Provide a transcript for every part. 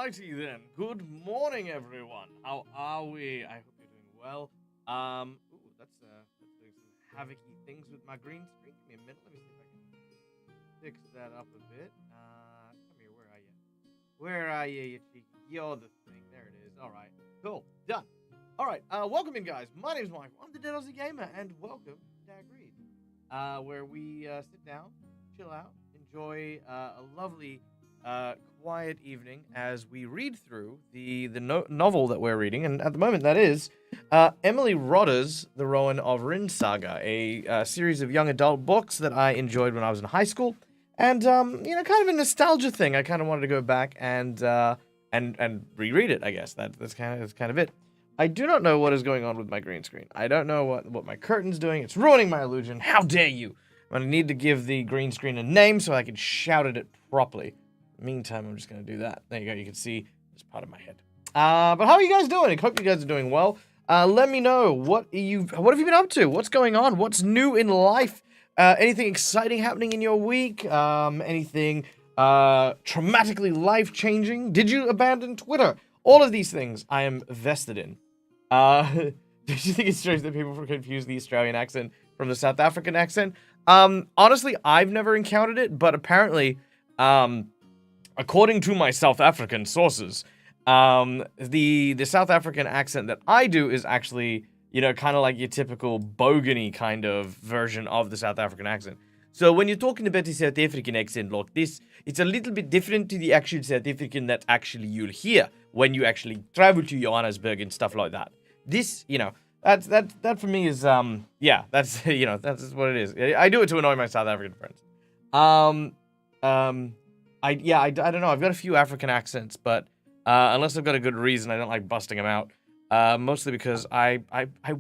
Alrighty then. Good morning, everyone. How are we? I hope you're doing well. That's doing some havocy things with my green screen. Give me a minute. Let me see if I can fix that up a bit. Come here. Where are you? Where are you, you cheeky? You're the thing. There it is. All right. Cool. Done. All right. Welcome in, guys. My name's Mike. I'm the Dead Aussie Gamer, and welcome to DAG Read, where we sit down, chill out, enjoy a lovely. Quiet evening as we read through the novel that we're reading, and at the moment that is Emily Rodda's The Rowan of Rin Saga, a series of young adult books that I enjoyed when I was in high school, and kind of a nostalgia thing. I kind of wanted to go back and reread it. I guess that's kind of it. I do not know what is going on with my green screen. I don't know what my curtain's doing. It's ruining my illusion. How dare you! I'm gonna need to give the green screen a name so I can shout at it properly. Meantime, I'm just going to do that. There you go. You can see this part of my head. But how are you guys doing? I hope you guys are doing well. Let me know. What have you been up to? What's going on? What's new in life? Anything exciting happening in your week? Anything traumatically life-changing? Did you abandon Twitter? All of these things I am vested in. Did you think it's strange that people confuse the Australian accent from the South African accent? Honestly, I've never encountered it, but apparently, according to my South African sources, the South African accent that I do is actually, kind of like your typical bogany kind of version of the South African accent. So when you're talking about the South African accent like this, it's a little bit different to the actual South African that actually you'll hear when you actually travel to Johannesburg and stuff like that. This, that for me is, that's, that's what it is. I do it to annoy my South African friends. I don't know. I've got a few African accents, but unless I've got a good reason, I don't like busting them out. Mostly because I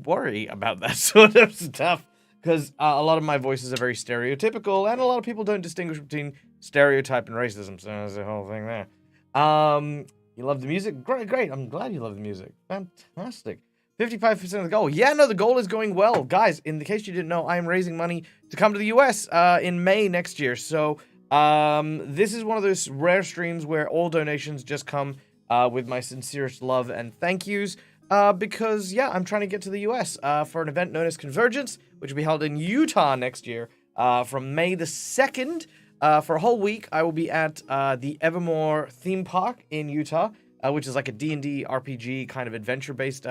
worry about that sort of stuff. Because a lot of my voices are very stereotypical, and a lot of people don't distinguish between stereotype and racism. So there's the whole thing there. You love the music? Great. I'm glad you love the music. Fantastic. 55% of the goal. Yeah, no, the goal is going well. Guys, in the case you didn't know, I am raising money to come to the US in May next year. So this is one of those rare streams where all donations just come with my sincerest love and thank yous. Because, yeah, I'm trying to get to the US for an event known as Convergence, which will be held in Utah next year from May the 2nd. For a whole week, I will be at the Evermore theme park in Utah, which is like a D&D RPG kind of adventure-based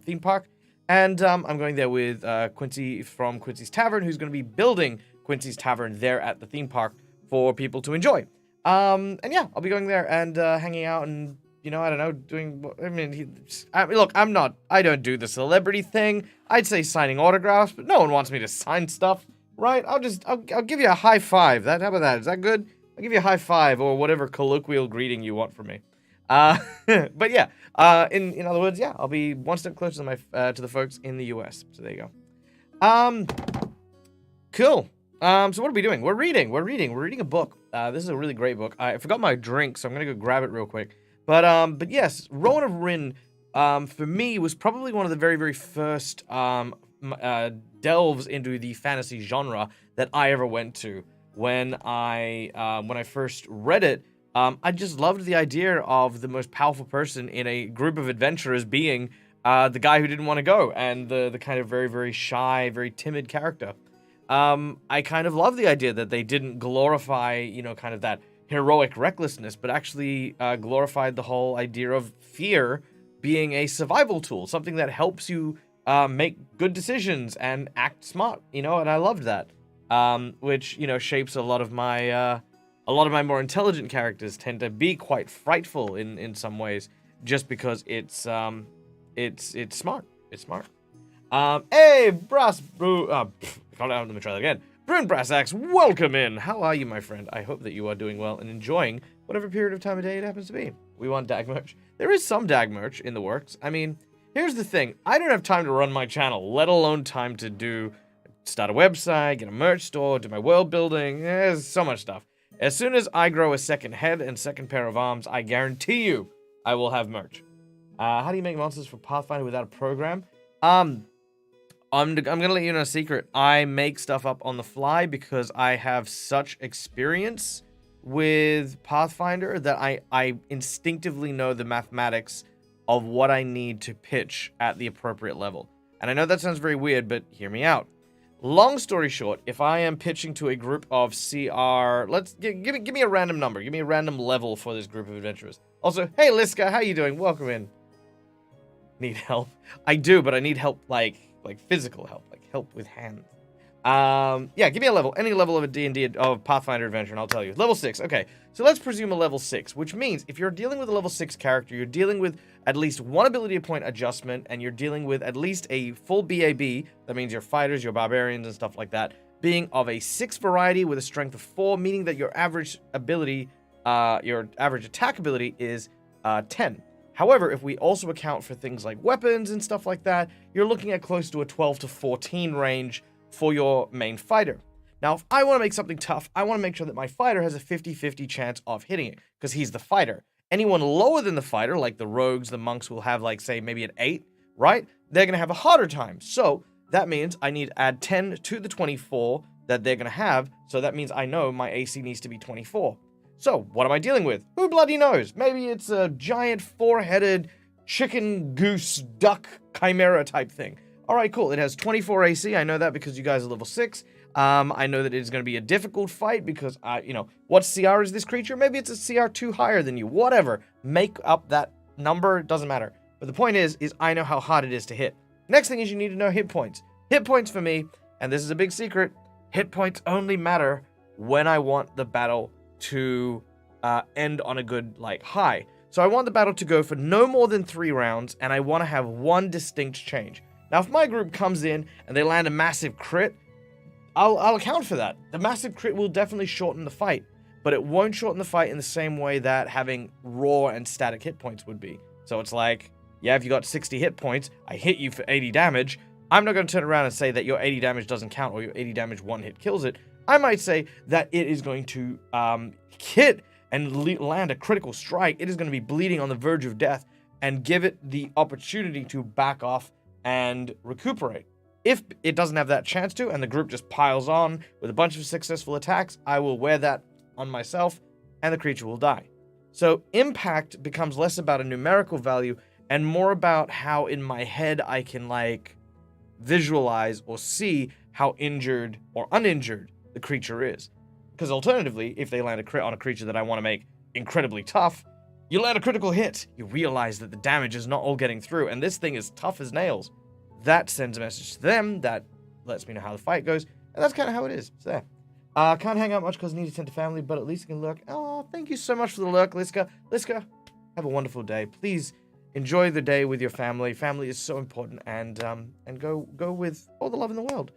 theme park. And I'm going there with Quincy from Quincy's Tavern, who's going to be building Quincy's Tavern there at the theme park for people to enjoy. And yeah, I'll be going there and hanging out and, I don't know, doing, look, I don't do the celebrity thing. I'd say signing autographs, but no one wants me to sign stuff, right? I'll give you a high five. How about that? Is that good? I'll give you a high five or whatever colloquial greeting you want from me. But yeah, in other words, yeah, I'll be one step closer to the folks in the US. So there you go. Cool. So what are we doing? We're reading a book. This is a really great book. I forgot my drink, so I'm gonna go grab it real quick. But yes, Rowan of Rin, for me, was probably one of the very, very first delves into the fantasy genre that I ever went to. When I first read it, I just loved the idea of the most powerful person in a group of adventurers being the guy who didn't want to go, and the kind of very, very shy, very timid character. I kind of love the idea that they didn't glorify, kind of that heroic recklessness, but actually glorified the whole idea of fear being a survival tool, something that helps you make good decisions and act smart, and I loved that, which, shapes a lot of my more intelligent characters tend to be quite frightful in some ways, just because it's smart. It's smart. Hey, Brass Brew, let me try that again. Brune Brass Axe, welcome in. How are you, my friend? I hope that you are doing well and enjoying whatever period of time of day it happens to be. We want DAG merch. There is some DAG merch in the works. I mean, here's the thing. I don't have time to run my channel, let alone time to start a website, get a merch store, do my world building. There's so much stuff. As soon as I grow a second head and second pair of arms, I guarantee you I will have merch. How do you make monsters for Pathfinder without a program? I'm gonna let you know a secret. I make stuff up on the fly because I have such experience with Pathfinder that I instinctively know the mathematics of what I need to pitch at the appropriate level. And I know that sounds very weird, but hear me out. Long story short, if I am pitching to a group of CR, give me a random number. Give me a random level for this group of adventurers. Also, hey Liska, how you doing? Welcome in. Need help? I do, but I need help like physical help, like help with hands. Yeah, give me a level, any level of a D&D of Pathfinder adventure, and I'll tell you. Level 6, okay. So let's presume a level 6, which means if you're dealing with a level 6 character, you're dealing with at least one ability point adjustment, and you're dealing with at least a full BAB, that means your fighters, your barbarians, and stuff like that, being of a 6 variety with a strength of 4, meaning that your average ability, your average attack ability is 10. However, if we also account for things like weapons and stuff like that, you're looking at close to a 12 to 14 range for your main fighter. Now, if I want to make something tough, I want to make sure that my fighter has a 50-50 chance of hitting it, because he's the fighter. Anyone lower than the fighter, like the rogues, the monks, will have, like, say, maybe an 8, right? They're going to have a harder time. So that means I need to add 10 to the 24 that they're going to have, so that means I know my AC needs to be 24. So, what am I dealing with? Who bloody knows? Maybe it's a giant 4-headed chicken, goose, duck, chimera type thing. Alright, cool. It has 24 AC. I know that because you guys are level 6. I know that it's going to be a difficult fight because, what CR is this creature? Maybe it's a CR 2 higher than you. Whatever. Make up that number. It doesn't matter. But the point is I know how hard it is to hit. Next thing is you need to know hit points. Hit points for me, and this is a big secret, hit points only matter when I want the battle to end on a good, high. So I want the battle to go for no more than 3 rounds, and I want to have one distinct change. Now, if my group comes in and they land a massive crit, I'll account for that. The massive crit will definitely shorten the fight, but it won't shorten the fight in the same way that having raw and static hit points would be. So it's like, yeah, if you got 60 hit points, I hit you for 80 damage. I'm not going to turn around and say that your 80 damage doesn't count or your 80 damage one hit kills it. I might say that it is going to hit and land a critical strike. It is going to be bleeding on the verge of death and give it the opportunity to back off and recuperate. If it doesn't have that chance to, and the group just piles on with a bunch of successful attacks, I will wear that on myself, and the creature will die. So impact becomes less about a numerical value and more about how in my head I can, visualize or see how injured or uninjured the creature is. Because alternatively, if they land a crit on a creature that I want to make incredibly tough, you land a critical hit. You realize that the damage is not all getting through, and this thing is tough as nails. That sends a message to them, that lets me know how the fight goes, and that's kind of how it is. It's there. Can't hang out much because I need to tend to family, but at least I can lurk. Oh, thank you so much for the lurk, Liska. Liska, have a wonderful day. Please enjoy the day with your family. Family is so important, and go with all the love in the world.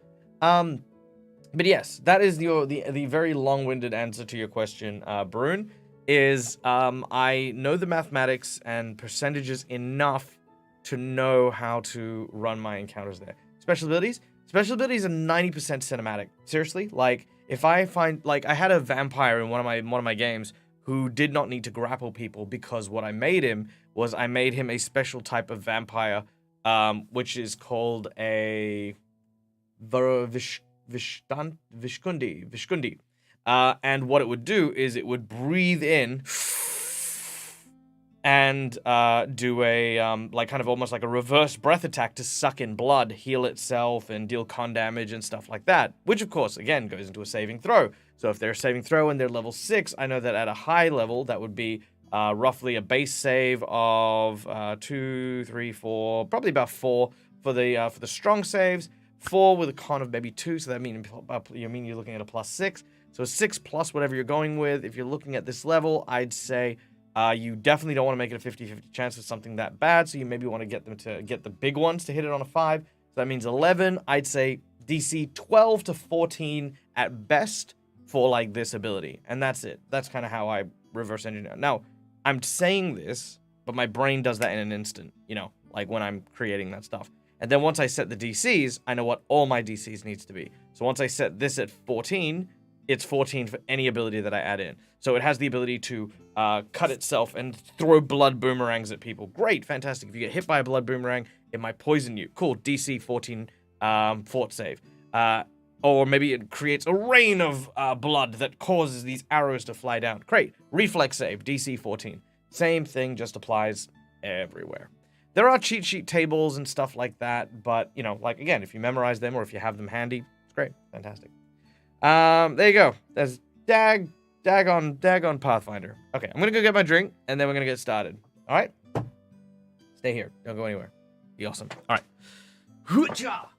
But yes, that is the very long-winded answer to your question, Brune, is I know the mathematics and percentages enough to know how to run my encounters there. Special abilities are 90% cinematic. Seriously, if I find, I had a vampire in one of my games who did not need to grapple people because what I made him was I made him a special type of vampire, which is called a Vishkundi. And what it would do is it would breathe in and do a, kind of almost like a reverse breath attack to suck in blood, heal itself, and deal con damage and stuff like that. Which, of course, again, goes into a saving throw. So if they're a saving throw and they're level 6, I know that at a high level, that would be roughly a base save of 2, 3, 4, probably about 4 for the strong saves, 4 with a con of maybe 2, so that means you're looking at a plus 6. So 6 plus whatever you're going with. If you're looking at this level, I'd say you definitely don't want to make it a 50-50 chance for something that bad, so you maybe want to get them to get the big ones to hit it on a 5. So that means 11. I'd say DC 12 to 14 at best for this ability, and that's it. That's kind of how I reverse engineer. Now, I'm saying this, but my brain does that in an instant, when I'm creating that stuff. And then once I set the DCs, I know what all my DCs needs to be. So once I set this at 14, it's 14 for any ability that I add in. So it has the ability to cut itself and throw blood boomerangs at people. Great, fantastic. If you get hit by a blood boomerang, it might poison you. Cool, DC 14 fort save. Or maybe it creates a rain of blood that causes these arrows to fly down. Great. Reflex save, DC 14. Same thing, just applies everywhere. There are cheat sheet tables and stuff like that, but, you know, like, again, if you memorize them or if you have them handy, it's great. Fantastic. There you go. There's DAG on Pathfinder. Okay, I'm gonna go get my drink, and then we're gonna get started. All right? Stay here. Don't go anywhere. Be awesome. All right. Hoocha!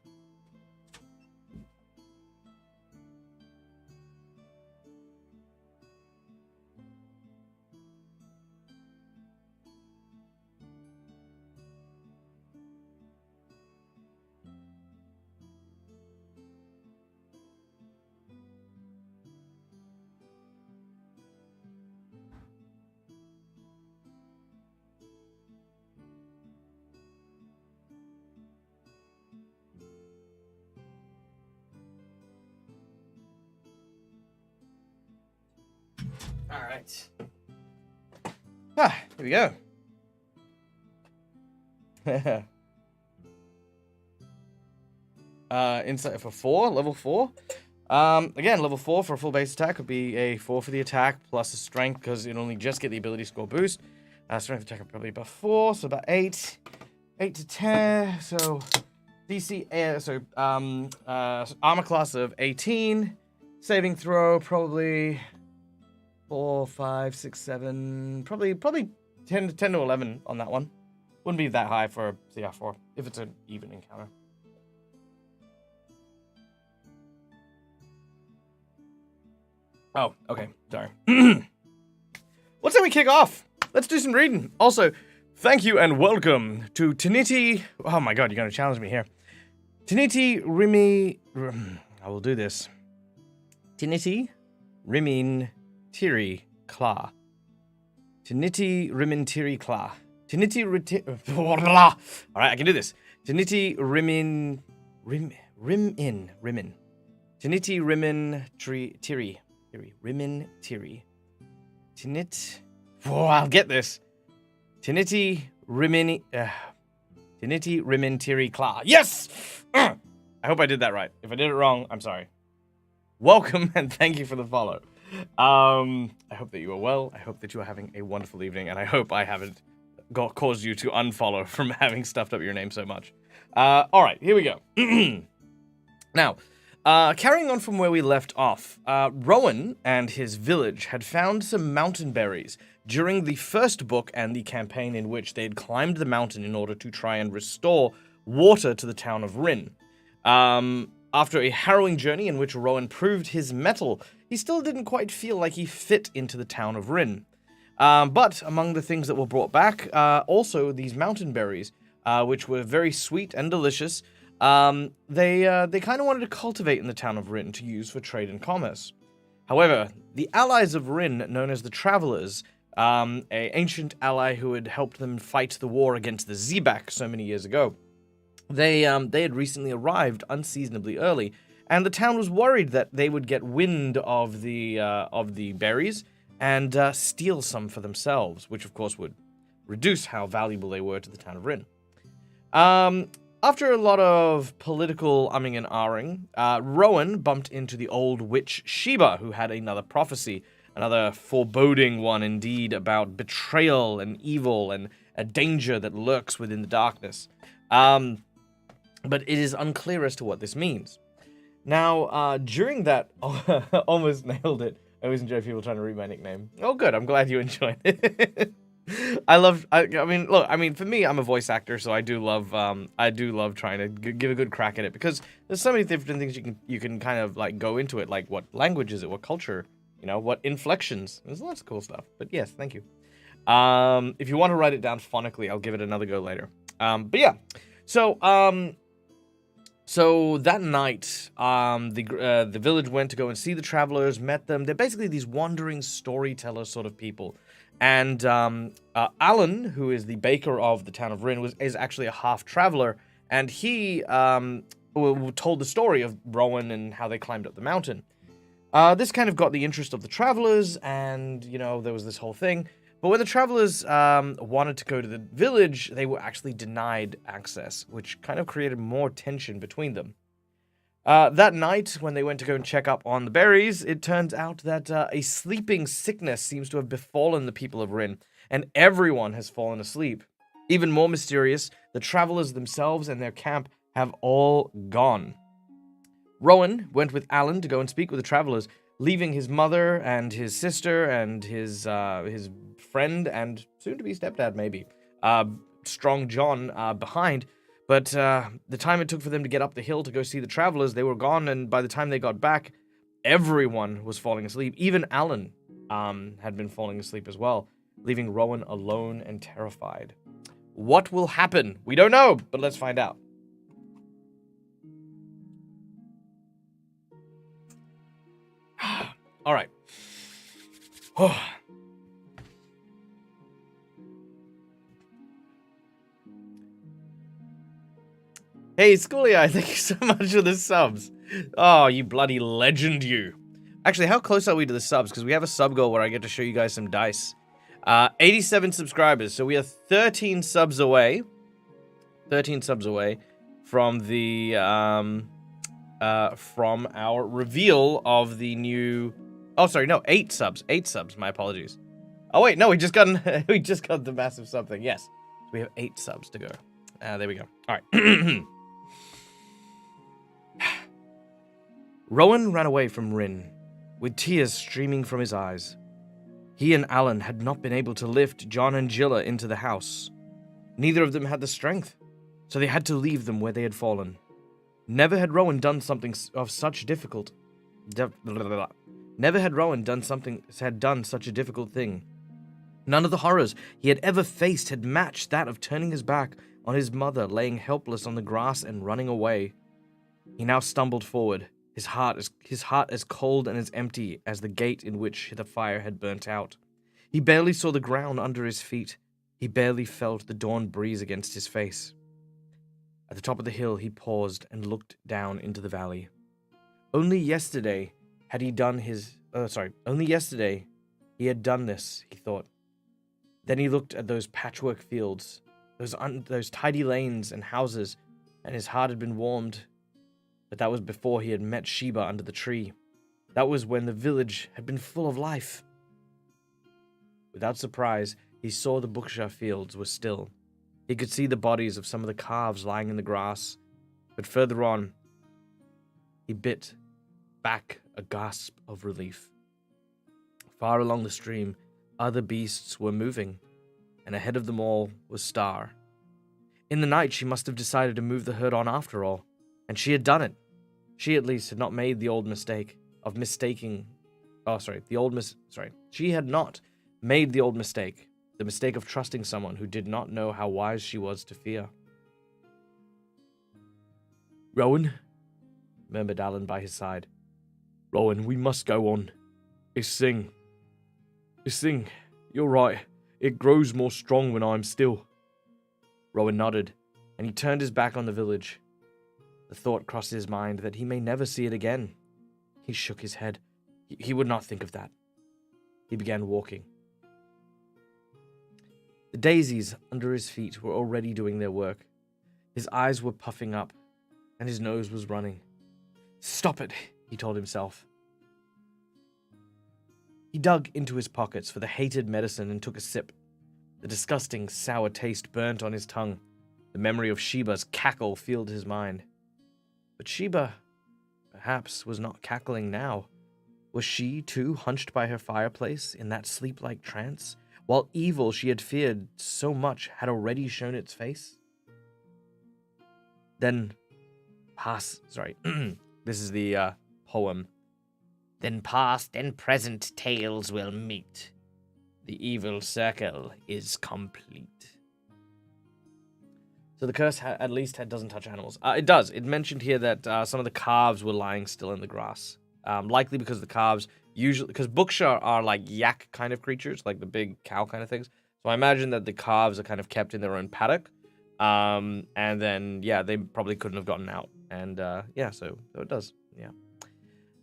All right. Here we go. Insight for 4, level 4. Again, level 4 for a full base attack would be a 4 for the attack plus a strength because you only just get the ability score boost. Strength attack would probably about 4, so about 8. 8 to 10, so DC, armor class of 18. Saving throw, probably 4, 5, 6, 7, probably 10 to 11 on that one. Wouldn't be that high for CR4 if it's an even encounter. Oh, okay. Sorry. Let's say we kick off. Let's do some reading. Also, thank you and welcome to Tiniti. Oh my god, you're going to challenge me here. Tiniti Rimi. I will do this. Tiniti Rimin Tiri Kla. Tiniti Rimin Tiri Kla. Tiniti Alright, I can do this. Tiniti Rimin. Rimin. Tiniti Rimin Tiri. Rimin Tiri. Tinit. Oh, I'll get this. Tiniti Rimin. Tiniti Rimin Tiri Kla. Yes! I hope I did that right. If I did it wrong, I'm sorry. Welcome and thank you for the follow. I hope that you are well. I hope that you are having a wonderful evening, and I hope I haven't caused you to unfollow from having stuffed up your name so much. All right, here we go. Now, carrying on from where we left off, Rowan and his village had found some mountain berries during the first book and the campaign in which they had climbed the mountain in order to try and restore water to the town of Rin. After a harrowing journey in which Rowan proved his mettle, he still didn't quite feel like he fit into the town of Rin. But among the things that were brought back, also these mountain berries, which were very sweet and delicious, they kind of wanted to cultivate in the town of Rin to use for trade and commerce. However, the allies of Rin, known as the Travelers, an ancient ally who had helped them fight the war against the Zebak so many years ago, they had recently arrived unseasonably early, and the town was worried that they would get wind of the berries and steal some for themselves, which of course would reduce how valuable they were to the town of Rin. After a lot of political umming and ahhing, Rowan bumped into the old witch Sheba, who had another prophecy, another foreboding one indeed, about betrayal and evil and a danger that lurks within the darkness. But it is unclear as to what this means. Now, during that, almost nailed it. I always enjoy people trying to read my nickname. Oh, good. I'm glad you enjoyed it. I mean, for me, I'm a voice actor, so I do love trying to give a good crack at it, because there's so many different things you can kind of like go into it, like what language is it, what culture, what inflections. There's lots of cool stuff. But yes, thank you. If you want to write it down phonically, I'll give it another go later. But yeah, so that night, the village went to go and see the travelers, met them. They're basically these wandering storyteller sort of people. And Alan, who is the baker of the town of Rin, is actually a half-traveler, and he told the story of Rowan and how they climbed up the mountain. This kind of got the interest of the travelers, and, there was this whole thing. But when the travelers wanted to go to the village, they were actually denied access, which kind of created more tension between them. That night, when they went to go and check up on the berries, it turns out that a sleeping sickness seems to have befallen the people of Rin, and everyone has fallen asleep. Even more mysterious, the travelers themselves and their camp have all gone. Rowan went with Alan to go and speak with the travelers, leaving his mother and his sister and his friend and soon-to-be stepdad, maybe, Strong John, behind. But the time it took for them to get up the hill to go see the travelers, they were gone, and by the time they got back, everyone was falling asleep. Even Alan had been falling asleep as well, leaving Rowan alone and terrified. What will happen? We don't know, but let's find out. All right. Hey, Schoolia, thank you so much for the subs. Oh, you bloody legend, you. Actually, how close are we to the subs? Because we have a sub goal where I get to show you guys some dice. 87 subscribers, so we are 13 subs away. 13 subs away from the, from our reveal of the new... Oh, sorry, no, 8 subs. 8 subs, my apologies. Oh, wait, no, we just got the massive sub thing. Yes, we have 8 subs to go. There we go. All right. Rowan ran away from Rin, with tears streaming from his eyes. He and Alan had not been able to lift John and Gilla into the house. Neither of them had the strength, so they had to leave them where they had fallen. Never had Rowan done something of such difficult. Never had Rowan done such a difficult thing. None of the horrors he had ever faced had matched that of turning his back on his mother, laying helpless on the grass and running away. He now stumbled forward, his heart as cold and as empty as the gate in which the fire had burnt out. He barely saw the ground under his feet. He barely felt the dawn breeze against his face. At the top of the hill, he paused and looked down into the valley. Only yesterday he had done this, he thought. Then he looked at those patchwork fields, those tidy lanes and houses, and his heart had been warmed. But that was before he had met Sheba under the tree. That was when the village had been full of life. Without surprise, he saw the Bookshire fields were still. He could see the bodies of some of the calves lying in the grass. But further on, he bit back a gasp of relief. Far along the stream, other beasts were moving, and ahead of them all was Star. In the night, she must have decided to move the herd on after all. And she had done it. She, at least, had not made the old mistake of mistaking... She had not made the old mistake. The mistake of trusting someone who did not know how wise she was to fear. "Rowan," murmured Alan by his side. "Rowan, we must go on. This thing, you're right. It grows more strong when I'm still." Rowan nodded, and he turned his back on the village. The thought crossed his mind that he may never see it again. He shook his head. He would not think of that. He began walking. The daisies under his feet were already doing their work. His eyes were puffing up, and his nose was running. "Stop it," he told himself. He dug into his pockets for the hated medicine and took a sip. The disgusting, sour taste burnt on his tongue. The memory of Sheba's cackle filled his mind. But Sheba, perhaps, was not cackling now. Was she, too, hunched by her fireplace in that sleep-like trance, while evil she had feared so much had already shown its face? Then, this is the poem. "Then past and present tales will meet. The evil circle is complete." So the curse at least doesn't touch animals. It does. It mentioned here that some of the calves were lying still in the grass. Likely because the calves because Bookshire are like yak kind of creatures, like the big cow kind of things. So I imagine that the calves are kind of kept in their own paddock. And then, yeah, they probably couldn't have gotten out. And so it does. Yeah.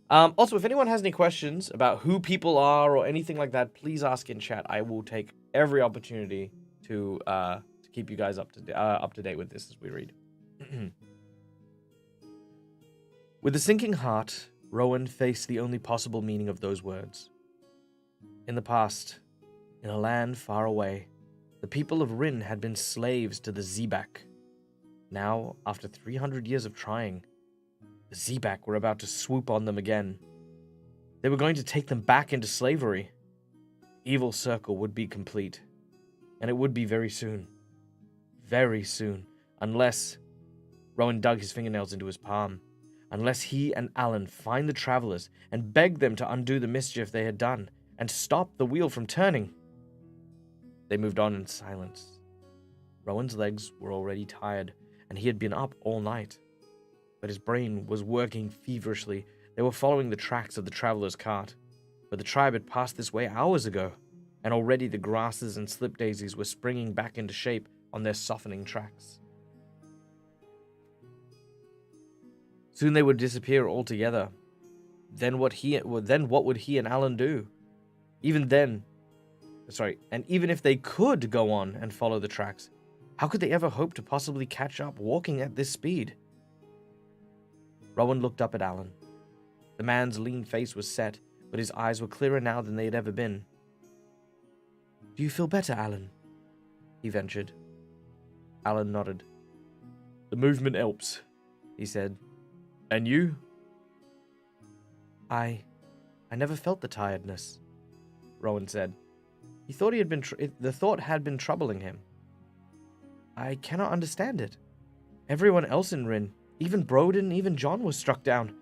Also, if anyone has any questions about who people are or anything like that, please ask in chat. I will take every opportunity to keep you guys up to date with this as we read. With a sinking heart, Rowan faced the only possible meaning of those words. In the past, in a land far away, the people of Rin had been slaves to the Zebak. Now, after 300 years of trying, the Zebak were about to swoop on them again. They were going to take them back into slavery. The evil circle would be complete, and it would be very soon. Very soon, unless... Rowan dug his fingernails into his palm. Unless he and Alan find the travelers and beg them to undo the mischief they had done and stop the wheel from turning. They moved on in silence. Rowan's legs were already tired, and he had been up all night. But his brain was working feverishly. They were following the tracks of the traveler's cart. But the tribe had passed this way hours ago, and already the grasses and slip daisies were springing back into shape on their softening tracks. Soon they would disappear altogether. Then what would he and Alan do? And even if they could go on and follow the tracks, how could they ever hope to possibly catch up walking at this speed? Rowan looked up at Alan. The man's lean face was set, but his eyes were clearer now than they had ever been. "Do you feel better, Alan?" he ventured. Alan nodded. "The movement helps," he said. "And you?" I never felt the tiredness," Rowan said. He thought the thought had been troubling him. "I cannot understand it. Everyone else in Rin, even Broden, even John, was struck down.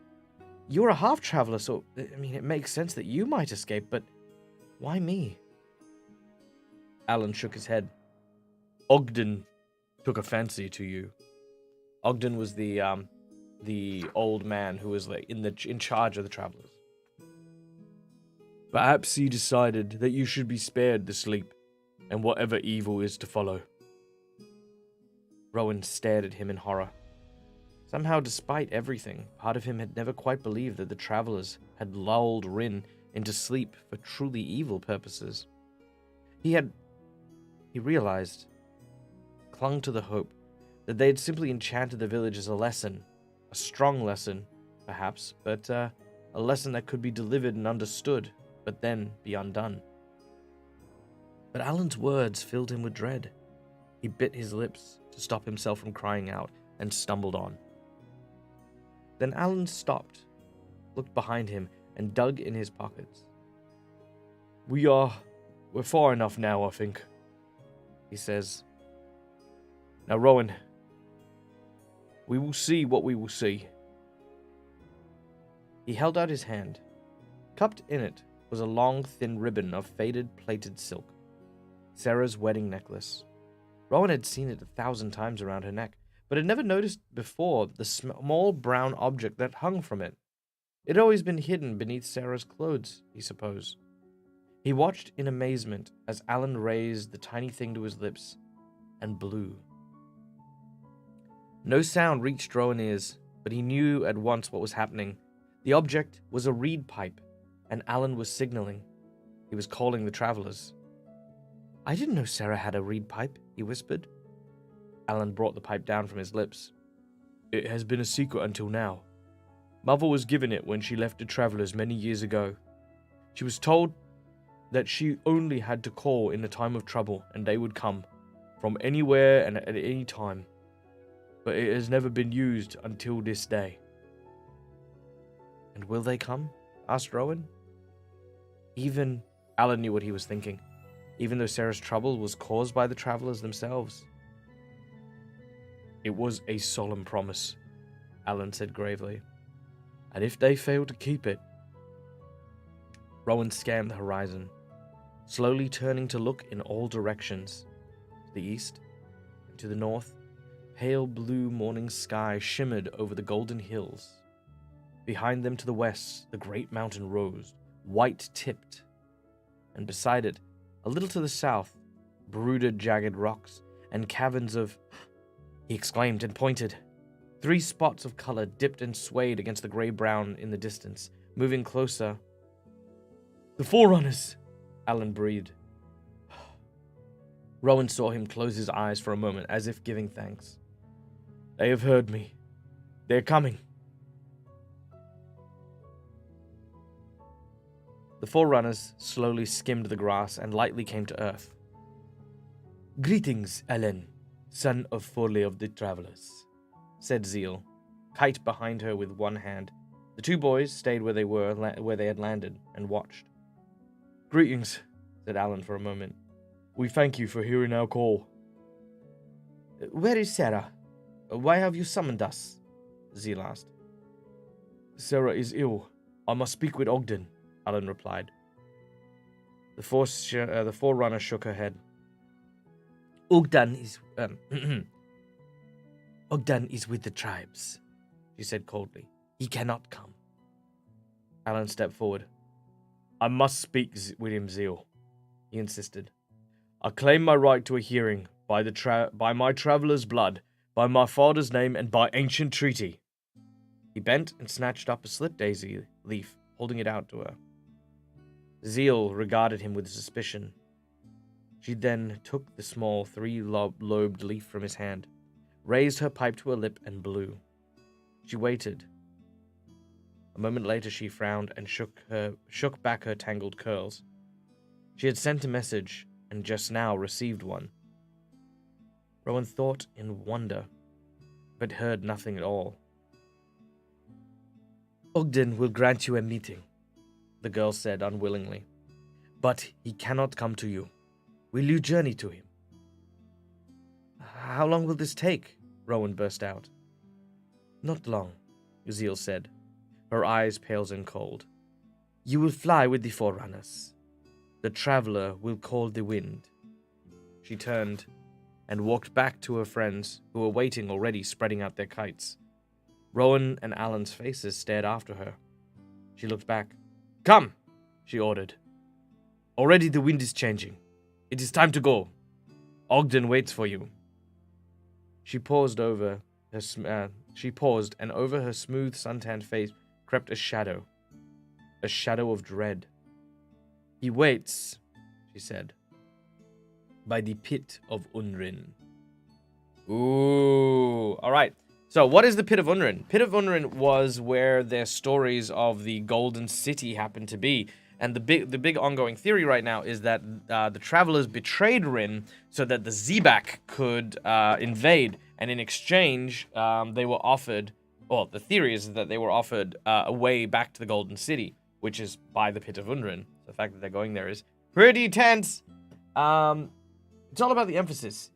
You're a half-traveler, so, it makes sense that you might escape, but why me?" Alan shook his head. "Ogden took a fancy to you." Ogden was the old man who was in charge of the travelers. "Perhaps he decided that you should be spared the sleep, and whatever evil is to follow." Rowan stared at him in horror. Somehow, despite everything, part of him had never quite believed that the travelers had lulled Rin into sleep for truly evil purposes. He realized, clung to the hope, that they had simply enchanted the village as a lesson. A strong lesson, perhaps, but a lesson that could be delivered and understood, but then be undone. But Alan's words filled him with dread. He bit his lips to stop himself from crying out and stumbled on. Then Alan stopped, looked behind him, and dug in his pockets. We're far enough now, I think," he says. "Now, Rowan, we will see what we will see." He held out his hand. Cupped in it was a long, thin ribbon of faded, plaited silk. Sarah's wedding necklace. Rowan had seen it 1,000 times around her neck, but had never noticed before the small brown object that hung from it. It had always been hidden beneath Sarah's clothes, he supposed. He watched in amazement as Alan raised the tiny thing to his lips and blew. No sound reached Rowan's ears, but he knew at once what was happening. The object was a reed pipe, and Alan was signaling. He was calling the travelers. "I didn't know Sarah had a reed pipe," he whispered. Alan brought the pipe down from his lips. "It has been a secret until now. Mother was given it when she left the travelers many years ago. She was told that she only had to call in a time of trouble, and they would come, from anywhere and at any time. But it has never been used until this day." "And will they come?" asked Rowan. Alan knew what he was thinking, even though Sarah's trouble was caused by the travelers themselves. "It was a solemn promise," Alan said gravely. "And if they fail to keep it..." Rowan scanned the horizon, slowly turning to look in all directions. To the east and to the north, pale blue morning sky shimmered over the golden hills. Behind them to the west, the great mountain rose, white-tipped, and beside it, a little to the south, brooded jagged rocks and caverns of... He exclaimed and pointed. 3 spots of color dipped and swayed against the gray-brown in the distance, moving closer. "The Forerunners!" Alan breathed. Rowan saw him close his eyes for a moment, as if giving thanks. "They have heard me. They're coming." The forerunners slowly skimmed the grass and lightly came to earth. "Greetings, Ellen, son of Forley of the Travelers," said Zeal, kite behind her with one hand. The two boys stayed where they had landed, and watched. "Greetings," said Alan for a moment. "We thank you for hearing our call." "Where is Sarah? Why have you summoned us?" Zeal asked. "Sarah is ill. I must speak with Ogden," Alan replied. The forerunner shook her head. Ogden is Ogden is with the tribes," she said coldly. "He cannot come." Alan stepped forward. "I must speak with him, Zeal," he insisted. "I claim my right to a hearing by my traveler's blood, by my father's name, and by ancient treaty." He bent and snatched up a slip daisy leaf, holding it out to her. Zeal regarded him with suspicion. She then took the small three-lobed leaf from his hand, raised her pipe to her lip, and blew. She waited. A moment later she frowned and shook back her tangled curls. She had sent a message, and just now received one. Rowan thought in wonder, but heard nothing at all. "Ogden will grant you a meeting," the girl said unwillingly. "But he cannot come to you. Will you journey to him?" "How long will this take?" Rowan burst out. "Not long," Zeal said, her eyes pale and cold. "You will fly with the forerunners. The traveler will call the wind." She turned and walked back to her friends, who were waiting already, spreading out their kites. Rowan and Alan's faces stared after her. She looked back. "Come," she ordered. "Already the wind is changing. It is time to go. Ogden waits for you." She paused, and over her smooth, suntanned face crept a shadow of dread. "He waits," she said, "by the pit of Unrin." Ooh, all right. So, what is the Pit of Unrin? Pit of Unrin was where their stories of the Golden City happened to be. And the big ongoing theory right now is that the travelers betrayed Rin so that the Zebak could invade, and in exchange, they were offered. Well, the theory is that they were offered a way back to the Golden City, which is by the Pit of Unrin. The fact that they're going there is pretty tense. It's all about the emphasis.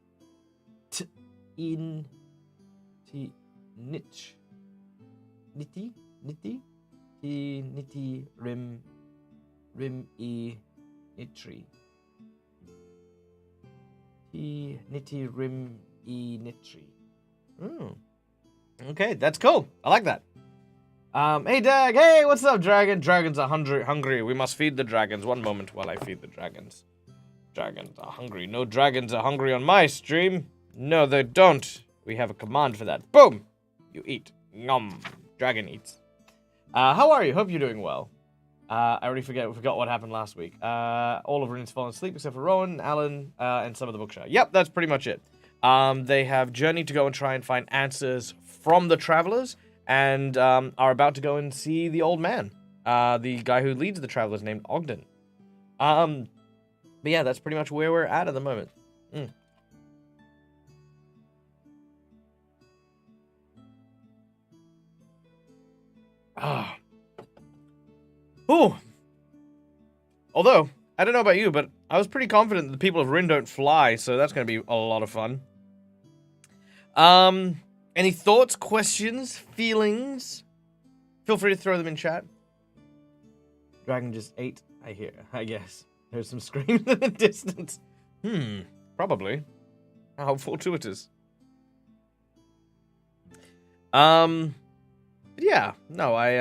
Nitty rim e nitri. Nitty rim e nitri. Okay, that's cool. I like that. Hey DAG, hey, what's up, dragon? Dragons are hungry. We must feed the dragons. One moment while I feed the dragons. Dragons are hungry. No dragons are hungry on my stream. No, they don't. We have a command for that. Boom! You eat. Nom. Dragon eats. How are you? Hope you're doing well. I already forgot what happened last week. All of Rin's fallen asleep except for Rowan, Alan, and some of the bookshire. Yep, that's pretty much it. They have journeyed to go and try and find answers from the travelers, and are about to go and see the old man. The guy who leads the travelers named Ogden. But yeah, that's pretty much where we're at the moment. Ooh. Although, I don't know about you, but I was pretty confident that the people of Rin don't fly, so that's going to be a lot of fun. Any thoughts, questions, feelings? Feel free to throw them in chat. Dragon just ate, I guess. There's some screams in the distance. Probably. How fortuitous. Yeah, no, I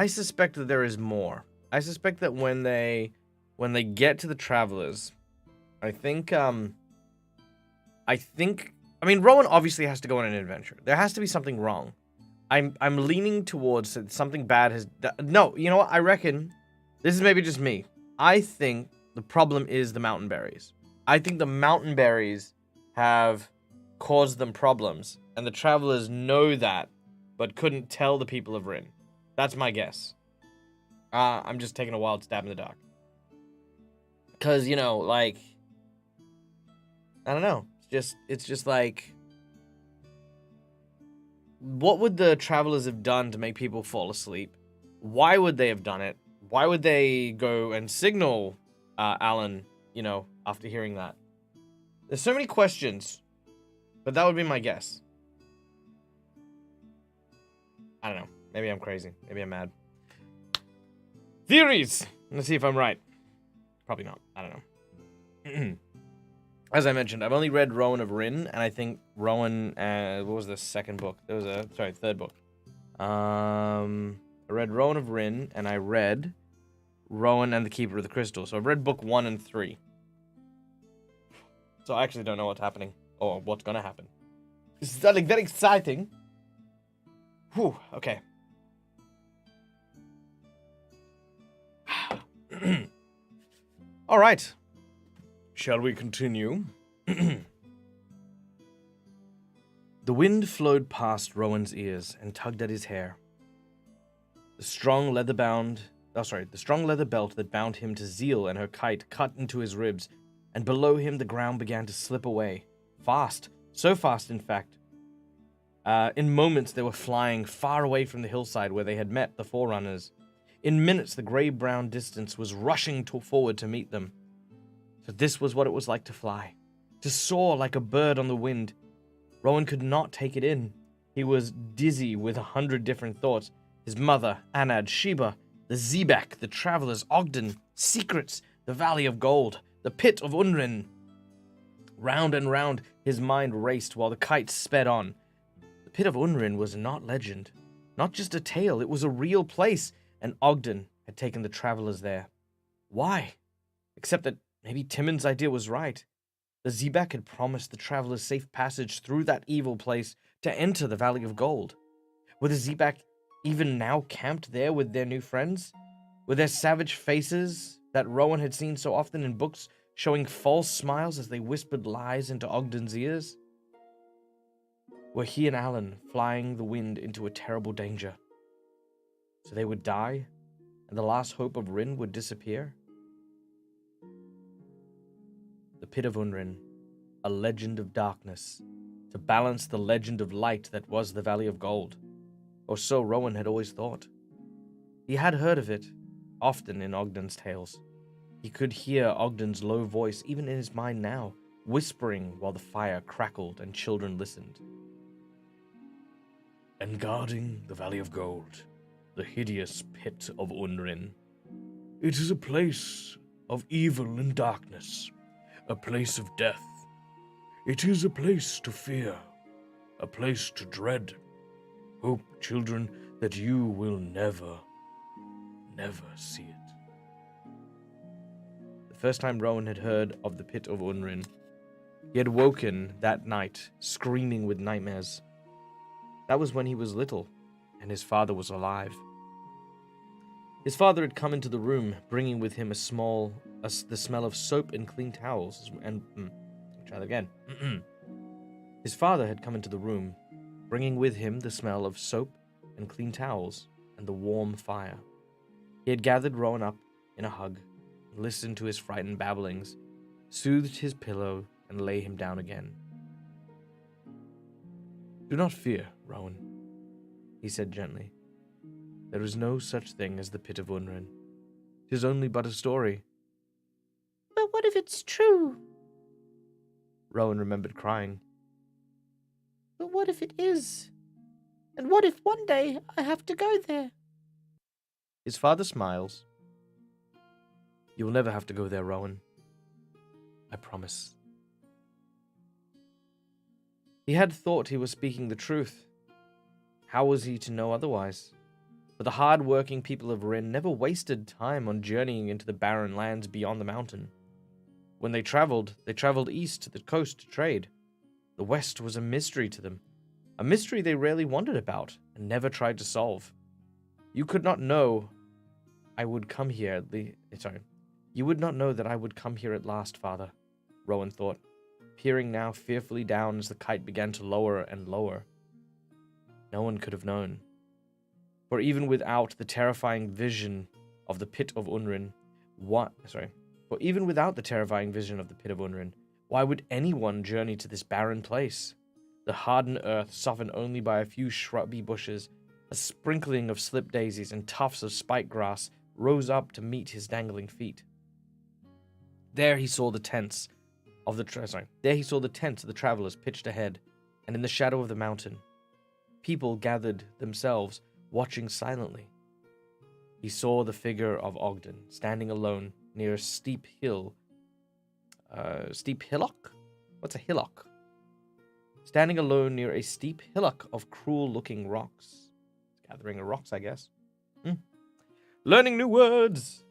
suspect that there is more. I suspect that when they get to the travelers, I mean, Rowan obviously has to go on an adventure. There has to be something wrong. I'm leaning towards that something bad has. No, you know what? I reckon this is maybe just me. I think the problem is the mountain berries. I think the mountain berries have caused them problems, and the travelers know that, but couldn't tell the people of Rin. That's my guess. I'm just taking a wild stab in the dark. Because, you know, like, I don't know. It's just like, what would the travelers have done to make people fall asleep? Why would they have done it? Why would they go and signal Alan, you know, after hearing that? There's so many questions, but that would be my guess. I don't know. Maybe I'm crazy. Maybe I'm mad. Theories! Let's see if I'm right. Probably not. I don't know. As I mentioned, I've only read Rowan of Rin, and I think Rowan, what was the second book? There was third book. I read Rowan of Rin, and I read Rowan and the Keeper of the Crystal. So I've read book 1 and 3. So I actually don't know what's happening, or what's gonna happen. This is something very exciting. Whew, okay. All right. Shall we continue? The wind flowed past Rowan's ears and tugged at his hair. The strong leather belt that bound him to Zeal and her kite cut into his ribs, and below him the ground began to slip away. Fast. So fast, in fact. In moments they were flying far away from the hillside where they had met the Forerunners. In minutes the grey-brown distance was rushing forward to meet them. So this was what it was like to fly. To soar like a bird on the wind. Rowan could not take it in. He was dizzy with 100 different thoughts. His mother, Anad, Sheba, the Zebak, the travelers, Ogden, secrets, the Valley of Gold, the Pit of Unrin. Round and round his mind raced while the kite sped on. The Pit of Unrin was not legend. Not just a tale, it was a real place, and Ogden had taken the travelers there. Why? Except that maybe Timon's idea was right. The Zebak had promised the travelers safe passage through that evil place to enter the Valley of Gold. Were the Zebak even now camped there with their new friends? Were their savage faces that Rowan had seen so often in books showing false smiles as they whispered lies into Ogden's ears? Were he and Alan flying the wind into a terrible danger? So they would die, and the last hope of Rin would disappear? The Pit of Unrin, a legend of darkness, to balance the legend of light that was the Valley of Gold. Or so Rowan had always thought. He had heard of it, often in Ogden's tales. He could hear Ogden's low voice even in his mind now, whispering while the fire crackled and children listened. And guarding the Valley of Gold, the hideous Pit of Unrin. It is a place of evil and darkness, a place of death. It is a place to fear, a place to dread. Hope, children, that you will never see it. The first time Rowan had heard of the Pit of Unrin, he had woken that night, screaming with nightmares. That was when he was little, and his father was alive. His father had come into the room, bringing with him the smell of soap and clean towels, try that again. His father had come into the room, bringing with him the smell of soap and clean towels and the warm fire. He had gathered Rowan up in a hug, listened to his frightened babblings, soothed his pillow, and lay him down again. Do not fear, Rowan, he said gently. There is no such thing as the Pit of Unrin. 'Tis only but a story. But what if it's true? Rowan remembered crying. But what if it is? And what if one day I have to go there? His father smiles. You will never have to go there, Rowan. I promise. He had thought he was speaking the truth. How was he to know otherwise? But the hard-working people of Rin never wasted time on journeying into the barren lands beyond the mountain. When they traveled east to the coast to trade. The west was a mystery to them, a mystery they rarely wondered about and never tried to solve. You would not know that I would come here at last, Father, Rowan thought, peering now fearfully down as the kite began to lower and lower. No one could have known. For even without the terrifying vision of the pit of Unrin, why would anyone journey to this barren place? The hardened earth, softened only by a few shrubby bushes, a sprinkling of slip daisies and tufts of spike grass, rose up to meet his dangling feet. There he saw the tents of the travelers pitched ahead, and in the shadow of the mountain, people gathered themselves, watching silently. He saw the figure of Ogden standing alone near a steep hill. Steep hillock? What's a hillock? Standing alone near a steep hillock of cruel-looking rocks. Gathering of rocks, I guess. Learning new words!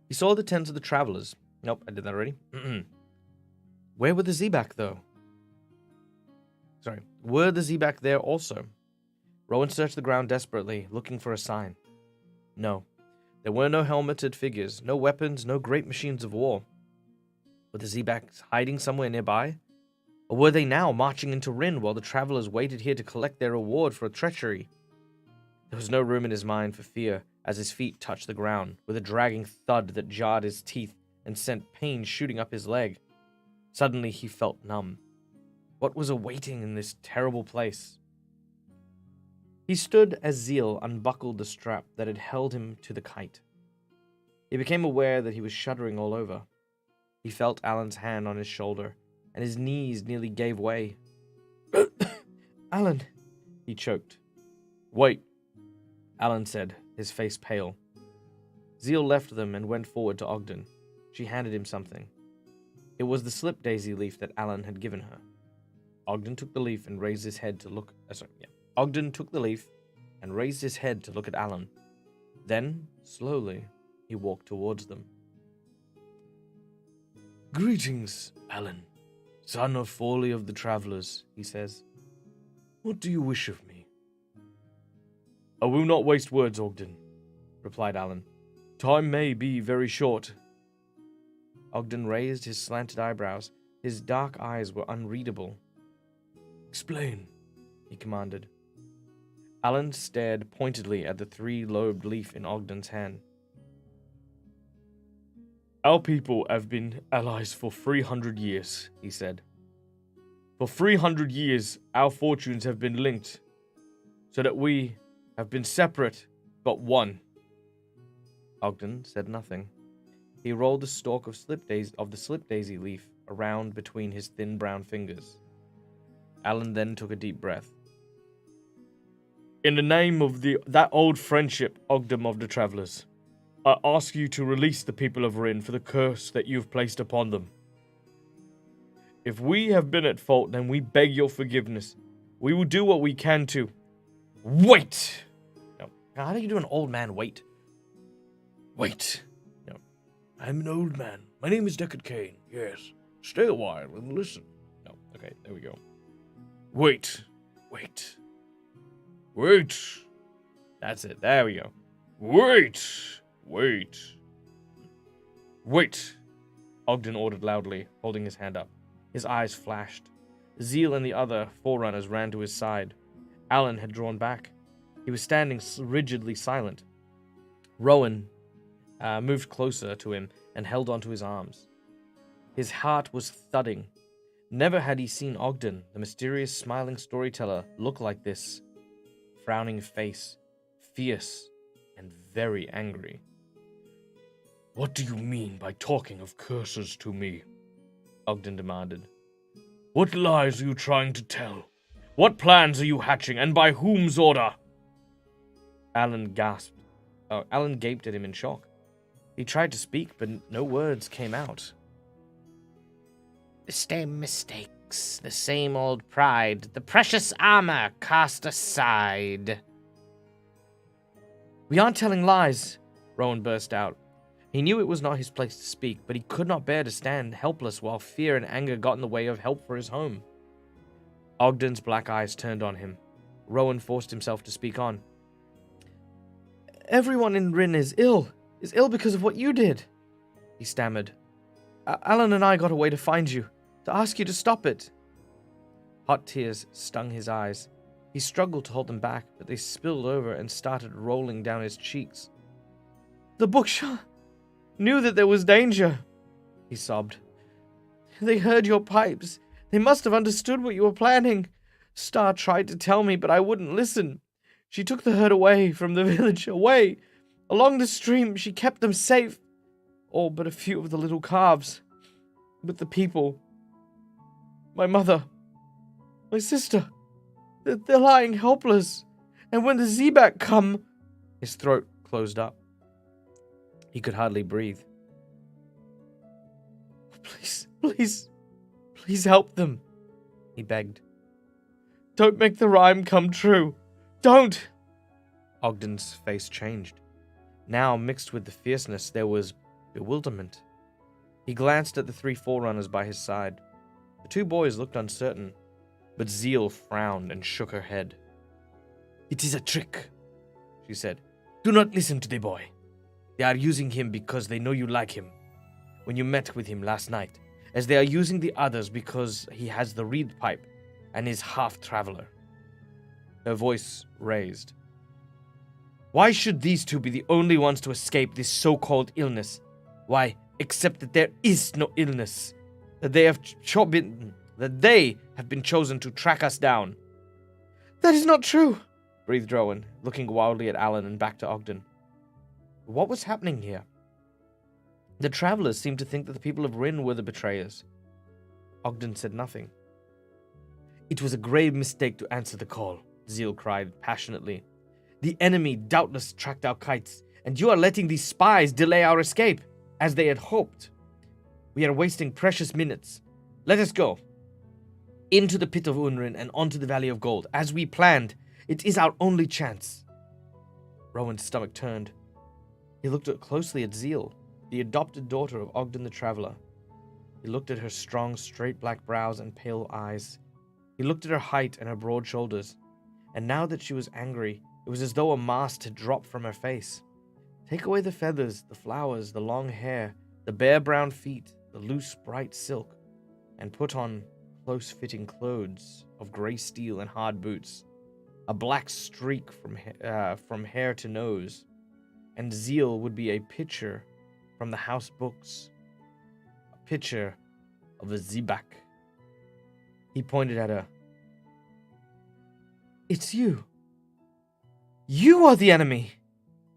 He saw the tents of the travelers. Nope, I did that already. Where were the Zebak, though? Were the Zebak there also? Rowan searched the ground desperately, looking for a sign. No. There were no helmeted figures, no weapons, no great machines of war. Were the Zebaks hiding somewhere nearby? Or were they now marching into Rin while the travelers waited here to collect their reward for treachery? There was no room in his mind for fear as his feet touched the ground, with a dragging thud that jarred his teeth and sent pain shooting up his leg. Suddenly he felt numb. What was awaiting in this terrible place? He stood as Zeal unbuckled the strap that had held him to the kite. He became aware that he was shuddering all over. He felt Alan's hand on his shoulder, and his knees nearly gave way. Alan, he choked. Wait, Alan said, his face pale. Zeal left them and went forward to Ogden. She handed him something. It was the slip daisy leaf that Alan had given her. Ogden took the leaf and raised his head to look. Ogden took the leaf and raised his head to look at Alan. Then, slowly, he walked towards them. Greetings, Alan, son of Foley of the Travelers, he says. What do you wish of me? I will not waste words, Ogden, replied Alan. Time may be very short. Ogden raised his slanted eyebrows. His dark eyes were unreadable. Explain, he commanded. Alan stared pointedly at the three-lobed leaf in Ogden's hand. Our people have been allies for 300 years, he said. For 300 years, our fortunes have been linked, so that we have been separate, but one. Ogden said nothing. He rolled the stalk of the slip daisy leaf around between his thin brown fingers. Alan then took a deep breath. In the name of that old friendship, Ogden of the Travelers, I ask you to release the people of Rin for the curse that you have placed upon them. If we have been at fault, then we beg your forgiveness. We will do what we can to... Wait! No. How do you do an old man wait? Wait. No. I'm an old man. My name is Deckard Kane. Yes. Stay a while and listen. No. Okay, there we go. Wait. That's it. There we go. Wait. Ogden ordered loudly, holding his hand up. His eyes flashed. Zeal and the other forerunners ran to his side. Alan had drawn back. He was standing rigidly silent. Rowan moved closer to him and held onto his arms. His heart was thudding. Never had he seen Ogden, the mysterious smiling storyteller, look like this. Frowning face, fierce, and very angry. What do you mean by talking of curses to me? Ogden demanded. What lies are you trying to tell? What plans are you hatching, and by whom's order? Alan gasped. Alan gaped at him in shock. He tried to speak, but no words came out. The same mistakes, the same old pride, the precious armor cast aside. We aren't telling lies, Rowan burst out. He knew it was not his place to speak, but he could not bear to stand helpless while fear and anger got in the way of help for his home. Ogden's black eyes turned on him. Rowan forced himself to speak on. Everyone in Rin is ill because of what you did, he stammered. Alan and I got away to find you. to ask you to stop it. Hot tears stung his eyes. He struggled to hold them back, but they spilled over and started rolling down his cheeks. The bookshop knew that there was danger, he sobbed. They heard your pipes. They must have understood what you were planning. Star tried to tell me, but I wouldn't listen. She took the herd away from the village, away. Along the stream, she kept them safe. All but a few of the little calves. But the people, my mother, my sister, they're lying helpless. And when the Zebak come... His throat closed up. He could hardly breathe. Please help them, he begged. Don't make the rhyme come true. Don't! Ogden's face changed. Now, mixed with the fierceness, there was bewilderment. He glanced at the 3 forerunners by his side. The 2 boys looked uncertain, but Zeal frowned and shook her head. It is a trick, she said. Do not listen to the boy. They are using him because they know you like him. When you met with him last night, as they are using the others because he has the reed pipe and is half-traveler. Her voice raised. Why should these 2 be the only ones to escape this so-called illness? Why, except that there is no illness, that they have been chosen to track us down. That is not true, breathed Rowan, looking wildly at Alan and back to Ogden. What was happening here? The travelers seemed to think that the people of Rin were the betrayers. Ogden said nothing. It was a grave mistake to answer the call, Zeal cried passionately. The enemy doubtless tracked our kites, and you are letting these spies delay our escape, as they had hoped. We are wasting precious minutes. Let us go. Into the pit of Unrin and onto the Valley of Gold, as we planned. It is our only chance. Rowan's stomach turned. He looked closely at Zeal, the adopted daughter of Ogden the Traveler. He looked at her strong, straight black brows and pale eyes. He looked at her height and her broad shoulders. And now that she was angry, it was as though a mask had dropped from her face. Take away the feathers, the flowers, the long hair, the bare brown feet, the loose, bright silk, and put on close-fitting clothes of grey steel and hard boots, a black streak from hair to nose, and Zeal would be a picture from the house books, a picture of a Zebak. He pointed at her. It's you. You are the enemy.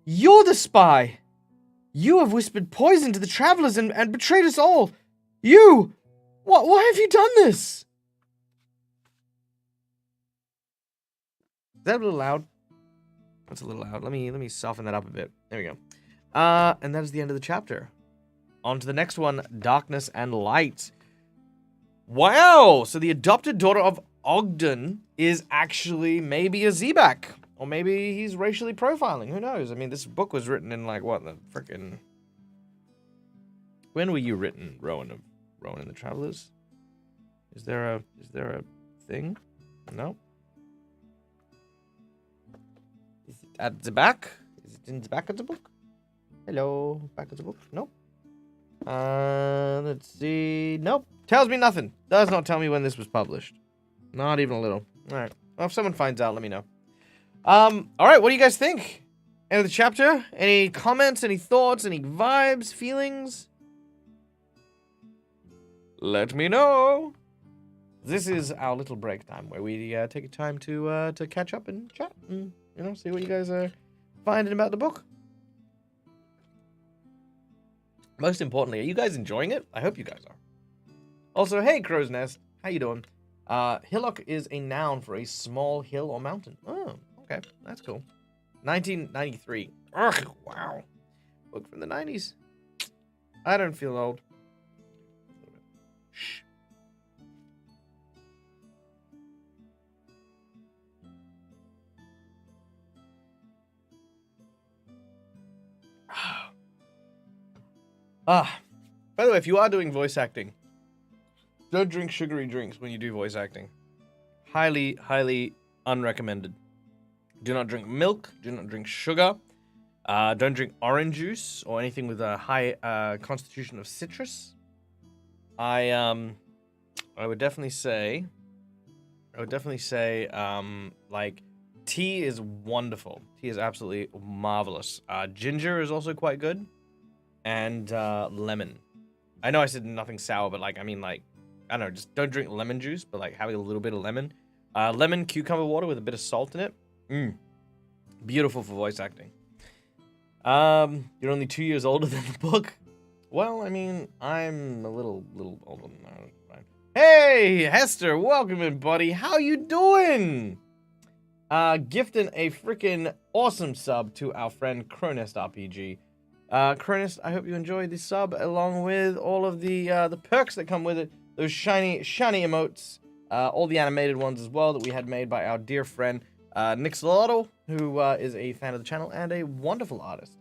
You're the spy. You have whispered poison to the travelers and betrayed us all. You! Why have you done this? Is that a little loud? That's a little loud. Let me soften that up a bit. There we go. And that is the end of the chapter. On to the next one, Darkness and Light. Wow! So the adopted daughter of Ogden is actually maybe a Zebak. Or maybe he's racially profiling. Who knows? I mean, this book was written in, like, what, the frickin'... When were you written, Rowan and the Travelers? Is there a thing? No? Is it at the back? Is it in the back of the book? Hello, back of the book? Nope. Let's see. Nope. Tells me nothing. Does not tell me when this was published. Not even a little. Alright. Well, if someone finds out, let me know. Alright, what do you guys think? End of the chapter? Any comments, any thoughts, any vibes, feelings? Let me know. This is our little break time where we take a time to catch up and chat and, see what you guys are finding about the book. Most importantly, are you guys enjoying it? I hope you guys are. Also, hey, Crow's Nest. How you doing? Hillock is a noun for a small hill or mountain. Oh, okay. That's cool. 1993. Ugh, wow. Book from the 90s. I don't feel old. Shh. By the way, if you are doing voice acting, don't drink sugary drinks when you do voice acting. Highly, highly unrecommended. Do not drink milk. Do not drink sugar. Don't drink orange juice or anything with a high constitution of citrus. I I would definitely say, like, tea is wonderful. Tea is absolutely marvelous. Ginger is also quite good, and lemon. I know I said nothing sour, but like, I mean, like, I don't know, just don't drink lemon juice, but like having a little bit of lemon. Lemon cucumber water with a bit of salt in it. Beautiful for voice acting. You're only 2 years older than the book. Well, I mean, I'm a little older than that. Hey, Hester, welcome in, buddy. How you doing? Gifting a freaking awesome sub to our friend Cronest RPG. Cronest, I hope you enjoyed the sub, along with all of the perks that come with it. Those shiny emotes, all the animated ones as well that we had made by our dear friend Nick Solotto, who is a fan of the channel and a wonderful artist.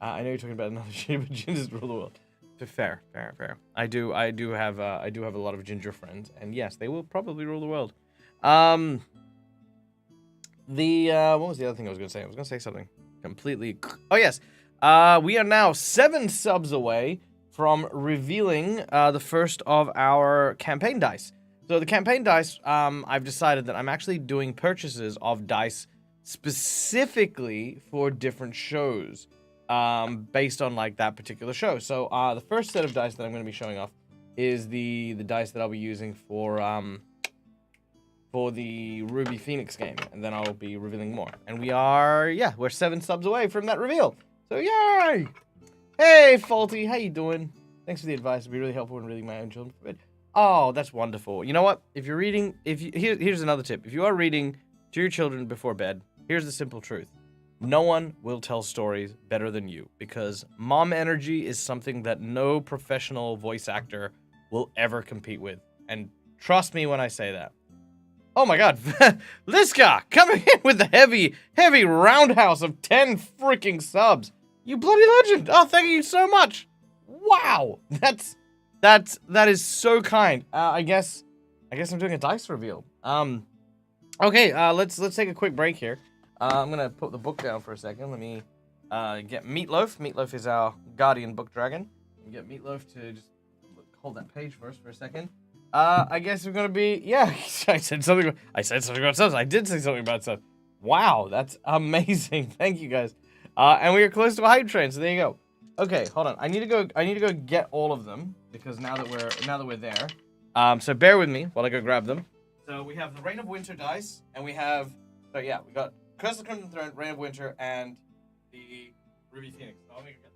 I know you're talking about another shade, but gingers rule the world. Fair. I do have a lot of ginger friends, and yes, they will probably rule the world. What was the other thing I was gonna say? I was gonna say something completely. Oh yes, we are now 7 subs away from revealing the first of our campaign dice. So the campaign dice, I've decided that I'm actually doing purchases of dice specifically for different shows, based on like that particular show. So the first set of dice that I'm going to be showing off is the dice that I'll be using for the Ruby Phoenix game, and then I'll be revealing more. And we're 7 subs away from that reveal. So yay! Hey, Faulty, how you doing? Thanks for the advice. It'd be really helpful when reading my own children for bed. Oh, that's wonderful. You know what? If you're reading, here's another tip. If you are reading to your children before bed, here's the simple truth. No one will tell stories better than you, because mom energy is something that no professional voice actor will ever compete with. And trust me when I say that. Oh my god, Liska coming in with the heavy roundhouse of 10 freaking subs. You bloody legend. Oh, thank you so much. Wow. That is so kind. I guess I'm doing a dice reveal. Okay, let's take a quick break here. I'm gonna put the book down for a second. Let me get Meatloaf. Meatloaf is our guardian book dragon. Get Meatloaf to just hold that page first for a second. I guess we're gonna be I said something about subs. I did say something about subs. Wow, that's amazing. Thank you guys. And we are close to a hype train, so there you go. Okay, hold on. I need to go get all of them, because now that we're there. So bear with me while I go grab them. So we have the Reign of Winter dice, and we got Curse of the Crimson Throne, Reign of Winter, and the Ruby Phoenix. So I'm gonna get them.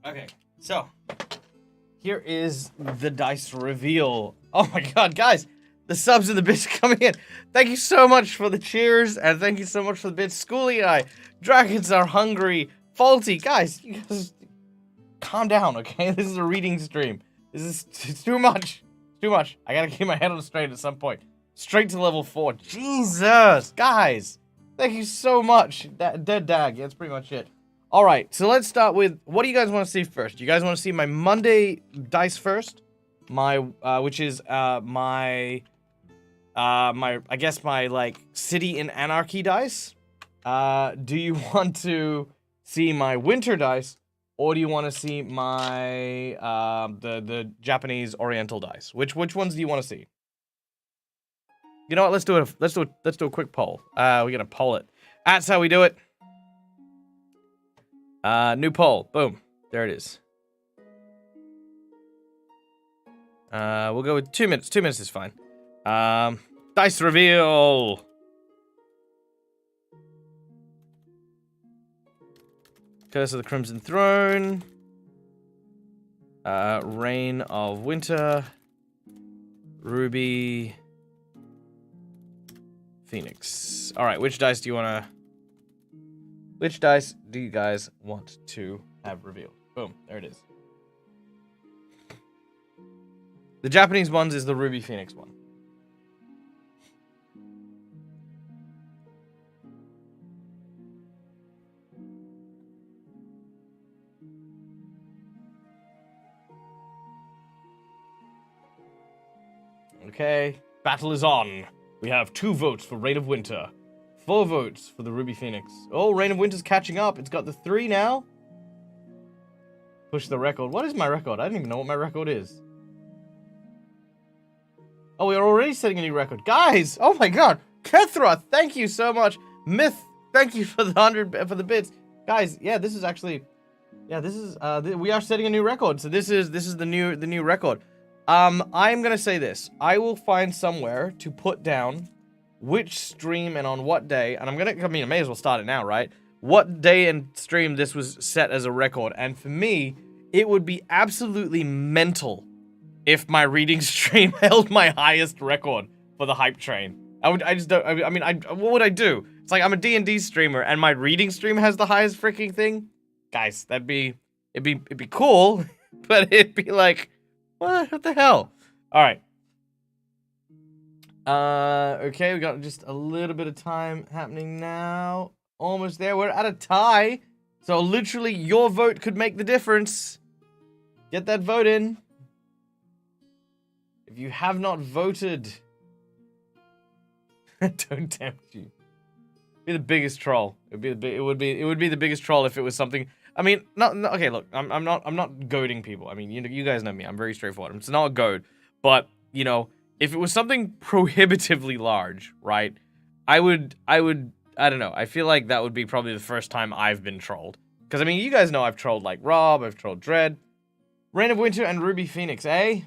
Okay, so here is the dice reveal. Oh my god, guys, the subs and the bits coming in. Thank you so much for the cheers, and thank you so much for the bits. Schooly Eye, Dragons Are Hungry, Faulty. Guys, you guys, calm down, okay? This is a reading stream. It's too much. It's too much. I gotta keep my head on straight at some point. Straight to level 4. Jesus, guys. Thank you so much. Dead DAG, that's pretty much it. All right, so let's start with, what do you guys want to see first? Do you guys want to see my Monday dice first? Which is my I guess my like City in Anarchy dice. Do you want to see my Winter dice, or do you want to see my the Japanese Oriental dice? Which ones do you want to see? You know what? Let's do a quick poll. We're gonna poll it. That's how we do it. New poll. Boom. There it is. We'll go with 2 minutes. 2 minutes is fine. Dice reveal. Curse of the Crimson Throne. Reign of Winter. Ruby. Phoenix. Alright, which dice do you wanna Which dice do you guys want to have revealed? Boom, there it is. The Japanese ones is the Ruby Phoenix one. Okay, battle is on. We have 2 votes for Reign of Winter. 4 votes for the Ruby Phoenix. Oh, Reign of Winter's catching up. It's got the 3 now. Push the record. What is my record? I don't even know what my record is. Oh, we are already setting a new record. Guys! Oh my god! Kethra, thank you so much. Myth, thank you for the 100 for the bits. Guys, yeah, this is actually... Yeah, this is... we are setting a new record. So this is the new record. I'm gonna say this. I will find somewhere to put down which stream and on what day, and I may as well start it now, right? What day and stream this was set as a record, and for me, it would be absolutely mental if my reading stream held my highest record for the hype train. What would I do? It's like, I'm a D&D streamer, and my reading stream has the highest freaking thing? Guys, it'd be cool, but it'd be like, what the hell? Alright. Okay, we got just a little bit of time happening now. Almost there. We're at a tie. So literally, your vote could make the difference. Get that vote in. If you have not voted, don't tempt you. Be the biggest troll. It would be the biggest troll if it was something. I mean, okay. Look, I'm not goading people. I mean, you guys know me. I'm very straightforward. It's not a goad, but you know, if it was something prohibitively large, right? I don't know. I feel like that would be probably the first time I've been trolled. Because I mean, you guys know I've trolled like Rob. I've trolled Dread, Reign of Winter, and Ruby Phoenix. Eh?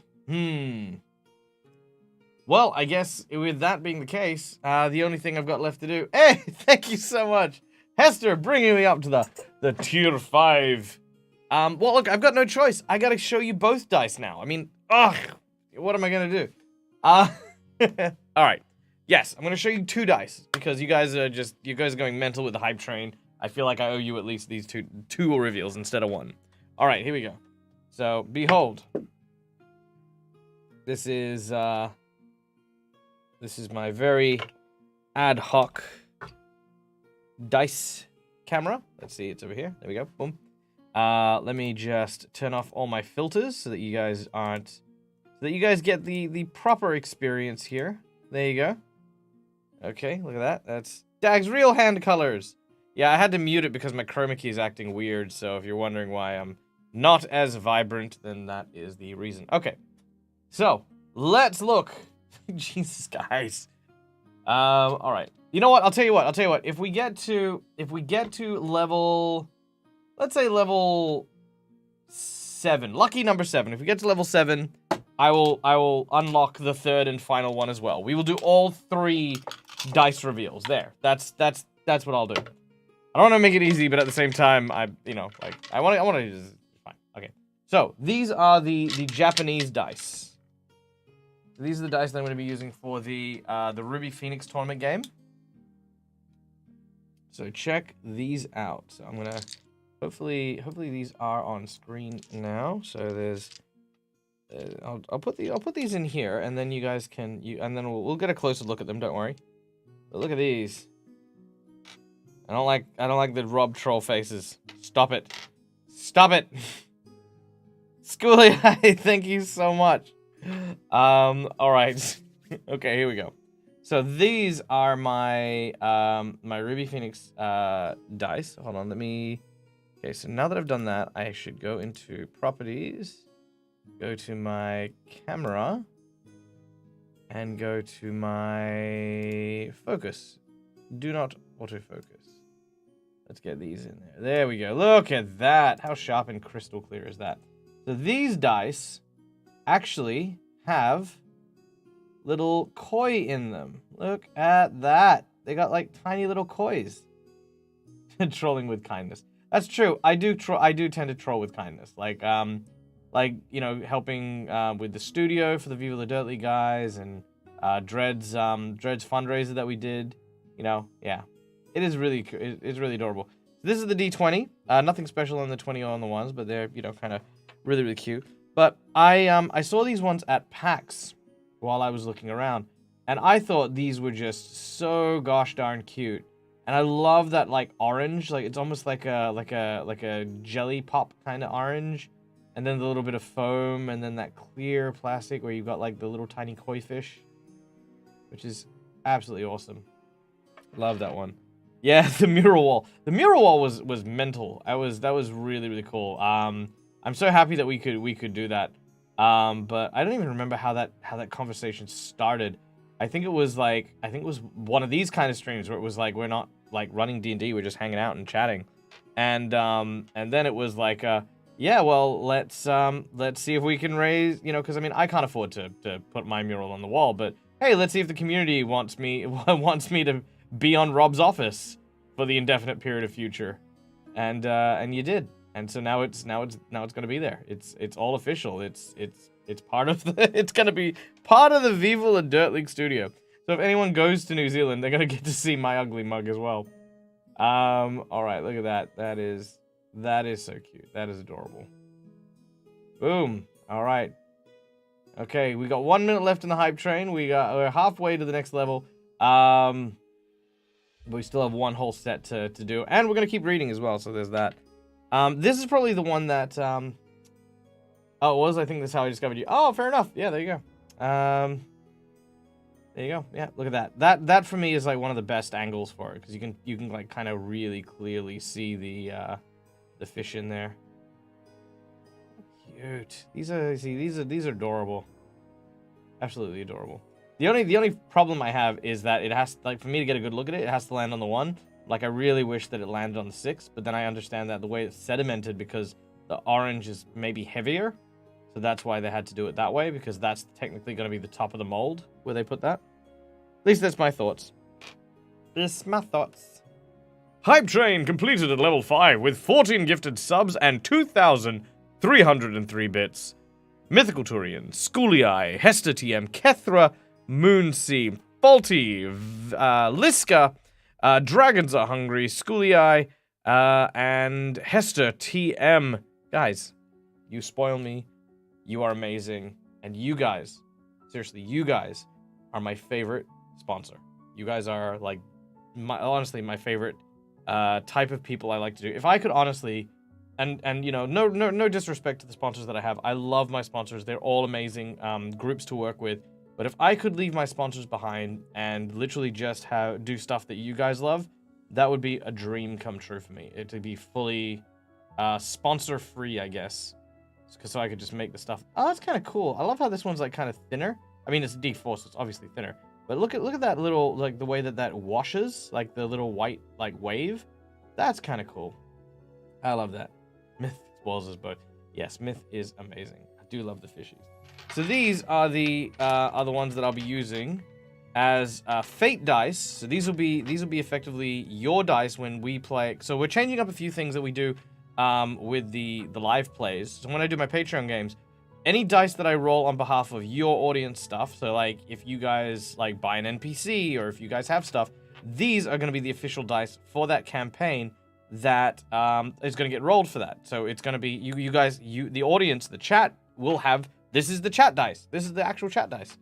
Well, I guess with that being the case, the only thing I've got left to do... Hey, thank you so much. Hester, bringing me up to the tier 5. Well, look, I've got no choice. I gotta show you both dice now. I mean, ugh, what am I gonna do? Alright. Yes, I'm gonna show you 2 dice, because you guys are going mental with the hype train. I feel like I owe you at least these two reveals instead of 1. Alright, here we go. So, behold. This is my very ad hoc dice camera. Let's see, it's over here. There we go. Boom. Let me just turn off all my filters so that you guys get the proper experience here. There you go. Okay, look at that. That's DAG's real hand colors. Yeah, I had to mute it because my chroma key is acting weird, so if you're wondering why I'm not as vibrant, then that is the reason. Okay. So, let's look. Jesus, guys. All right. You know what? I'll tell you what. If we get to level, let's say level 7, lucky number 7. If we get to level 7, I will unlock the 3rd and final one as well. We will do all 3 dice reveals. There. That's what I'll do. I don't want to make it easy, but at the same time, I want to just fine. Okay. So these are the Japanese dice. These are the dice that I'm going to be using for the Ruby Phoenix tournament game. So check these out. So I'm gonna hopefully these are on screen now. So there's I'll put these in here, and then you guys can and then we'll get a closer look at them. Don't worry. But look at these. I don't like the Rob troll faces. Stop it. Stop it. Schoolie, thank you so much. All right. Okay, here we go. So these are my my Ruby Phoenix dice. Hold on, okay, so now that I've done that, I should go into properties, go to my camera, and go to my focus. Do not autofocus. Let's get these in there. There we go. Look at that. How sharp and crystal clear is that? So these dice actually have little koi in them. Look at that. They got like tiny little kois. Trolling with kindness. That's true. I do tend to troll with kindness. Like you know, helping with the studio for the Viva La Dirtly guys and Dread's fundraiser that we did. You know, yeah. It's really adorable. this is the D20. Nothing special on the 20 or on the ones, but they're, you know, kind of really, really cute. But I saw these ones at PAX while I was looking around, and I thought these were just so gosh darn cute. And I love that, like, orange, like it's almost like a jelly pop kind of orange, and then the little bit of foam, and then that clear plastic where you've got like the little tiny koi fish, which is absolutely awesome. Love that one. Yeah, the mural wall. The mural wall was mental. That was really, really cool. I'm so happy that we could do that. But I don't even remember how that conversation started. I think it was one of these kind of streams where it was like we're not like running D&D, we're just hanging out and chatting. And then it was like yeah, well, let's see if we can raise, you know, because I mean I can't afford to put my mural on the wall, but hey, let's see if the community wants me to be on Rob's office for the indefinite period of future. And you did. And so now it's gonna be there. It's all official. It's part of it's gonna be part of the Vival and Dirt League studio. So if anyone goes to New Zealand, they're gonna get to see my ugly mug as well. All right, look at that. That is so cute. That is adorable. Boom. All right. Okay, we got 1 minute left in the hype train. We're halfway to the next level. We still have one whole set to do, and we're gonna keep reading as well. So there's that. This is probably the one that oh, it was. I think that's how I discovered you. Oh, fair enough. Yeah, there you go. There you go. Yeah, look at that. That for me is like one of the best angles for it, because you can like kind of really clearly see the fish in there. Cute. These are adorable. Absolutely adorable. The only problem I have is that it has, like, for me to get a good look at it, it has to land on the 1. Like, I really wish that it landed on the 6, but then I understand that the way it's sedimented, because the orange is maybe heavier, so that's why they had to do it that way, because that's technically going to be the top of the mold where they put that. At least that's my thoughts. It's my thoughts. Hype Train completed at level 5 with 14 gifted subs and 2,303 bits. Mythical Turian, Schoolii, Hester TM, Kethra, Moonsea, Faulty, Liska, Dragons Are Hungry, Schoolii, and Hester TM. Guys, you spoil me. You are amazing. And you guys, seriously, you guys are my favorite sponsor. You guys are, like, honestly, my favorite type of people I like to do. If I could honestly, and you know, no disrespect to the sponsors that I have. I love my sponsors. They're all amazing groups to work with. But if I could leave my sponsors behind and literally just do stuff that you guys love, that would be a dream come true for me. It to be fully sponsor free, I guess, so I could just make the stuff. Oh, that's kind of cool. I love how this one's like kind of thinner. I mean, it's D4, so it's obviously thinner. But look at that little, like, the way that washes, like the little white like wave. That's kind of cool. I love that. Myth spoils us both. Yes, Myth is amazing. I do love the fishies. So these are the ones that I'll be using as fate dice. So these will be effectively your dice when we play. So we're changing up a few things that we do with the live plays. So when I do my Patreon games, any dice that I roll on behalf of your audience stuff, so like if you guys like buy an NPC or if you guys have stuff, these are going to be the official dice for that campaign that is going to get rolled for that. So it's going to be you guys, the audience, the chat will have. This is the chat dice. This is the actual chat dice.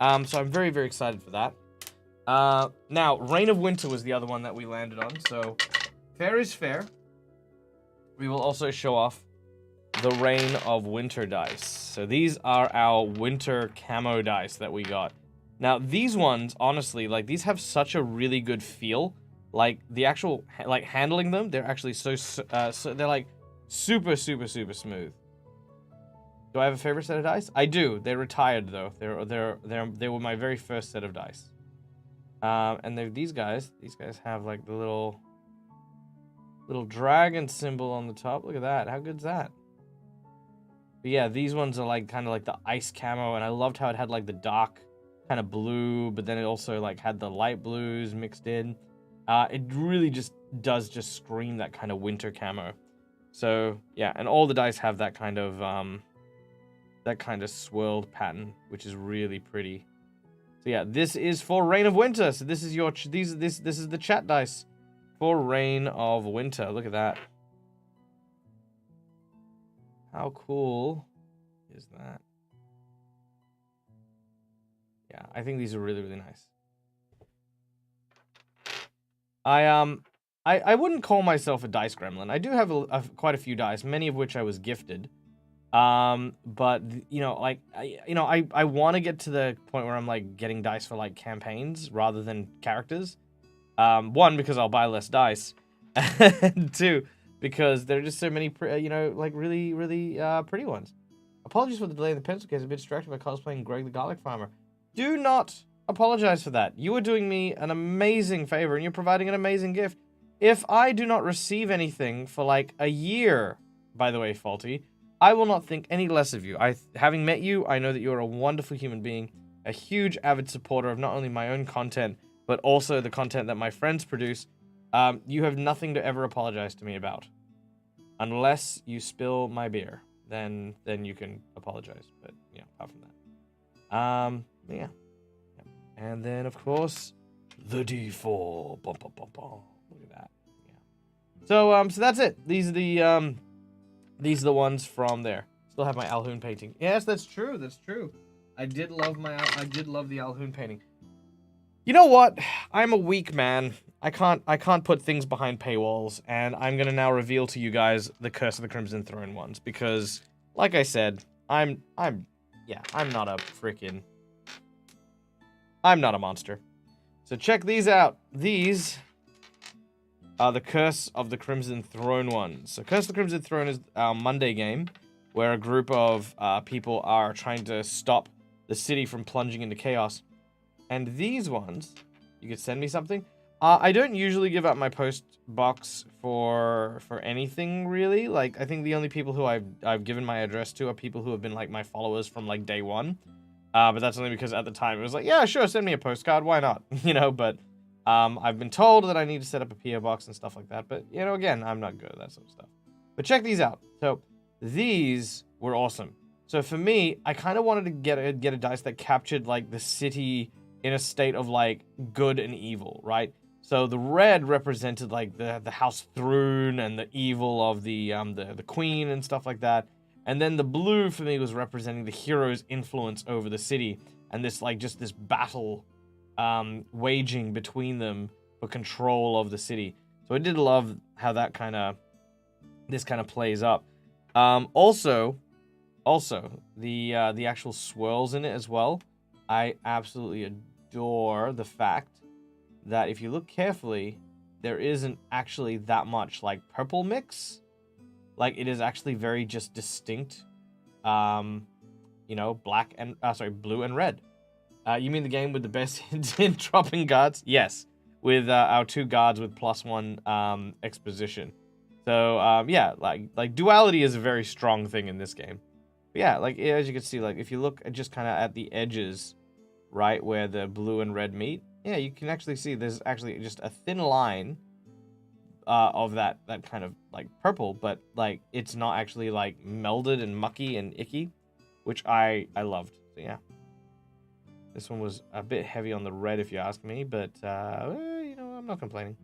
So I'm very, very excited for that. Now, Reign of Winter was the other one that we landed on. So fair is fair. We will also show off the Reign of Winter dice. So these are our winter camo dice that we got. Now, these ones, honestly, like, these have such a really good feel. Like, the actual, like, handling them, they're actually so they're, like, super, super, super smooth. Do I have a favorite set of dice? I do. They're retired, though. They were my very first set of dice. And these guys have, like, the little dragon symbol on the top. Look at that. How good's that? But yeah, these ones are like kind of like the ice camo, and I loved how it had like the dark kind of blue, but then it also like had the light blues mixed in. It really just does scream that kind of winter camo. So yeah, and all the dice have that kind of swirled pattern, which is really pretty. So yeah, this is for Reign of Winter. So this is this is the chat dice For Reign of Winter. Look at that. How cool is that? Yeah, I think these are really, really nice. I wouldn't call myself a dice gremlin. I do have quite a few dice, many of which I was gifted. But you know, like I want to get to the point where I'm like getting dice for like campaigns rather than characters. One, because I'll buy less dice, and two, because there are just so many, like really, really pretty ones. Apologies for the delay in the pencil case. I'm a bit distracted by cosplaying Greg the Garlic Farmer. Do not apologize for that. You are doing me an amazing favor, and you're providing an amazing gift. If I do not receive anything for like a year, by the way, Faulty, I will not think any less of you. Having met you, I know that you're a wonderful human being, a huge avid supporter of not only my own content, but also the content that my friends produce. You have nothing to ever apologize to me about. Unless you spill my beer, then you can apologize. But, yeah, apart from that. Yeah. And then, of course, the D4. Bum, bum, bum, bum. Look at that. Yeah. So that's it. These are the ones from there. Still have my Alhoun painting. Yes, that's true. That's true. I did love the Alhoun painting. You know what? I'm a weak man. I can't put things behind paywalls, and I'm gonna now reveal to you guys the Curse of the Crimson Throne ones because, like I said, I'm not a monster. So check these out. These are the Curse of the Crimson Throne ones. So Curse of the Crimson Throne is our Monday game, where a group of people are trying to stop the city from plunging into chaos. And these ones, you could send me something. I don't usually give out my post box for anything really. Like I think the only people who I've given my address to are people who have been like my followers from like day one. But that's only because at the time it was like, yeah, sure, send me a postcard, why not? But I've been told that I need to set up a PO box and stuff like that. But again, I'm not good at that sort of stuff. But check these out. So these were awesome. So for me, I kind of wanted to get a dice that captured like the city in a state of like good and evil, right? So the red represented like the House Thrune and the evil of the queen and stuff like that. And then the blue for me was representing the hero's influence over the city and this like just this battle waging between them for control of the city. So I did love how that this kind of plays up. Also the actual swirls in it as well. I absolutely adore the fact that if you look carefully, there isn't actually that much like purple mix. Like it is actually very just distinct, black and blue and red. You mean the game with the best hints in dropping guards? Yes, with our 2 guards with +1 exposition. So yeah, like duality is a very strong thing in this game. But yeah, like as you can see, like if you look at just kind of at the edges, right where the blue and red meet, yeah, you can actually see there's actually just a thin line of that kind of like purple, but like it's not actually like melded and mucky and icky, which I loved. So yeah, this one was a bit heavy on the red if you ask me, but I'm not complaining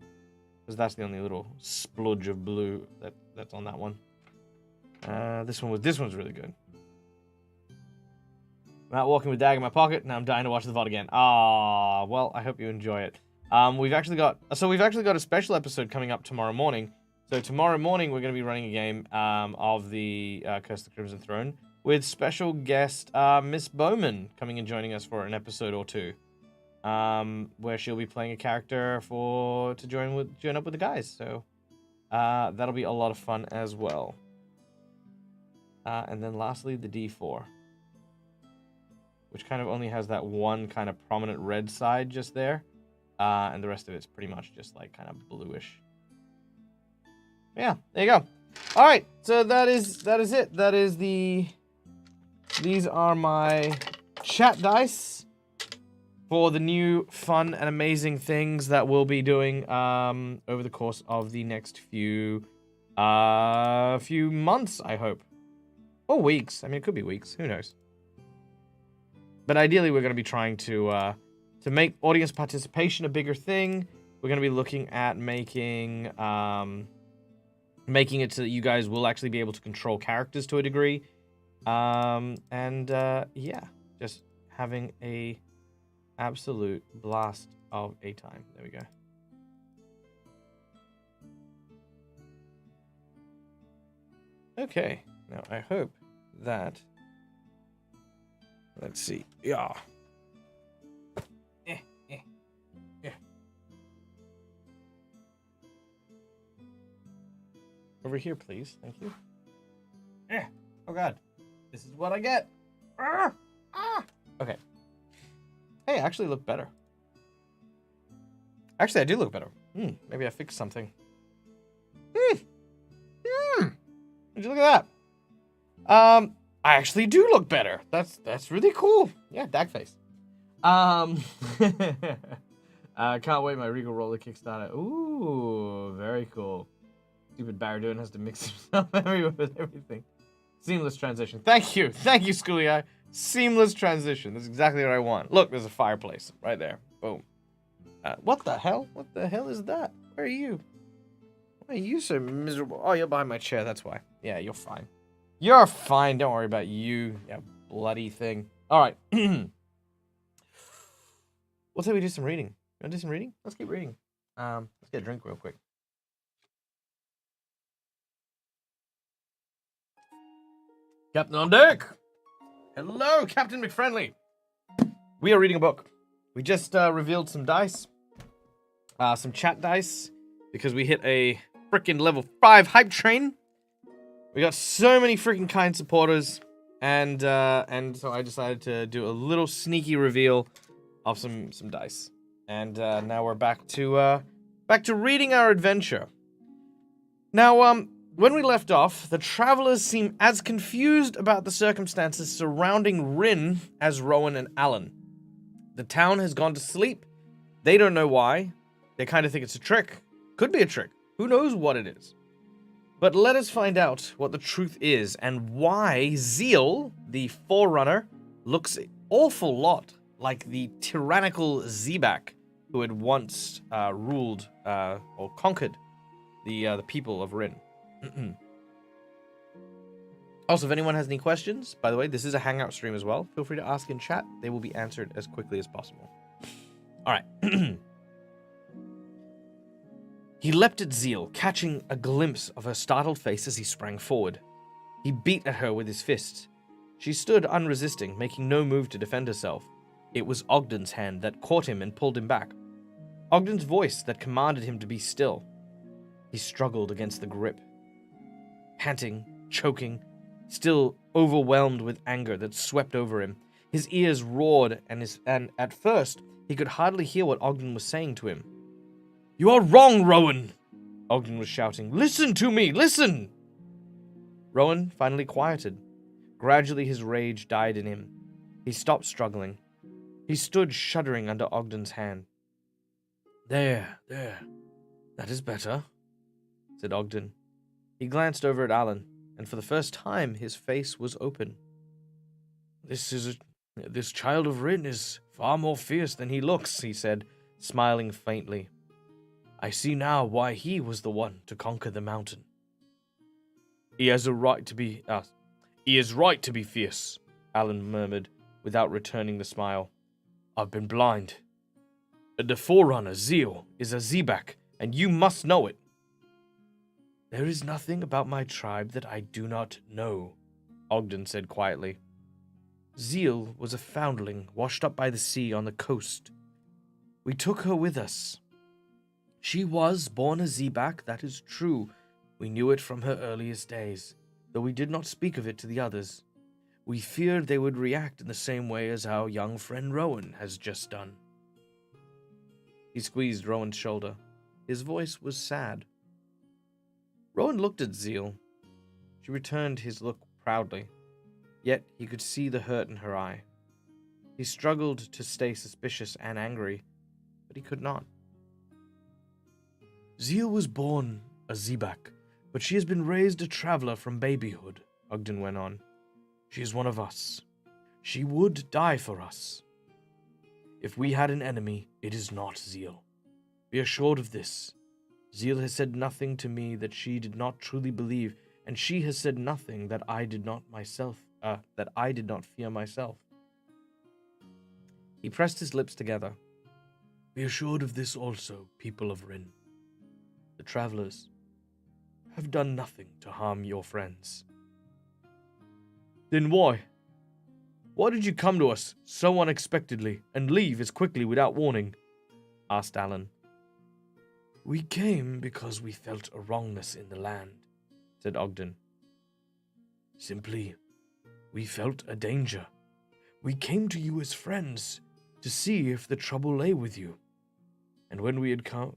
because that's the only little spludge of blue that's on that one. This one's really good. I'm out walking with DAG in my pocket, and I'm dying to watch the VOD again. Ah, well, I hope you enjoy it. We've actually got a special episode coming up tomorrow morning. So tomorrow morning we're going to be running a game of the Curse of the Crimson Throne with special guest Miss Bowman coming and joining us for an episode or two, where she'll be playing a character to join up with the guys. So that'll be a lot of fun as well. And then lastly, the D4. Which kind of only has that one kind of prominent red side just there. And the rest of it's pretty much just like kind of bluish. Yeah, there you go. All right, so that is it. These are my chat dice for the new fun and amazing things that we'll be doing over the course of the next few months, I hope. Or weeks. I mean, it could be weeks. Who knows? But ideally, we're going to be trying to make audience participation a bigger thing. we're going to be looking at making it so that you guys will actually be able to control characters to a degree. Yeah, just having a absolute blast of a time. There we go. Okay, now I hope that, let's see, yeah. Over here, please. Thank you. Oh god. This is what I get. Okay. Hey, I actually look better. Actually, I do look better. Maybe I fixed something. Would you look at that? I actually do look better. That's really cool. Yeah, DAG face. Can't wait my Regal Roller Kickstarter. Ooh, very cool. Stupid Baradun has to mix himself everywhere with everything. Seamless transition. Thank you, Schooly Eye. Seamless transition. That's exactly what I want. Look, there's a fireplace right there. Boom. What the hell? What the hell is that? Where are you? Why are you so miserable? Oh, you're behind my chair. That's why. Yeah, you're fine. You're fine. Don't worry about you. Yeah, bloody thing. All right. Let's say we do some reading. You want to do some reading? Let's keep reading. Let's get a drink real quick. Captain on deck! Hello, Captain McFriendly! We are reading a book. We just revealed some dice. Some chat dice. Because we hit a freaking level 5 hype train. We got so many freaking kind supporters. And so I decided to do a little sneaky reveal of some dice. And now we're back to reading our adventure. Now, when we left off, the travelers seem as confused about the circumstances surrounding Rin as Rowan and Alan. The town has gone to sleep. They don't know why. They kind of think it's a trick. Could be a trick. Who knows what it is? But let us find out what the truth is and why Zeal, the Forerunner, looks an awful lot like the tyrannical Zebak who had once ruled or conquered the people of Rin. Also, if anyone has any questions, by the way, this is a Hangout stream as well. Feel free to ask in chat. They will be answered as quickly as possible. All right. He leapt at Zeal, catching a glimpse of her startled face as he sprang forward. He beat at her with his fist. She stood unresisting, making no move to defend herself. It was Ogden's hand that caught him and pulled him back. Ogden's voice that commanded him to be still. He struggled against the grip. Panting, choking, still overwhelmed with anger that swept over him. His ears roared, and at first, he could hardly hear what Ogden was saying to him. "You are wrong, Rowan!" Ogden was shouting. "Listen to me! Listen!" Rowan finally quieted. Gradually his rage died in him. He stopped struggling. He stood shuddering under Ogden's hand. There. That is better," said Ogden. He glanced over at Alan, and for the first time his face was open. This child of Rin is far more fierce than he looks," he said, smiling faintly. "I see now why he was the one to conquer the mountain." He is right to be fierce," Alan murmured, without returning the smile. "I've been blind. The Forerunner, Zeal, is a Zebak, and you must know it." "There is nothing about my tribe that I do not know," Ogden said quietly. "Zeal was a foundling washed up by the sea on the coast. We took her with us. She was born a Zebak, that is true. We knew it from her earliest days, though we did not speak of it to the others. We feared they would react in the same way as our young friend Rowan has just done." He squeezed Rowan's shoulder. His voice was sad. Rowan looked at Zeal. She returned his look proudly, yet he could see the hurt in her eye. He struggled to stay suspicious and angry, but he could not. "Zeal was born a Zebak, but she has been raised a traveler from babyhood," Ogden went on. "She is one of us. She would die for us. If we had an enemy, it is not Zeal, Be assured of this. Zeal has said nothing to me that she did not truly believe, and she has said nothing that I did not fear myself. He pressed his lips together. Be assured of this also, people of Rin. The travelers have done nothing to harm your friends. Then why? Why did you come to us so unexpectedly and leave as quickly without warning? Asked Alan. We came because we felt a wrongness in the land, said Ogden. Simply, we felt a danger. We came to you as friends to see if the trouble lay with you. And when we had come,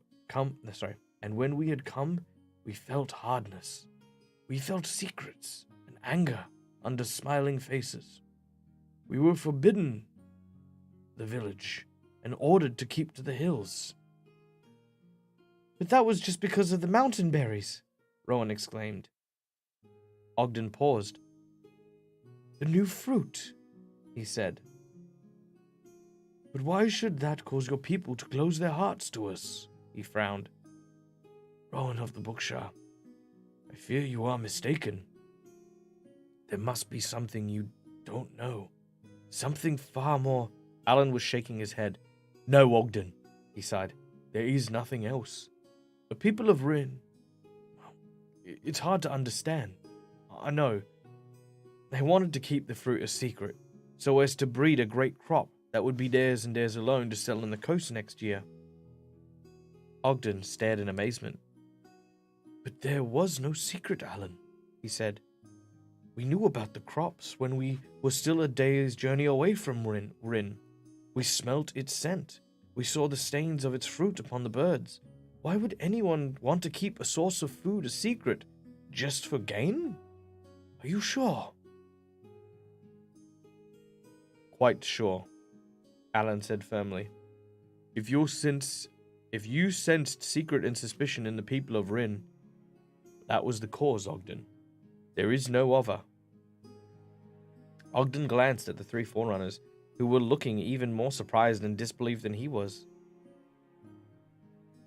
we felt hardness. We felt secrets and anger under smiling faces. We were forbidden the village and ordered to keep to the hills. But that was just because of the mountain berries, Rowan exclaimed. Ogden paused. The new fruit, he said. But why should that cause your people to close their hearts to us? He frowned. Rowan of the Bookshire, I fear you are mistaken. There must be something you don't know. Something far more... Alan was shaking his head. No, Ogden, he sighed. There is nothing else. The people of Rin... It's hard to understand. I know. They wanted to keep the fruit a secret, so as to breed a great crop that would be theirs and theirs alone to sell on the coast next year. Ogden stared in amazement. But there was no secret, Alan, he said. We knew about the crops when we were still a day's journey away from Rin. We smelt its scent. We saw the stains of its fruit upon the birds. Why would anyone want to keep a source of food a secret? Just for gain? Are you sure? Quite sure, Alan said firmly. If you sensed secret and suspicion in the people of Rin, that was the cause, Ogden. There is no other. Ogden glanced at the three forerunners, who were looking even more surprised and disbelieved than he was.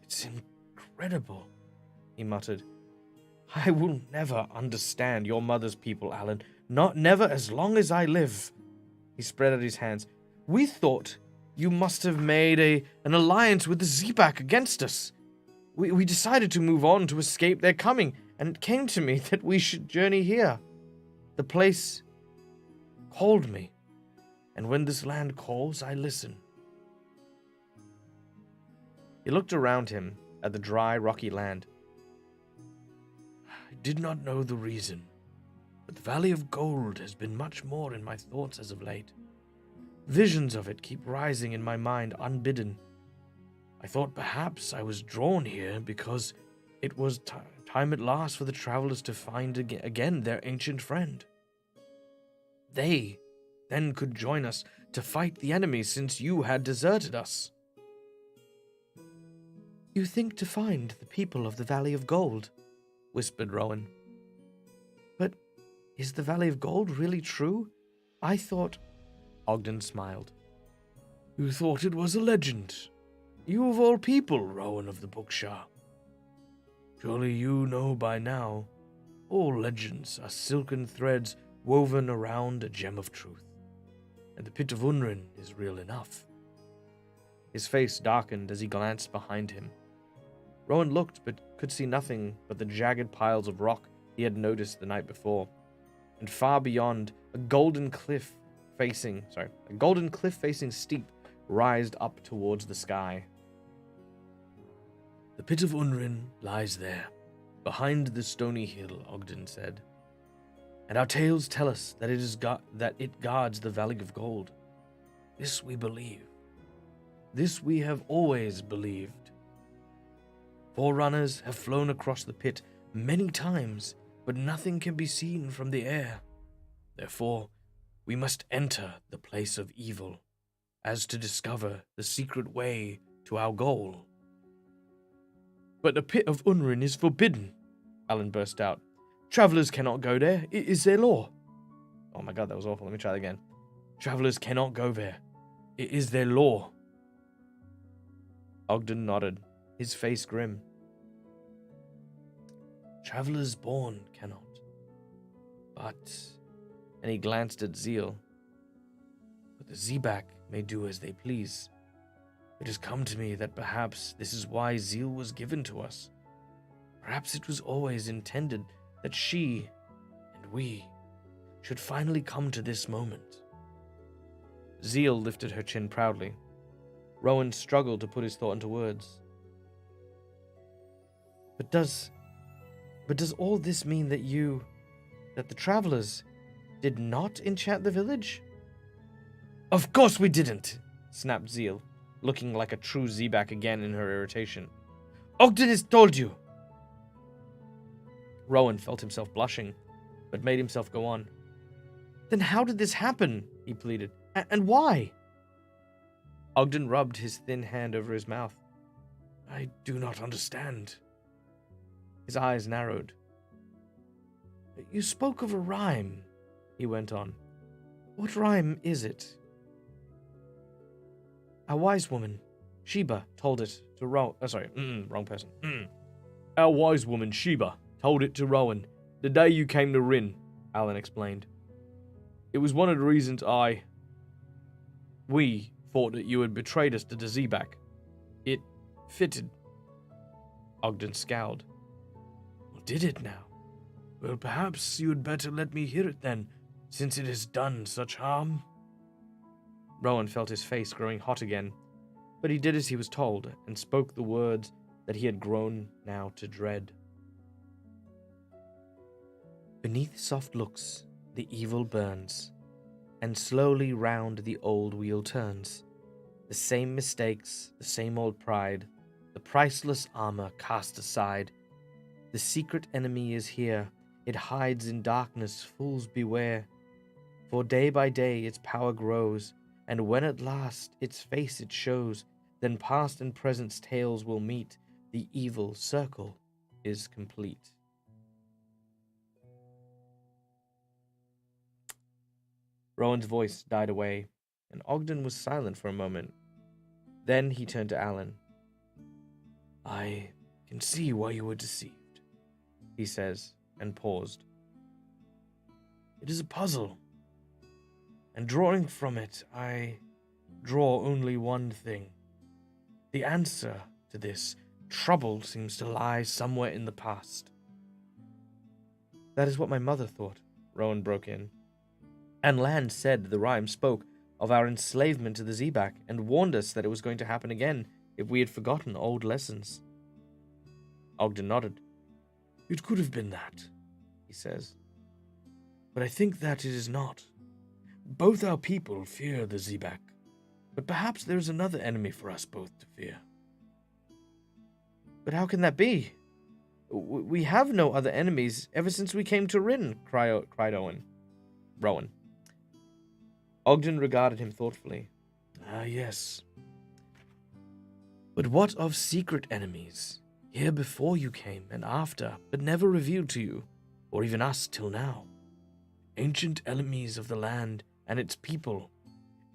It's incredible, he muttered. I will never understand your mother's people, Alan. Never as long as I live. He spread out his hands. We thought you must have made an alliance with the Zebak against us. We decided to move on to escape their coming, and it came to me that we should journey here. The place called me, and when this land calls, I listen. He looked around him at the dry, rocky land. I did not know the reason, but the Valley of Gold has been much more in my thoughts as of late. Visions of it keep rising in my mind unbidden. I thought perhaps I was drawn here because it was time at last for the travelers to find again their ancient friend. They then could join us to fight the enemy since you had deserted us. You think to find the people of the Valley of Gold, whispered Rowan. But is the Valley of Gold really true? I thought... Ogden smiled. You thought it was a legend. You of all people, Rowan of the Bookshire. Surely you know by now, all legends are silken threads woven around a gem of truth. And the Pit of Unrin is real enough. His face darkened as he glanced behind him. Rowan looked but could see nothing but the jagged piles of rock he had noticed the night before. And far beyond, a golden cliff facing steep rised up towards the sky. The Pit of Unrin lies there, behind the stony hill, Ogden said. And our tales tell us that it guards the Valley of Gold. This we believe. This we have always believed. Forerunners have flown across the pit many times, but nothing can be seen from the air. Therefore, we must enter the place of evil, as to discover the secret way to our goal. But the Pit of Unrin is forbidden, Alan burst out. Travelers cannot go there. It is their law. Oh my god, that was awful. Let me try that again. Travelers cannot go there. It is their law. Ogden nodded, his face grim. Travelers born cannot. But, and he glanced at Zeal, but the Zebak may do as they please. It has come to me that perhaps this is why Zeal was given to us. Perhaps it was always intended that she and we should finally come to this moment. Zeal lifted her chin proudly. Rowan struggled to put his thought into words. But does all this mean that the travelers did not enchant the village? Of course we didn't, snapped Zeal, looking like a true Zebak again in her irritation. Ogden has told you. Rowan felt himself blushing, but made himself go on. Then how did this happen? He pleaded. And why? Ogden rubbed his thin hand over his mouth. I do not understand. His eyes narrowed. You spoke of a rhyme, he went on. What rhyme is it? A wise woman, Sheba, told it to Rowan. Wrong person. Our wise woman, Sheba, told it to Rowan the day you came to Rin, Alan explained. It was one of the reasons we thought that you had betrayed us to the Zebak. It fitted. Ogden scowled. Well, did it now? Well, perhaps you had better let me hear it then, since it has done such harm. Rowan felt his face growing hot again, but he did as he was told and spoke the words that he had grown now to dread. Beneath soft looks, the evil burns, and slowly round the old wheel turns. The same mistakes, the same old pride, the priceless armor cast aside. The secret enemy is here, it hides in darkness, fools beware. For day by day its power grows, and when at last its face it shows, then past and present's tales will meet, the evil circle is complete. Rowan's voice died away, and Ogden was silent for a moment. Then he turned to Alan. I can see why you were deceived, he says, and paused. It is a puzzle, and drawing from it, I draw only one thing. The answer to this trouble seems to lie somewhere in the past. That is what my mother thought, Rowan broke in. And Land said the rhyme spoke of our enslavement to the Zebak and warned us that it was going to happen again if we had forgotten old lessons. Ogden nodded. It could have been that, he says. But I think that it is not. Both our people fear the Zebak, but perhaps there is another enemy for us both to fear. But how can that be? We have no other enemies ever since we came to Rin, cried Rowan. Ogden regarded him thoughtfully. Ah, yes. But what of secret enemies, here before you came and after, but never revealed to you, or even us till now? Ancient enemies of the land and its people,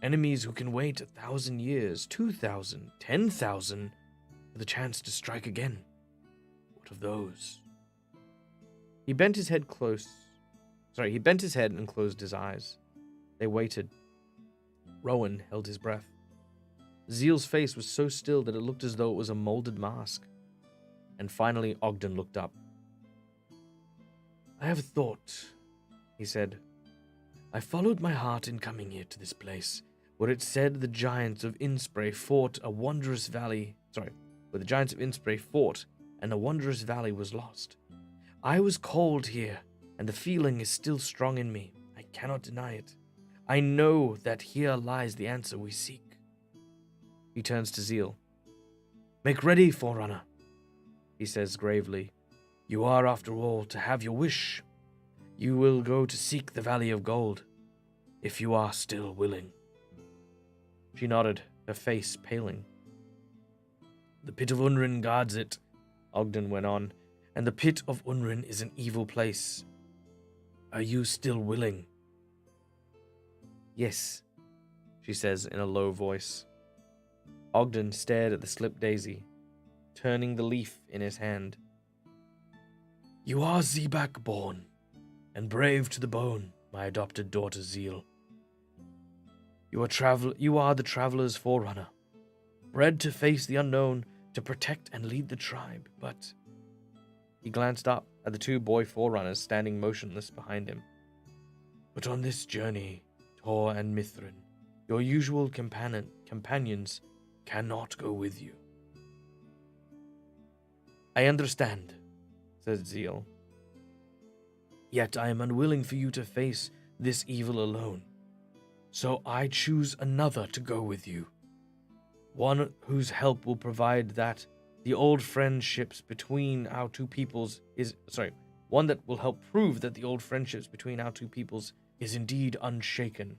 enemies who can wait 1,000 years, 2,000, 10,000, for the chance to strike again. What of those? He bent his head and closed his eyes. They waited. Rowan held his breath. Zeal's face was so still that it looked as though it was a molded mask. And finally Ogden looked up. I have a thought, he said. I followed my heart in coming here to this place, where it said the giants of Inspray fought and a wondrous valley was lost. I was called here, and the feeling is still strong in me. I cannot deny it. I know that here lies the answer we seek. He turns to Zeal. Make ready, Forerunner, he says gravely. You are, after all, to have your wish. You will go to seek the Valley of Gold, if you are still willing. She nodded, her face paling. The pit of Unrin guards it, Ogden went on, and the pit of Unrin is an evil place. Are you still willing? Yes, she says in a low voice. Ogden stared at the slipped daisy. turning the leaf in his hand. You are Zebak born, and brave to the bone, my adopted daughter Zeal. You are the traveler's forerunner, bred to face the unknown, to protect and lead the tribe, but... He glanced up at the two boy forerunners standing motionless behind him. But on this journey, Tor and Mithrin, your usual companions cannot go with you. I understand, said Zeal. Yet I am unwilling for you to face this evil alone. So I choose another to go with you. One whose help will provide that the old friendships between our two peoples one that will help prove that the old friendships between our two peoples is indeed unshaken.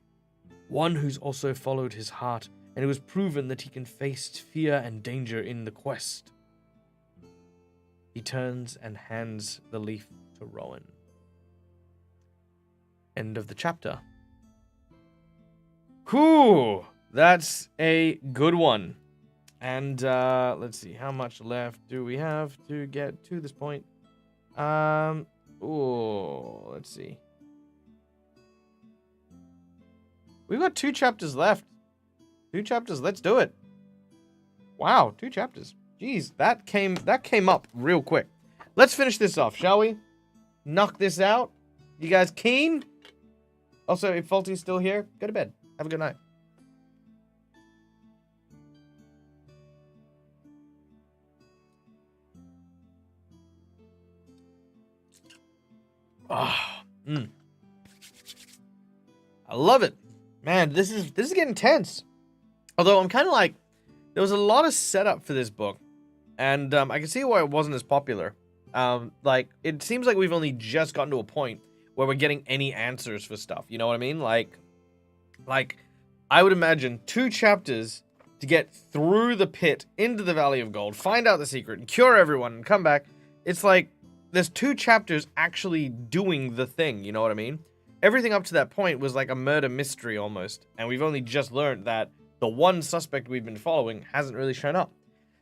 One who's also followed his heart and who has proven that he can face fear and danger in the quest. He turns and hands the leaf to Rowan. End of the chapter. Whew, that's a good one. And let's see, how much left do we have to get to this point? Let's see. We've got 2 chapters left. 2 chapters, let's do it. Wow, 2 chapters. Jeez, that came up real quick. Let's finish this off, shall we? Knock this out. You guys keen? Also, if Faulty's still here, go to bed. Have a good night. I love it. Man, this is getting tense. Although I'm kind of like, there was a lot of setup for this book, and I can see why it wasn't as popular. Like, it seems like we've only just gotten to a point where we're getting any answers for stuff. You know what I mean? Like I would imagine 2 chapters to get through the pit into the Valley of Gold, find out the secret, and cure everyone, and come back. It's like there's 2 chapters actually doing the thing. You know what I mean? Everything up to that point was like a murder mystery almost, and we've only just learned that the one suspect we've been following hasn't really shown up.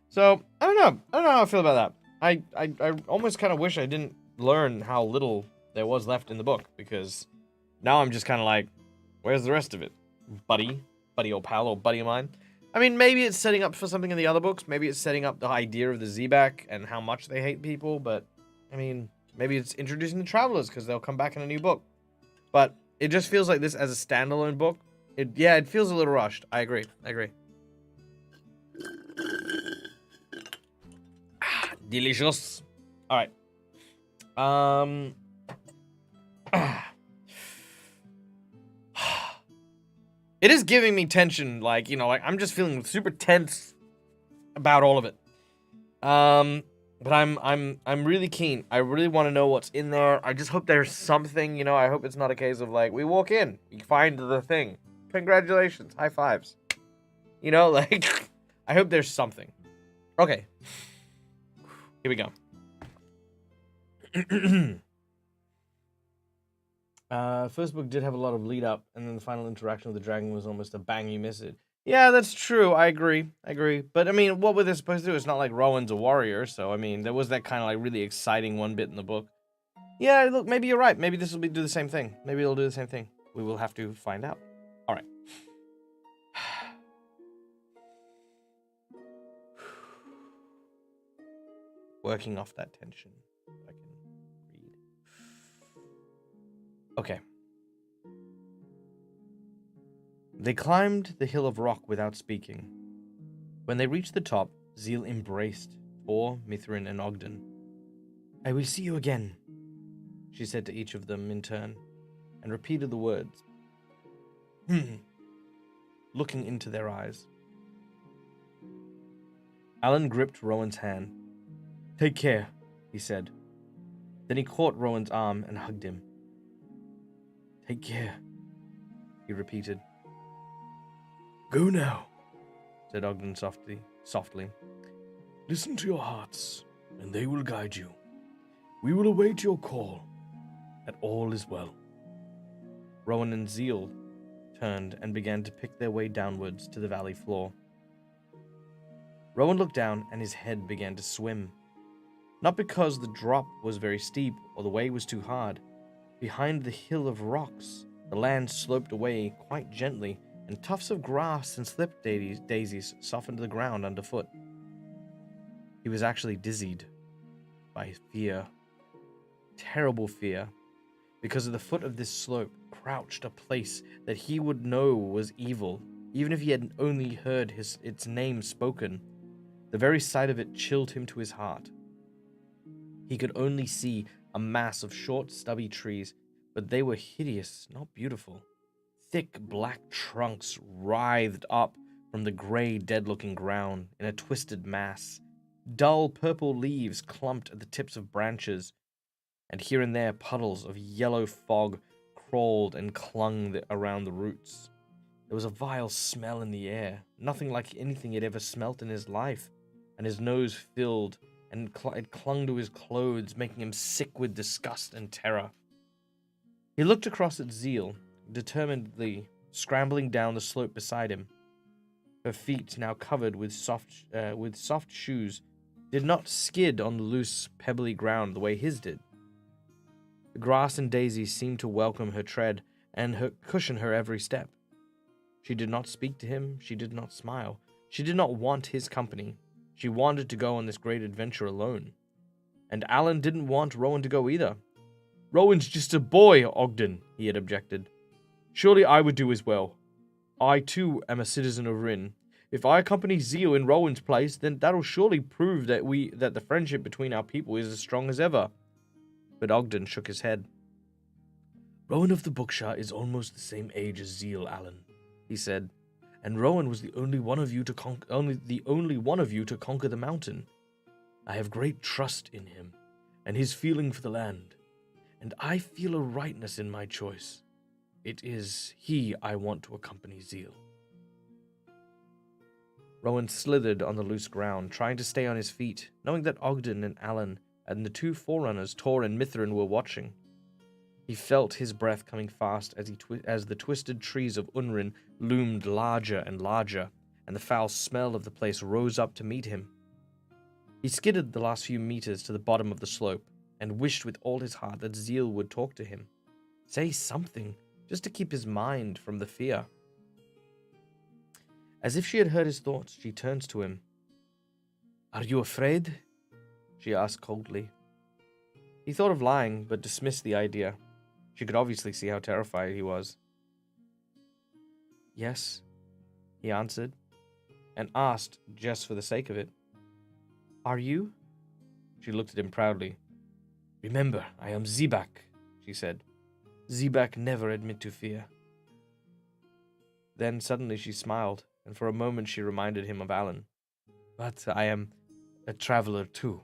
So I don't know how I feel about that. I almost kind of wish I didn't learn how little there was left in the book, because now I'm just kind of like, where's the rest of it? Buddy or pal or buddy of mine. I mean, maybe it's setting up for something in the other books. Maybe it's setting up the idea of the Zebak and how much they hate people. But, I mean, maybe it's introducing the Travelers because they'll come back in a new book. But it just feels like this as a standalone book. It feels a little rushed. I agree. Delicious. All right. It is giving me tension, like, you know, like I'm just feeling super tense about all of it. But I'm really keen. I really want to know what's in there. I just hope there's something, you know. I hope it's not a case of like we walk in, we find the thing. Congratulations, high fives. You know, like I hope there's something. Okay. Here we go. First book did have a lot of lead up, and then the final interaction with the dragon was almost a bang you miss it. Yeah, that's true. I agree. But I mean, what were they supposed to do? It's not like Rowan's a warrior, so I mean, there was that kind of like really exciting one bit in the book. Yeah, look, maybe you're right. Maybe this will do the same thing. Maybe it'll do the same thing. We will have to find out. All right. Working off that tension. I can read. Okay. They climbed the hill of rock without speaking. When they reached the top, Zeal embraced Tor, Mithrin, and Ogden. I will see you again, she said to each of them in turn, and repeated the words, looking into their eyes. Alan gripped Rowan's hand. Take care, he said. Then he caught Rowan's arm and hugged him. Take care, he repeated. Go now, said Ogden softly. Listen to your hearts, and they will guide you. We will await your call, that all is well. Rowan and Zeal turned and began to pick their way downwards to the valley floor. Rowan looked down and his head began to swim. Not because the drop was very steep or the way was too hard. Behind the hill of rocks, the land sloped away quite gently, and tufts of grass and slip daisies softened the ground underfoot. He was actually dizzied by fear. Terrible fear. Because at the foot of this slope crouched a place that he would know was evil, even if he had only heard its name spoken. The very sight of it chilled him to his heart. He could only see a mass of short, stubby trees, but they were hideous, not beautiful. Thick black trunks writhed up from the gray, dead-looking ground in a twisted mass. Dull purple leaves clumped at the tips of branches, and here and there puddles of yellow fog crawled and clung around the roots. There was a vile smell in the air, nothing like anything he'd ever smelt in his life, and his nose filled and it clung to his clothes, making him sick with disgust and terror. He looked across at Zeal, determinedly scrambling down the slope beside him. Her feet, now covered with soft shoes, did not skid on the loose, pebbly ground the way his did. The grass and daisies seemed to welcome her tread and cushion her every step. She did not speak to him. She did not smile. She did not want his company. She wanted to go on this great adventure alone. And Alan didn't want Rowan to go either. "Rowan's just a boy, Ogden," he had objected. "Surely I would do as well. I, too, am a citizen of Rin. If I accompany Zeal in Rowan's place, then that'll surely prove that the friendship between our people is as strong as ever." But Ogden shook his head. "Rowan of the Bookshire is almost the same age as Zeal, Alan," he said, "and Rowan was the only one of you to conquer the mountain. I have great trust in him and his feeling for the land, and I feel a rightness in my choice. It is he I want to accompany Zeal." Rowan slithered on the loose ground, trying to stay on his feet, knowing that Ogden and Alan and the two forerunners, Tor and Mithrin, were watching. He felt his breath coming fast as the twisted trees of Unrin loomed larger and larger, and the foul smell of the place rose up to meet him. He skidded the last few meters to the bottom of the slope, and wished with all his heart that Zeal would talk to him. Say something, just to keep his mind from the fear. As if she had heard his thoughts, she turned to him. "Are you afraid?" she asked coldly. He thought of lying, but dismissed the idea. She could obviously see how terrified he was. "Yes," he answered, and asked just for the sake of it. "Are you?" She looked at him proudly. "Remember, I am Zebak," she said. "Zebak never admit to fear." Then suddenly she smiled, and for a moment she reminded him of Alan. "But I am a traveler too,"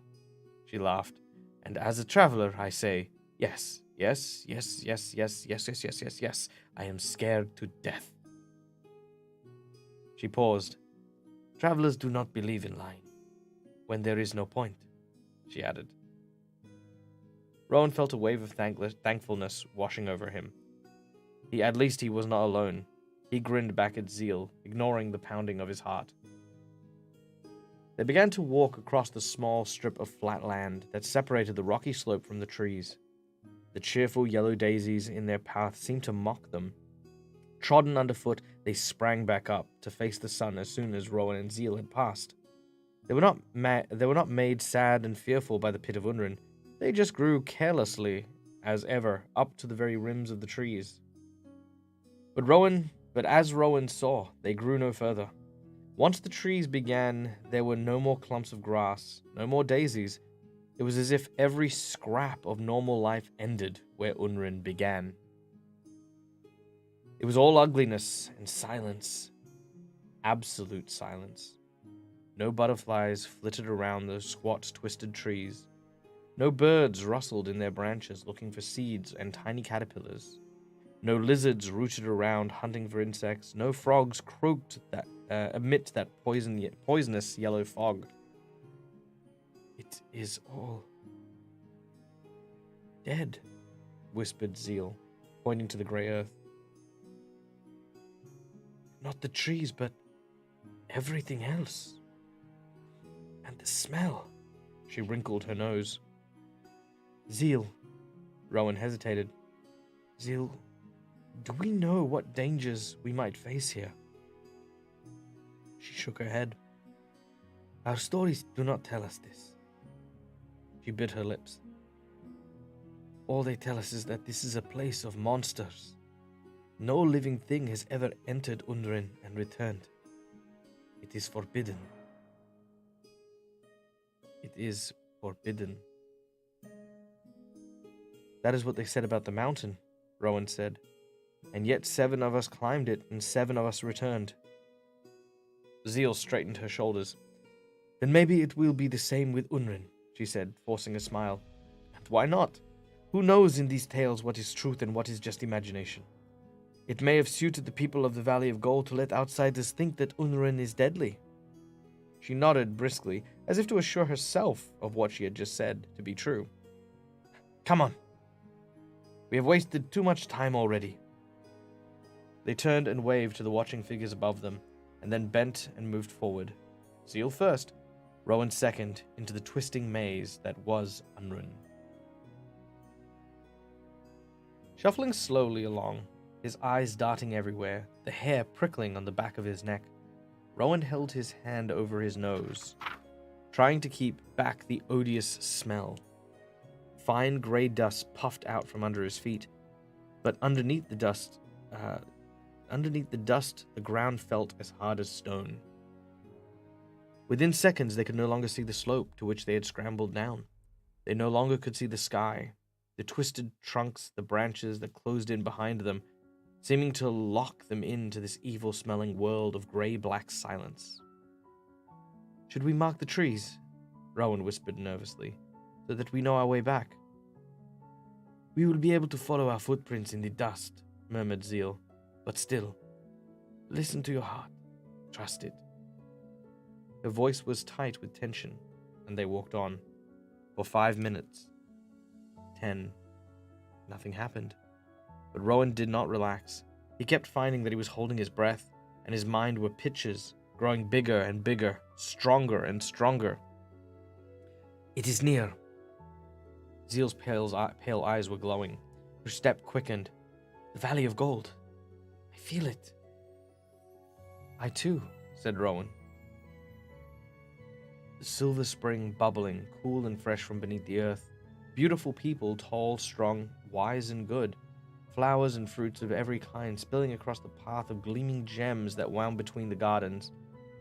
she laughed. "And as a traveler, I say, yes, yes, yes, yes, yes, yes, yes, yes, yes, yes, I am scared to death." She paused. "Travelers do not believe in lying. When there is no point," she added. Rowan felt a wave of thankfulness washing over him. At least he was not alone. He grinned back at Zeal, ignoring the pounding of his heart. They began to walk across the small strip of flat land that separated the rocky slope from the trees. The cheerful yellow daisies in their path seemed to mock them. Trodden underfoot, they sprang back up to face the sun as soon as Rowan and Zeal had passed. They were not made sad and fearful by the pit of Unrin. They just grew carelessly, as ever, up to the very rims of the trees. But as Rowan saw, they grew no further. Once the trees began, there were no more clumps of grass, no more daisies. It was as if every scrap of normal life ended where Unrin began. It was all ugliness and silence. Absolute silence. No butterflies flitted around those squat, twisted trees. No birds rustled in their branches looking for seeds and tiny caterpillars. No lizards rooted around hunting for insects. No frogs croaked amidst that poisonous yellow fog. "It is all dead," whispered Zeal, pointing to the grey earth. "Not the trees, but everything else." And the smell. She wrinkled her nose. Zeal. Rowan hesitated. Zeal, do we know what dangers we might face here? She shook her head. Our stories do not tell us this. She bit her lips. All they tell us is that this is a place of monsters. No living thing has ever entered Undren and returned. It is forbidden. It is forbidden. That is what they said about the mountain, Rowan said. And yet 7 of us climbed it, and 7 of us returned. Zeal straightened her shoulders. Then maybe it will be the same with Unren, she said, forcing a smile. And why not? Who knows in these tales what is truth and what is just imagination? It may have suited the people of the Valley of Gold to let outsiders think that Unren is deadly. She nodded briskly, as if to assure herself of what she had just said to be true. Come on. We have wasted too much time already. They turned and waved to the watching figures above them, and then bent and moved forward. Zeal first, Rowan second, into the twisting maze that was Unrun. Shuffling slowly along, his eyes darting everywhere, the hair prickling on the back of his neck, Rowan held his hand over his nose, trying to keep back the odious smell. Fine gray dust puffed out from under his feet, but underneath the dust, the ground felt as hard as stone. Within seconds, they could no longer see the slope to which they had scrambled down. They no longer could see the sky, the twisted trunks, the branches that closed in behind them, seeming to lock them into this evil-smelling world of gray-black silence. Should we mark the trees? Rowan whispered nervously, so that we know our way back. We will be able to follow our footprints in the dust, murmured Zeal. But still, listen to your heart. Trust it. Her voice was tight with tension, and they walked on. For 5 minutes. 10. Nothing happened. But Rowan did not relax. He kept finding that he was holding his breath, and his mind were pictures, growing bigger and bigger, stronger and stronger. It is near. Zeal's pale eyes were glowing. Her step quickened. The Valley of Gold. I feel it. I too, said Rowan. The silver spring bubbling, cool and fresh from beneath the earth. Beautiful people, tall, strong, wise and good. Flowers and fruits of every kind spilling across the path of gleaming gems that wound between the gardens.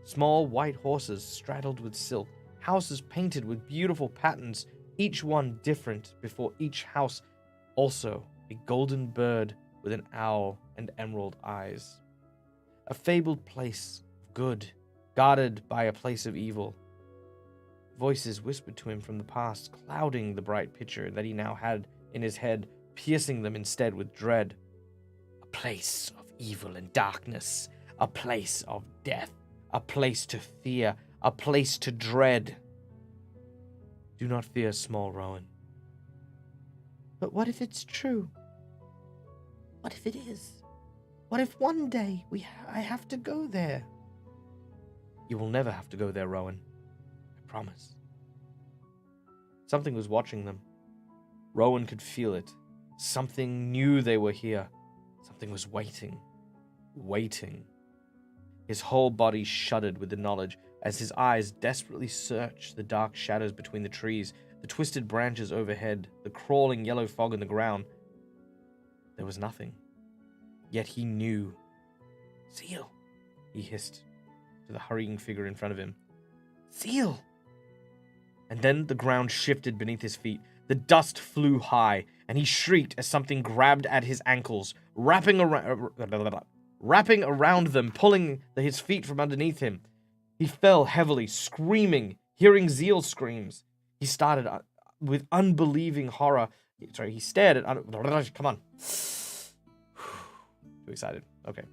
Small white horses straddled with silk. Houses painted with beautiful patterns, each one different before each house. Also, a golden bird with an owl and emerald eyes. A fabled place of good, guarded by a place of evil. Voices whispered to him from the past, clouding the bright picture that he now had in his head, piercing them instead with dread. A place of evil and darkness, a place of death, a place to fear, a place to dread. Do not fear, small Rowan. But what if it's true? What if it is? What if one day I have to go there? You will never have to go there, Rowan. I promise. Something was watching them. Rowan could feel it. Something knew they were here. Something was waiting. Waiting. His whole body shuddered with the knowledge as his eyes desperately searched the dark shadows between the trees, the twisted branches overhead, the crawling yellow fog on the ground. There was nothing. Yet he knew. Zeal, he hissed to the hurrying figure in front of him. Zeal! And then the ground shifted beneath his feet. The dust flew high, and he shrieked as something grabbed at his ankles, wrapping around them, pulling his feet from underneath him. He fell heavily, screaming, hearing Zeal's screams. He started with unbelieving horror. He stared at... Come on. Too excited. Okay.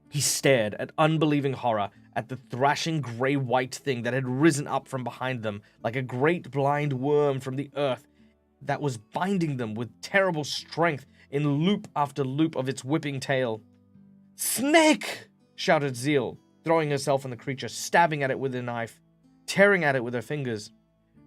He stared at unbelieving horror at the thrashing gray-white thing that had risen up from behind them like a great blind worm from the earth that was binding them with terrible strength in loop after loop of its whipping tail. Snake! Shouted Zeal, throwing herself on the creature, stabbing at it with a knife. tearing at it with her fingers.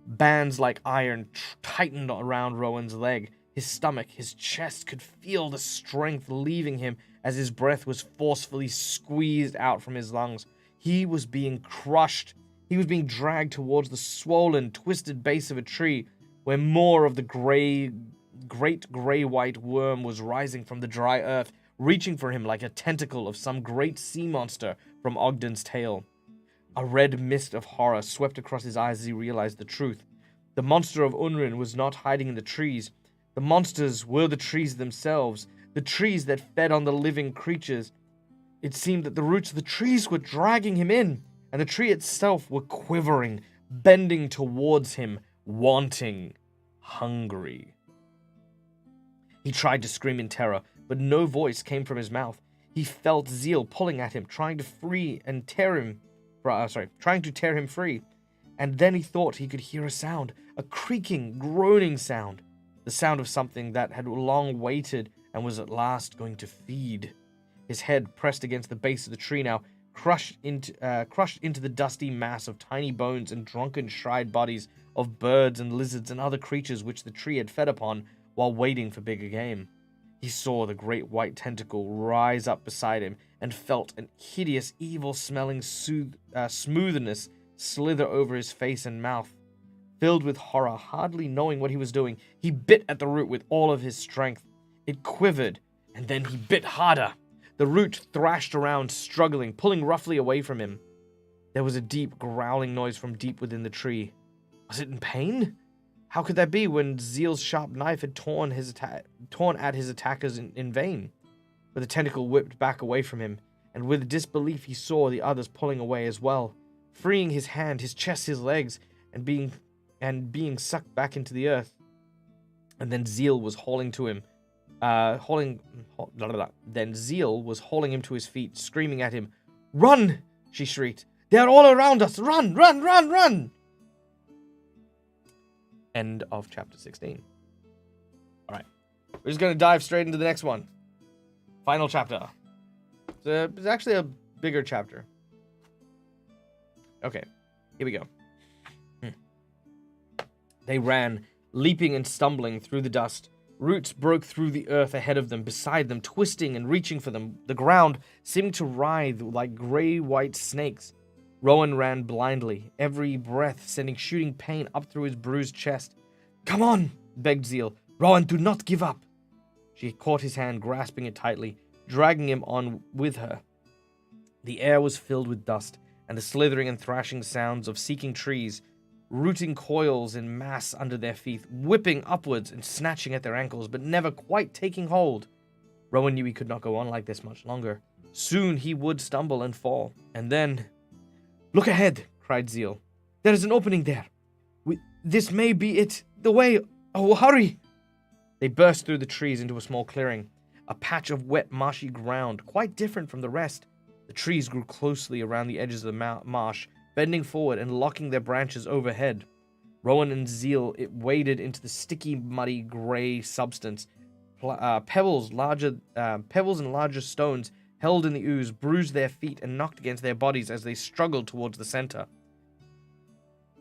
Bands like iron tightened around Rowan's leg. His stomach, his chest could feel the strength leaving him as his breath was forcefully squeezed out from his lungs. He was being crushed. He was being dragged towards the swollen, twisted base of a tree where more of the great gray-white worm was rising from the dry earth, reaching for him like a tentacle of some great sea monster from Ogden's tale. A red mist of horror swept across his eyes as he realized the truth. The monster of Unrin was not hiding in the trees. The monsters were the trees themselves, the trees that fed on the living creatures. It seemed that the roots of the trees were dragging him in, and the tree itself were quivering, bending towards him, wanting, hungry. He tried to scream in terror, but no voice came from his mouth. He felt Zeal pulling at him, trying to tear him free. And then he thought he could hear a sound, a creaking, groaning sound, the sound of something that had long waited and was at last going to feed. His head pressed against the base of the tree now, crushed into the dusty mass of tiny bones and drunken shried bodies of birds and lizards and other creatures which the tree had fed upon while waiting for bigger game. He saw the great white tentacle rise up beside him and felt an hideous, evil-smelling smoothness slither over his face and mouth. Filled with horror, hardly knowing what he was doing, he bit at the root with all of his strength. It quivered, and then he bit harder. The root thrashed around, struggling, pulling roughly away from him. There was a deep, growling noise from deep within the tree. Was it in pain? How could that be when Zeal's sharp knife had torn at his attackers in vain? But the tentacle whipped back away from him, and with disbelief he saw the others pulling away as well, freeing his hand, his chest, his legs, and being sucked back into the earth. And then Zeal was hauling him to his feet, screaming at him. "Run!" she shrieked. "They are all around us! Run! Run! Run! Run!" End of chapter 16. Alright. We're just going to dive straight into the next one. Final chapter. It's actually a bigger chapter. Okay. Here we go. They ran, leaping and stumbling through the dust. Roots broke through the earth ahead of them, beside them, twisting and reaching for them, the ground seeming to writhe like gray-white snakes. Rowan ran blindly, every breath sending shooting pain up through his bruised chest. "Come on," begged Zeal. "Rowan, do not give up." She caught his hand, grasping it tightly, dragging him on with her. The air was filled with dust, and the slithering and thrashing sounds of seeking trees, rooting coils in mass under their feet, whipping upwards and snatching at their ankles, but never quite taking hold. Rowan knew he could not go on like this much longer. Soon he would stumble and fall, and then... "Look ahead," cried Zeal. "There is an opening there. This may be it. The way. Oh, hurry!" They burst through the trees into a small clearing, a patch of wet, marshy ground, quite different from the rest. The trees grew closely around the edges of the marsh, bending forward and locking their branches overhead. Rowan and Zeal waded into the sticky, muddy, gray substance. Pebbles and larger stones held in the ooze bruised their feet and knocked against their bodies as they struggled towards the center.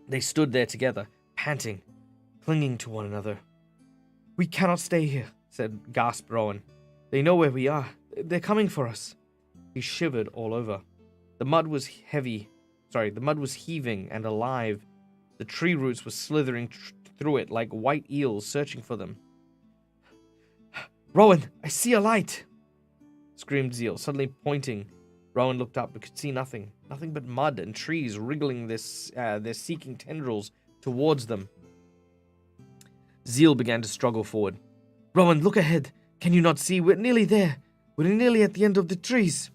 They stood there together, panting, clinging to one another. "We cannot stay here," gasped Rowan. "They know where we are. They're coming for us." He shivered all over. The mud was heaving and alive. The tree roots were slithering through it like white eels searching for them. "Rowan, I see a light!" screamed Zeal, suddenly pointing. Rowan looked up but could see nothing. Nothing but mud and trees wriggling their seeking tendrils towards them. Zeal began to struggle forward. "Rowan, look ahead. Can you not see? We're nearly there. We're nearly at the end of the trees."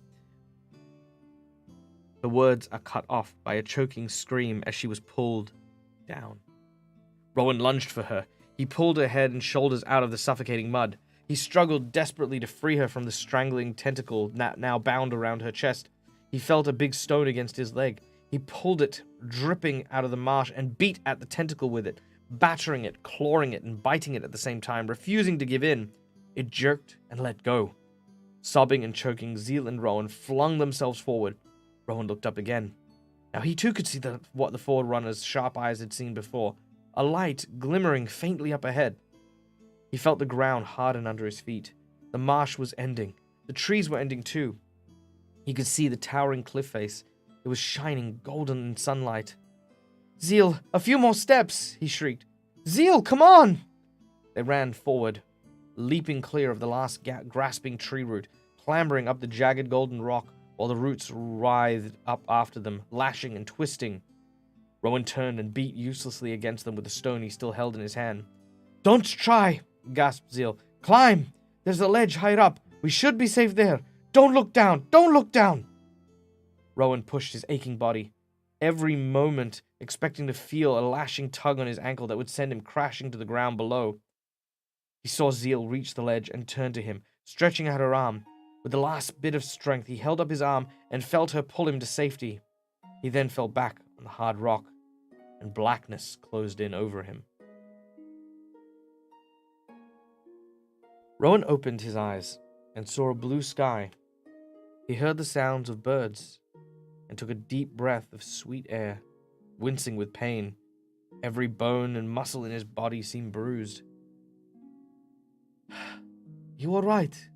The words are cut off by a choking scream as she was pulled down. Rowan lunged for her. He pulled her head and shoulders out of the suffocating mud. He struggled desperately to free her from the strangling tentacle now bound around her chest. He felt a big stone against his leg. He pulled it, dripping out of the marsh, and beat at the tentacle with it, battering it, clawing it, and biting it at the same time, refusing to give in. It jerked and let go. Sobbing and choking, Zeal and Rowan flung themselves forward. Rowan looked up again. Now he too could see what the forward runner's sharp eyes had seen before, a light glimmering faintly up ahead. He felt the ground harden under his feet. The marsh was ending. The trees were ending too. He could see the towering cliff face. It was shining golden in sunlight. "Zeal, a few more steps!" he shrieked. "Zeal, come on!" They ran forward, leaping clear of the last grasping tree root, clambering up the jagged golden rock while the roots writhed up after them, lashing and twisting. Rowan turned and beat uselessly against them with the stone he still held in his hand. "Don't try!" gasped Zeal. "Climb! There's a ledge higher up. We should be safe there. Don't look down! Don't look down!" Rowan pushed his aching body, every moment expecting to feel a lashing tug on his ankle that would send him crashing to the ground below. He saw Zeal reach the ledge and turn to him, stretching out her arm. With the last bit of strength, he held up his arm and felt her pull him to safety. He then fell back on the hard rock, and blackness closed in over him. Rowan opened his eyes and saw a blue sky. He heard the sounds of birds and took a deep breath of sweet air, wincing with pain. Every bone and muscle in his body seemed bruised. "You all right?"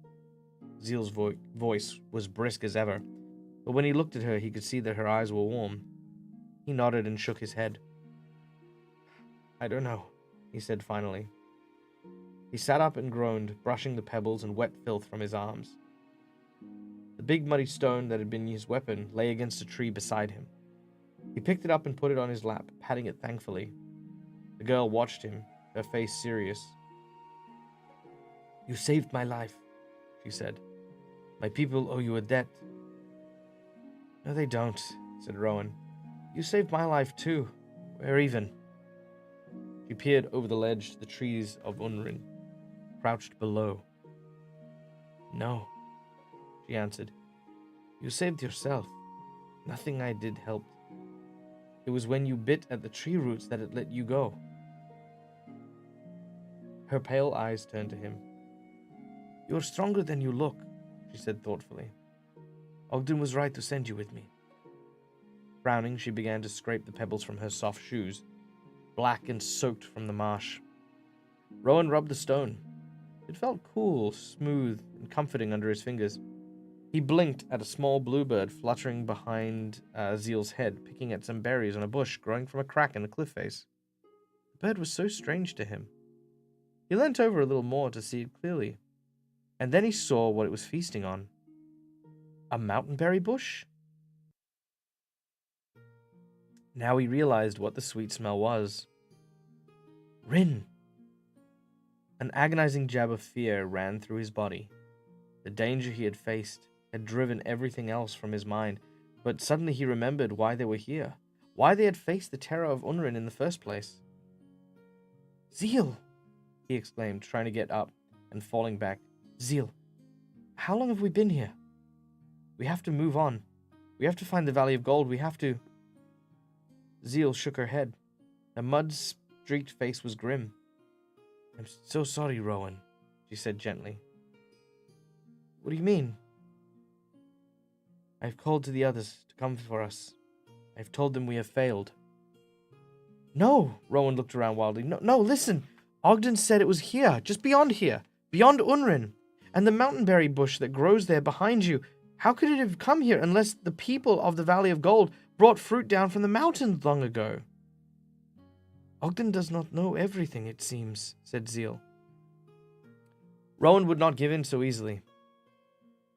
Zeal's voice was brisk as ever, but when he looked at her, he could see that her eyes were warm. He nodded and shook his head. "I don't know," he said finally. He sat up and groaned, brushing the pebbles and wet filth from his arms. The big muddy stone that had been his weapon lay against a tree beside him. He picked it up and put it on his lap, patting it thankfully. The girl watched him, her face serious. "You saved my life," she said. "My people owe you a debt." "No, they don't," said Rowan. "You saved my life too. We're even." She peered over the ledge to the trees of Unrin, crouched below. "No," she answered. "You saved yourself. Nothing I did helped. It was when you bit at the tree roots that it let you go." Her pale eyes turned to him. "You're stronger than you look," she said thoughtfully. "Ogden was right to send you with me." Frowning, she began to scrape the pebbles from her soft shoes, black and soaked from the marsh. Rowan rubbed the stone. It felt cool, smooth, and comforting under his fingers. He blinked at a small bluebird fluttering behind Zeal's head, picking at some berries on a bush growing from a crack in the cliff face. The bird was so strange to him. He leant over a little more to see it clearly, and then he saw what it was feasting on. A mountainberry bush? Now he realized what the sweet smell was. Rin! An agonizing jab of fear ran through his body. The danger he had faced had driven everything else from his mind, but suddenly he remembered why they were here, why they had faced the terror of Unrin in the first place. "Zeal!" he exclaimed, trying to get up and falling back. "Zeal, how long have we been here? We have to move on. We have to find the Valley of Gold. We have to..." Zeal shook her head. Her mud-streaked face was grim. "I'm so sorry, Rowan," she said gently. "What do you mean?" "I've called to the others to come for us. I've told them we have failed." "No!" Rowan looked around wildly. No, listen! Ogden said it was here, just beyond here, beyond Unrin, and the mountainberry bush that grows there behind you. How could it have come here unless the people of the Valley of Gold brought fruit down from the mountains long ago?" "Ogden does not know everything, it seems," said Zeal. Rowan would not give in so easily.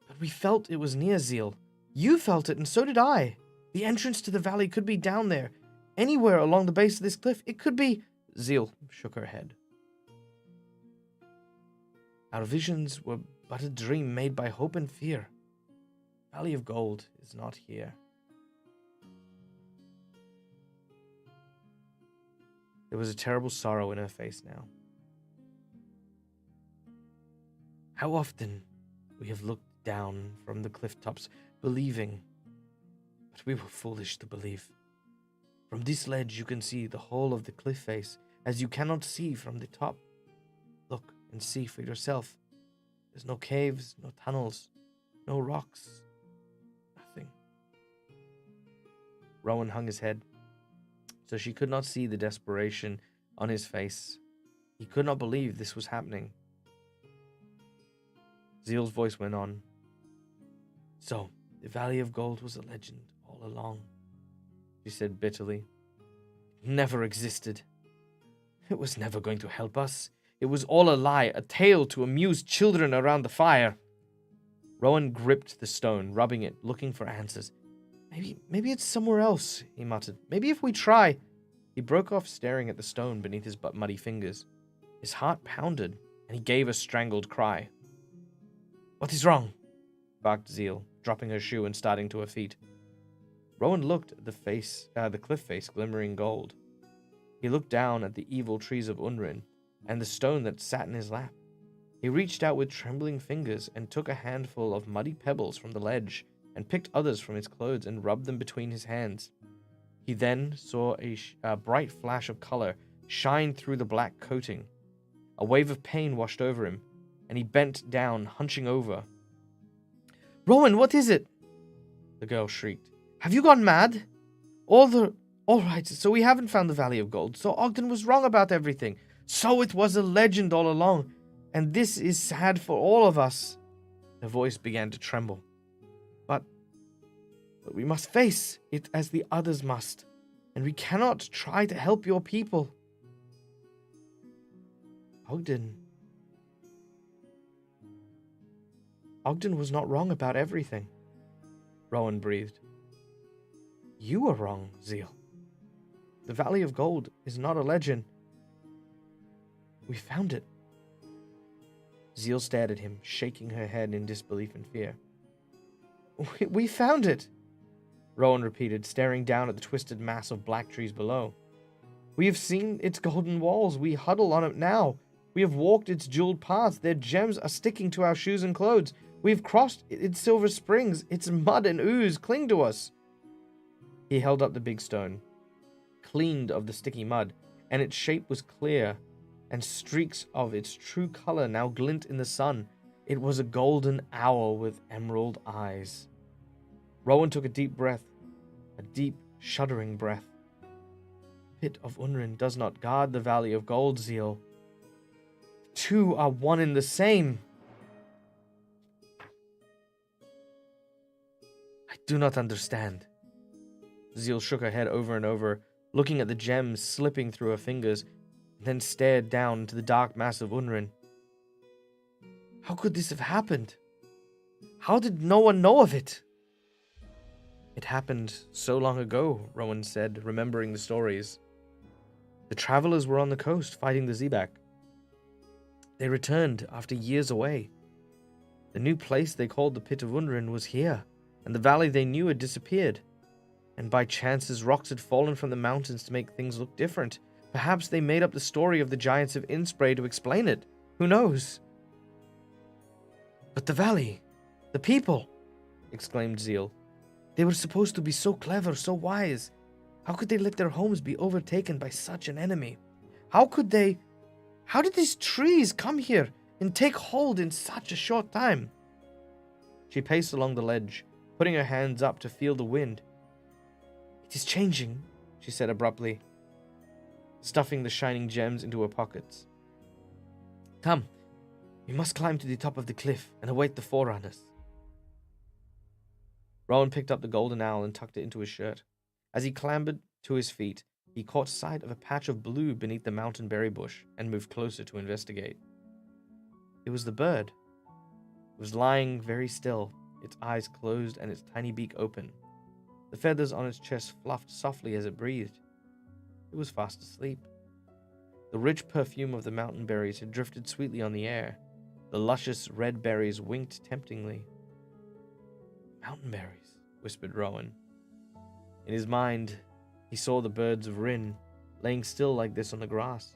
"But we felt it was near, Zeal. You felt it, and so did I. The entrance to the valley could be down there. Anywhere along the base of this cliff. It could be..." Zeal shook her head. "Our visions were but a dream made by hope and fear. Valley of Gold is not here." There was a terrible sorrow in her face now. "How often we have looked down from the cliff tops, believing, but we were foolish to believe. From this ledge you can see the whole of the cliff face, as you cannot see from the top. Look and see for yourself. There's no caves, no tunnels, no rocks, nothing." Rowan hung his head, so she could not see the desperation on his face. He could not believe this was happening. Zeal's voice went on. So, the Valley of Gold was a legend all along, she said bitterly. It never existed. It was never going to help us. It was all a lie, a tale to amuse children around the fire. Rowan gripped the stone, rubbing it, looking for answers. Maybe it's somewhere else, he muttered. Maybe if we try. He broke off, staring at the stone beneath his muddy fingers. His heart pounded, and he gave a strangled cry. What is wrong? Barked Zeal, dropping her shoe and starting to her feet. Rowan looked at the cliff face glimmering gold. He looked down at the evil trees of Unrin and the stone that sat in his lap. He reached out with trembling fingers and took a handful of muddy pebbles from the ledge and picked others from his clothes and rubbed them between his hands. He then saw a bright flash of color shine through the black coating. A wave of pain washed over him, and he bent down, hunching over. Rowan, what is it? The girl shrieked. Have you gone mad? All right, so we haven't found the Valley of Gold, so Ogden was wrong about everything. So it was a legend all along, and this is sad for all of us. Her voice began to tremble. But we must face it as the others must, and we cannot try to help your people. Ogden was not wrong about everything, Rowan breathed. You were wrong, Zeal. The Valley of Gold is not a legend. We found it. Zeal stared at him, shaking her head in disbelief and fear. We found it, Rowan repeated, staring down at the twisted mass of black trees below. We have seen its golden walls. We huddle on it now. We have walked its jeweled paths. Their gems are sticking to our shoes and clothes. We have crossed its silver springs. Its mud and ooze cling to us. He held up the big stone, cleaned of the sticky mud, and its shape was clear, and streaks of its true color now glint in the sun. It was a golden owl with emerald eyes. Rowan took a deep breath, a deep, shuddering breath. The pit of Unrin does not guard the Valley of Gold, Zeal. The two are one and the same. I do not understand. Zeal shook her head over and over, looking at the gems slipping through her fingers, and then stared down into the dark mass of Unrin. How could this have happened? How did no one know of it? It happened so long ago, Rowan said, remembering the stories. The travelers were on the coast fighting the Zebak. They returned after years away. The new place they called the Pit of Unrin was here, and the valley they knew had disappeared. And by chances, rocks had fallen from the mountains to make things look different. Perhaps they made up the story of the giants of Inspray to explain it. Who knows? But the valley, the people, exclaimed Zeal. They were supposed to be so clever, so wise. How could they let their homes be overtaken by such an enemy? How did these trees come here and take hold in such a short time? She paced along the ledge, putting her hands up to feel the wind. It is changing, she said abruptly, stuffing the shining gems into her pockets. Come, we must climb to the top of the cliff and await the forerunners. Rowan picked up the golden owl and tucked it into his shirt. As he clambered to his feet, he caught sight of a patch of blue beneath the mountain berry bush and moved closer to investigate. It was the bird. It was lying very still, its eyes closed and its tiny beak open. The feathers on its chest fluffed softly as it breathed. It was fast asleep. The rich perfume of the mountain berries had drifted sweetly on the air. The luscious red berries winked temptingly. Mountain berries, whispered Rowan. In his mind, he saw the birds of Rin laying still like this on the grass.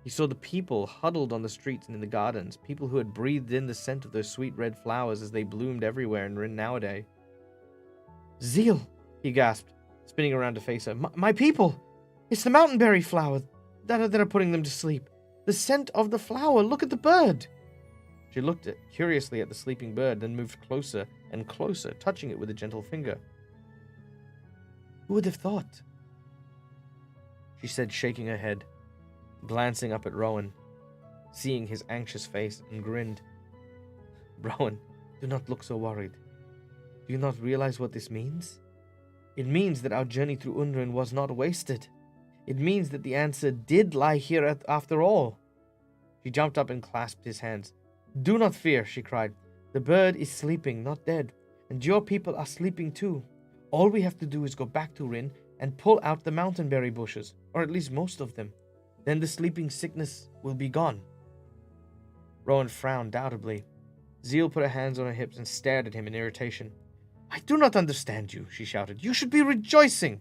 He saw the people huddled on the streets and in the gardens, people who had breathed in the scent of those sweet red flowers as they bloomed everywhere in Rin nowadays. Zeal, he gasped, spinning around to face her. My people! It's the mountainberry flower that are putting them to sleep. The scent of the flower. Look at the bird. She looked curiously at the sleeping bird, then moved closer and closer, touching it with a gentle finger. Who would have thought? She said, shaking her head, glancing up at Rowan, seeing his anxious face, and grinned. Rowan, do not look so worried. Do you not realize what this means? It means that our journey through Undren was not wasted. It means that the answer did lie here after all. She jumped up and clasped his hands. Do not fear, she cried. The bird is sleeping, not dead, and your people are sleeping too. All we have to do is go back to Rin and pull out the mountainberry bushes, or at least most of them. Then the sleeping sickness will be gone. Rowan frowned doubtingly. Zeal put her hands on her hips and stared at him in irritation. I do not understand you, she shouted. You should be rejoicing.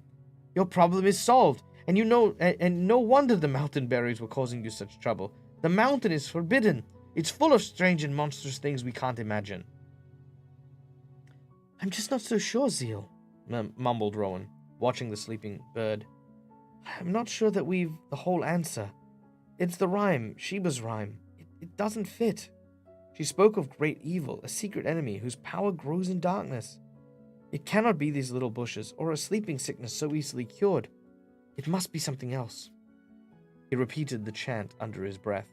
Your problem is solved, and and no wonder the mountain berries were causing you such trouble. The mountain is forbidden. It's full of strange and monstrous things we can't imagine. I'm just not so sure, Zeal, mumbled Rowan, watching the sleeping bird. I'm not sure that we've the whole answer. It's the rhyme, Sheba's rhyme. It doesn't fit. She spoke of great evil, a secret enemy whose power grows in darkness. It cannot be these little bushes, or a sleeping sickness so easily cured. It must be something else. He repeated the chant under his breath.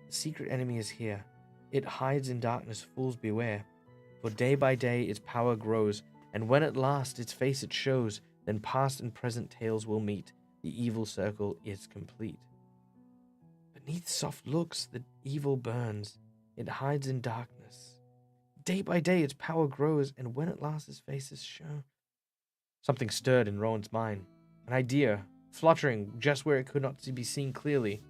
The secret enemy is here. It hides in darkness, fools beware. For day by day its power grows, and when at last its face it shows, then past and present tales will meet. The evil circle is complete. Beneath soft looks, the evil burns. It hides in darkness. Day by day its power grows, and when at last its face is shown... Something stirred in Rowan's mind. An idea, fluttering just where it could not be seen clearly.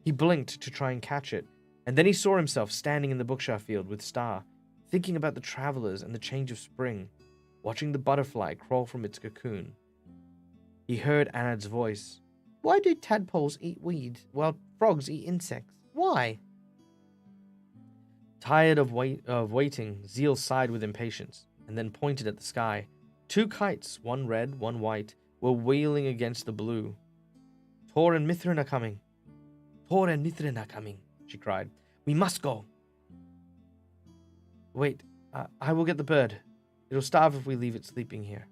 He blinked to try and catch it, and then he saw himself standing in the bookshelf field with Star, thinking about the travelers and the change of spring, watching the butterfly crawl from its cocoon. He heard Anad's voice. Why do tadpoles eat weeds while frogs eat insects? Why? Tired of waiting, Zeal sighed with impatience, and then pointed at the sky. Two kites, one red, one white, were wheeling against the blue. Tor and Mithrin are coming. Tor and Mithrin are coming, she cried. We must go. Wait, I will get the bird. It'll starve if we leave it sleeping here.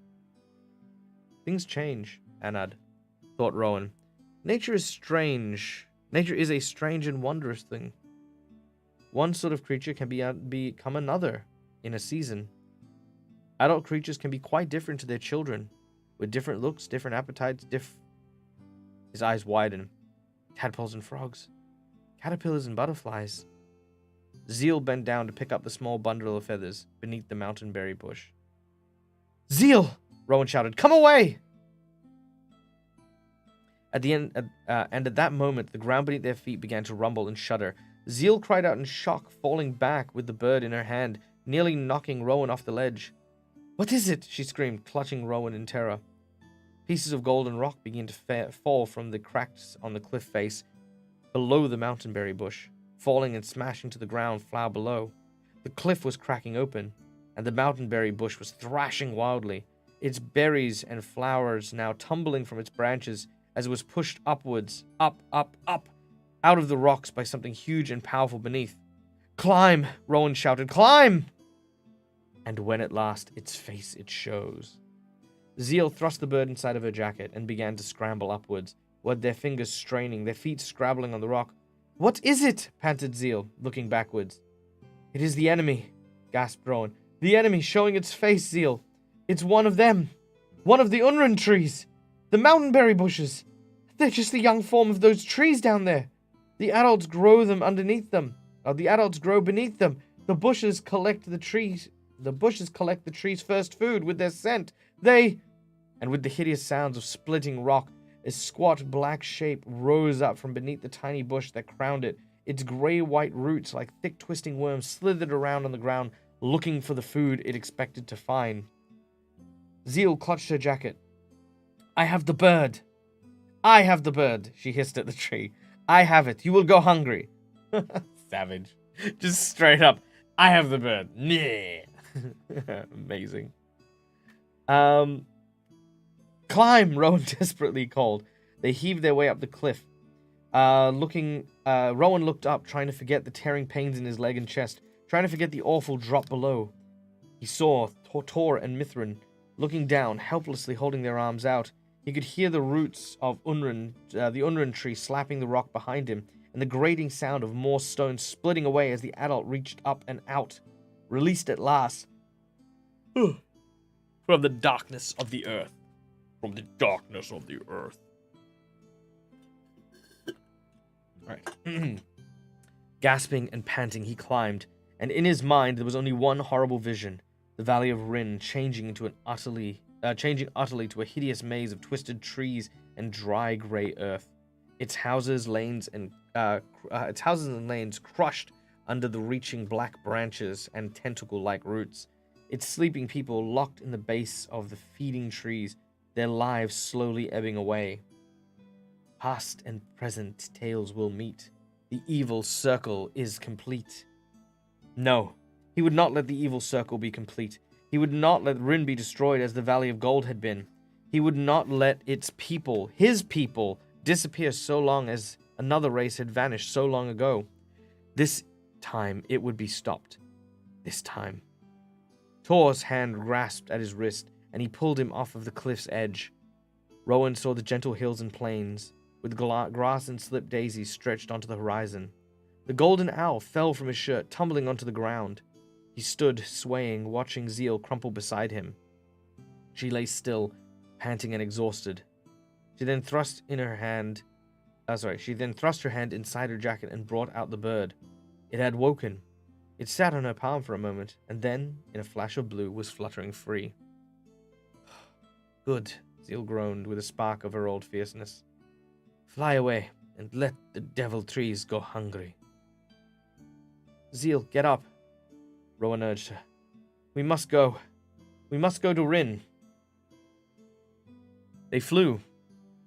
Things change, Anad, thought Rowan. Nature is strange. Nature is a strange and wondrous thing. One sort of creature can become another in a season. Adult creatures can be quite different to their children, with different looks, different appetites, His eyes widened. Tadpoles and frogs. Caterpillars and butterflies. Zeal bent down to pick up the small bundle of feathers beneath the mountainberry bush. Zeal! Rowan shouted. Come away! At that moment, the ground beneath their feet began to rumble and shudder. Zeal cried out in shock, falling back with the bird in her hand, nearly knocking Rowan off the ledge. What is it? She screamed, clutching Rowan in terror. Pieces of golden rock began to fall from the cracks on the cliff face below the mountainberry bush, falling and smashing to the ground far below. The cliff was cracking open, and the mountainberry bush was thrashing wildly, its berries and flowers now tumbling from its branches as it was pushed upwards, up, out of the rocks by something huge and powerful beneath. Climb! Rowan shouted. Climb! And when at last its face it shows. Zeal thrust the bird inside of her jacket and began to scramble upwards, with their fingers straining, their feet scrabbling on the rock. What is it? Panted Zeal, looking backwards. It is the enemy, gasped Rowan. The enemy showing its face, Zeal. It's one of them. One of the Unrun trees. The mountainberry bushes. They're just the young form of those trees down there. The adults grow them underneath them. The adults grow beneath them. The bushes collect the trees' first food with their scent. And with the hideous sounds of splitting rock, a squat black shape rose up from beneath the tiny bush that crowned it. Its gray-white roots, like thick twisting worms, slithered around on the ground, looking for the food it expected to find. Zeal clutched her jacket. I have the bird. I have the bird, she hissed at the tree. I have it. You will go hungry. Savage. Just straight up. I have the bird. Yeah. Amazing. Climb, Rowan desperately called. They heaved their way up the cliff. Rowan looked up, trying to forget the tearing pains in his leg and chest, trying to forget the awful drop below. He saw Tor and Mithrin Looking down, helplessly holding their arms out, he could hear the roots of the Unrun tree slapping the rock behind him, and the grating sound of more stones splitting away as the adult reached up and out, released at last from the darkness of the earth. From the darkness of the earth. Alright. Gasping and panting, he climbed, and in his mind there was only one horrible vision: the Valley of Rin changing utterly to a hideous maze of twisted trees and dry gray earth. Its houses and lanes crushed under the reaching black branches and tentacle-like roots. Its sleeping people locked in the base of the feeding trees, their lives slowly ebbing away. Past and present tales will meet. The evil circle is complete. No, he would not let the evil circle be complete. He would not let Rin be destroyed as the Valley of Gold had been. He would not let its people, his people, disappear so long as another race had vanished so long ago. This time it would be stopped. This time. Tor's hand grasped at his wrist, and he pulled him off of the cliff's edge. Rowan saw the gentle hills and plains, with grass and slip daisies stretched onto the horizon. The golden owl fell from his shirt, tumbling onto the ground. He stood, swaying, watching Zeal crumple beside him. She lay still, panting and exhausted. She then thrust her hand inside her jacket and brought out the bird. It had woken. It sat on her palm for a moment, and then, in a flash of blue, was fluttering free. Good, Zeal groaned with a spark of her old fierceness. Fly away, and let the devil trees go hungry. Zeal, get up, Rowan urged her. We must go. We must go to Rin. They flew.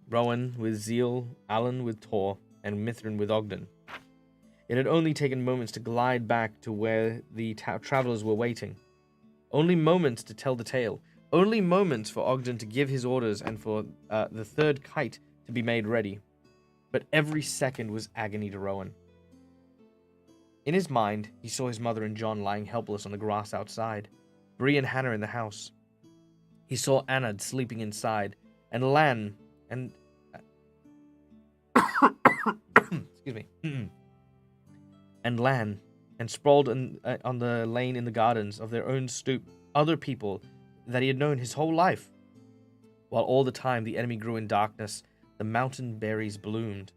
Rowan with Zeal, Alan with Tor, and Mithrin with Ogden. It had only taken moments to glide back to where the travelers were waiting. Only moments to tell the tale. Only moments for Ogden to give his orders and for the third kite to be made ready. But every second was agony to Rowan. In his mind, he saw his mother and John lying helpless on the grass outside, Bree and Hannah in the house. He saw Anad sleeping inside, and Lan and excuse me, and Lan, and sprawled on the lane in the gardens of their own stoop, other people that he had known his whole life. While all the time the enemy grew in darkness, the mountain berries bloomed.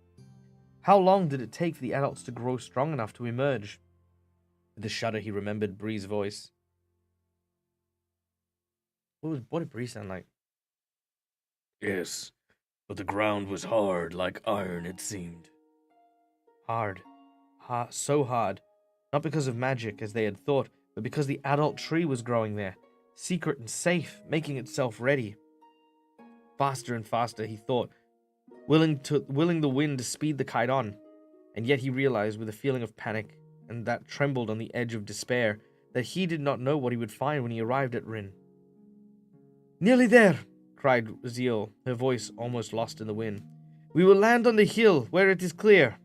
How long did it take for the adults to grow strong enough to emerge? With a shudder, he remembered Bree's voice. What did Bree sound like? Yes, but the ground was hard like iron, it seemed. Hard. So hard. Not because of magic, as they had thought, but because the adult tree was growing there, secret and safe, making itself ready. Faster and faster, he thought, willing the wind to speed the kite on, and yet he realized with a feeling of panic, and that trembled on the edge of despair, that he did not know what he would find when he arrived at Rin. Nearly there, cried Zeal, her voice almost lost in the wind. We will land on the hill where it is clear.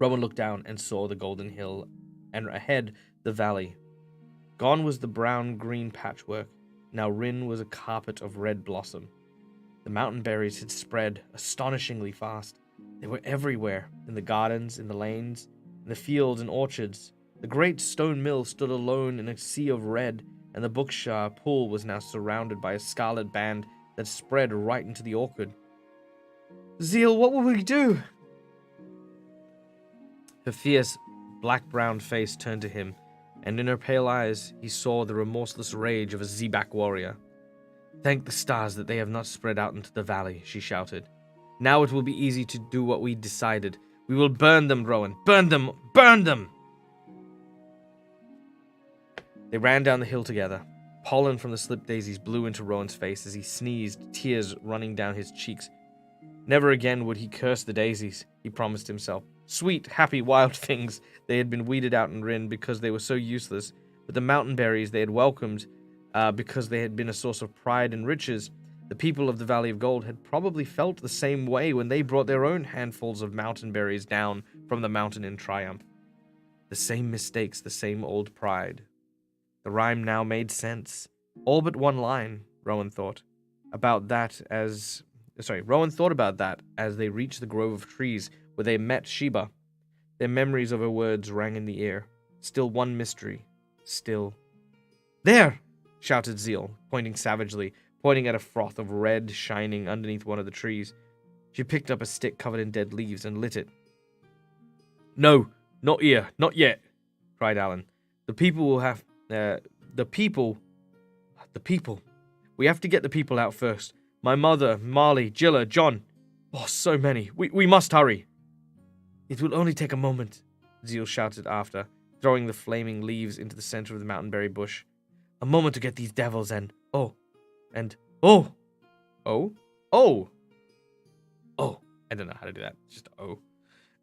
Rowan looked down and saw the golden hill, and ahead the valley. Gone was the brown-green patchwork. Now Rin was a carpet of red blossom. The mountain berries had spread astonishingly fast. They were everywhere, in the gardens, in the lanes, in the fields and orchards. The great stone mill stood alone in a sea of red, and the Bookshire pool was now surrounded by a scarlet band that spread right into the orchard. Zeal, what will we do? Her fierce, black-brown face turned to him, and in her pale eyes he saw the remorseless rage of a Zebak warrior. Thank the stars that they have not spread out into the valley, she shouted. Now it will be easy to do what we decided. We will burn them, Rowan. Burn them! Burn them! They ran down the hill together. Pollen from the slip daisies blew into Rowan's face as he sneezed, tears running down his cheeks. Never again would he curse the daisies, he promised himself. Sweet, happy, wild things. They had been weeded out in Rin because they were so useless, but the mountain berries they had welcomed because they had been a source of pride and riches. The people of the Valley of Gold had probably felt the same way when they brought their own handfuls of mountain berries down from the mountain in triumph. The same mistakes, the same old pride. The rhyme now made sense. All but one line, Rowan thought. Rowan thought about that as they reached the grove of trees where they met Sheba. Their memories of her words rang in the ear. Still one mystery. Still. There! Shouted Zeal, pointing savagely, pointing at a froth of red shining underneath one of the trees. She picked up a stick covered in dead leaves and lit it. No, not here, not yet, cried Alan. The people. We have to get the people out first. My mother, Marley, Gilla, John. Oh, so many. We must hurry. It will only take a moment, Zeal shouted after, throwing the flaming leaves into the center of the mountainberry bush. A moment to get these devils and oh. I don't know how to do that. Just oh.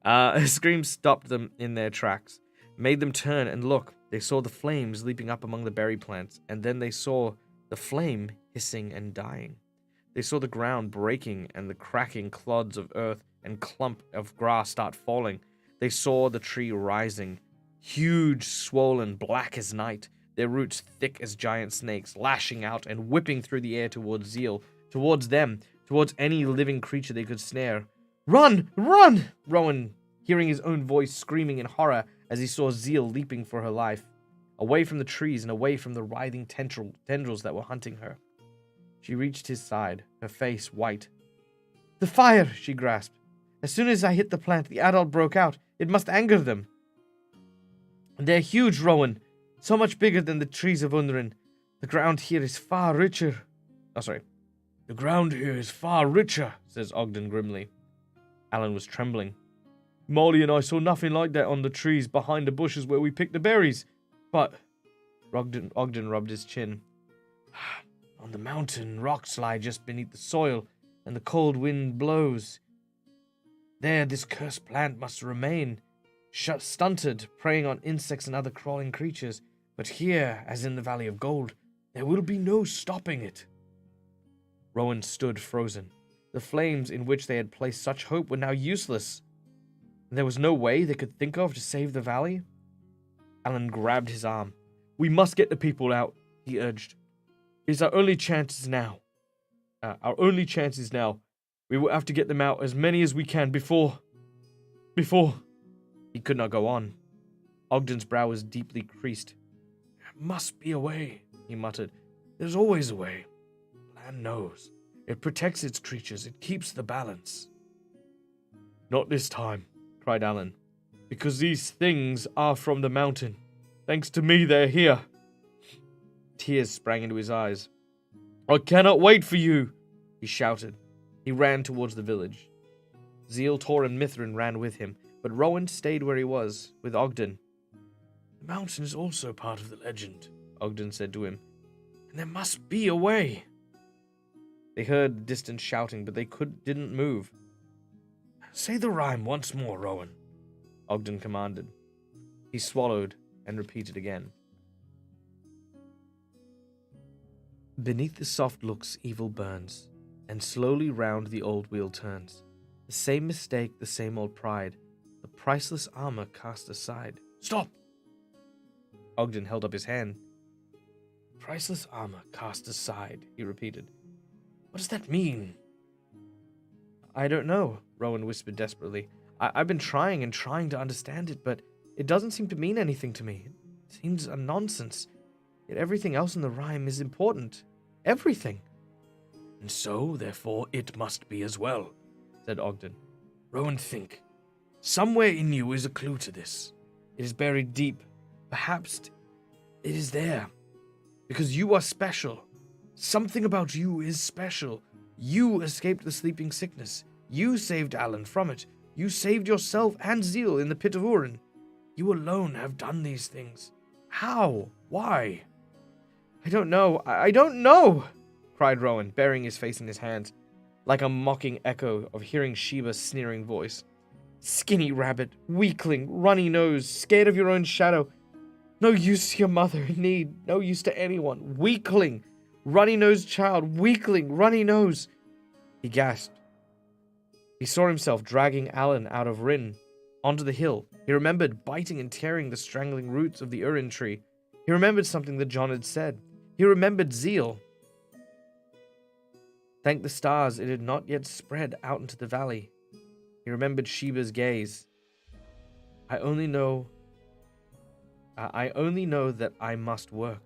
A scream stopped them in their tracks, made them turn and look. They saw the flames leaping up among the berry plants, and then they saw the flame hissing and dying. They saw the ground breaking and the cracking clods of earth and clump of grass start falling. They saw the tree rising, huge, swollen, black as night, their roots thick as giant snakes, lashing out and whipping through the air towards Zeal, towards them, towards any living creature they could snare. Run! Run! Rowan, hearing his own voice screaming in horror as he saw Zeal leaping for her life, away from the trees and away from the writhing tendrils that were hunting her. She reached his side, her face white. The fire, she grasped. As soon as I hit the plant, the adult broke out. It must anger them. They're huge, Rowan. So much bigger than the trees of Unryn. The ground here is far richer. The ground here is far richer, says Ogden grimly. Alan was trembling. Molly and I saw nothing like that on the trees behind the bushes where we picked the berries. But... Ogden rubbed his chin. On the mountain, rocks lie just beneath the soil, and the cold wind blows. There, this cursed plant must remain, stunted, preying on insects and other crawling creatures. But here, as in the Valley of Gold, there will be no stopping it. Rowan stood frozen. The flames in which they had placed such hope were now useless. And there was no way they could think of to save the valley? Alan grabbed his arm. We must get the people out, he urged. It's our only chances now. We will have to get them out, as many as we can, before... He could not go on. Ogden's brow was deeply creased. There must be a way, he muttered. There's always a way. Land knows. It protects its creatures. It keeps the balance. Not this time, cried Alan. Because these things are from the mountain. Thanks to me, they're here. Tears sprang into his eyes. I cannot wait for you, he shouted. He ran towards the village. Zeal, Tor, and Mithrin ran with him, but Rowan stayed where he was, with Ogden. The mountain is also part of the legend, Ogden said to him. And there must be a way. They heard the distant shouting, but they didn't move. Say the rhyme once more, Rowan, Ogden commanded. He swallowed and repeated again. Beneath the soft looks evil burns, and slowly round the old wheel turns. The same mistake, the same old pride, the priceless armor cast aside. Stop! Ogden held up his hand. Priceless armor cast aside, he repeated. What does that mean? I don't know, Rowan whispered desperately. I've been trying and trying to understand it, but it doesn't seem to mean anything to me. It seems a nonsense. Yet everything else in the rhyme is important. Everything. And so, therefore, it must be as well, said Ogden. Rowan, think. Somewhere in you is a clue to this. It is buried deep. Perhaps it is there. Because you are special. Something about you is special. You escaped the sleeping sickness. You saved Alan from it. You saved yourself and Zeal in the pit of Urin. You alone have done these things. How? Why? I don't know, cried Rowan, burying his face in his hands, like a mocking echo of hearing Sheba's sneering voice. Skinny rabbit, weakling, runny nose, scared of your own shadow. No use to your mother in need, no use to anyone. Weakling, runny-nosed child, weakling, runny nose. He gasped. He saw himself dragging Alan out of Rin, onto the hill. He remembered biting and tearing the strangling roots of the Urin tree. He remembered something that John had said. He remembered zeal. Thank the stars it had not yet spread out into the valley. He remembered Sheba's gaze. I only know that I must work.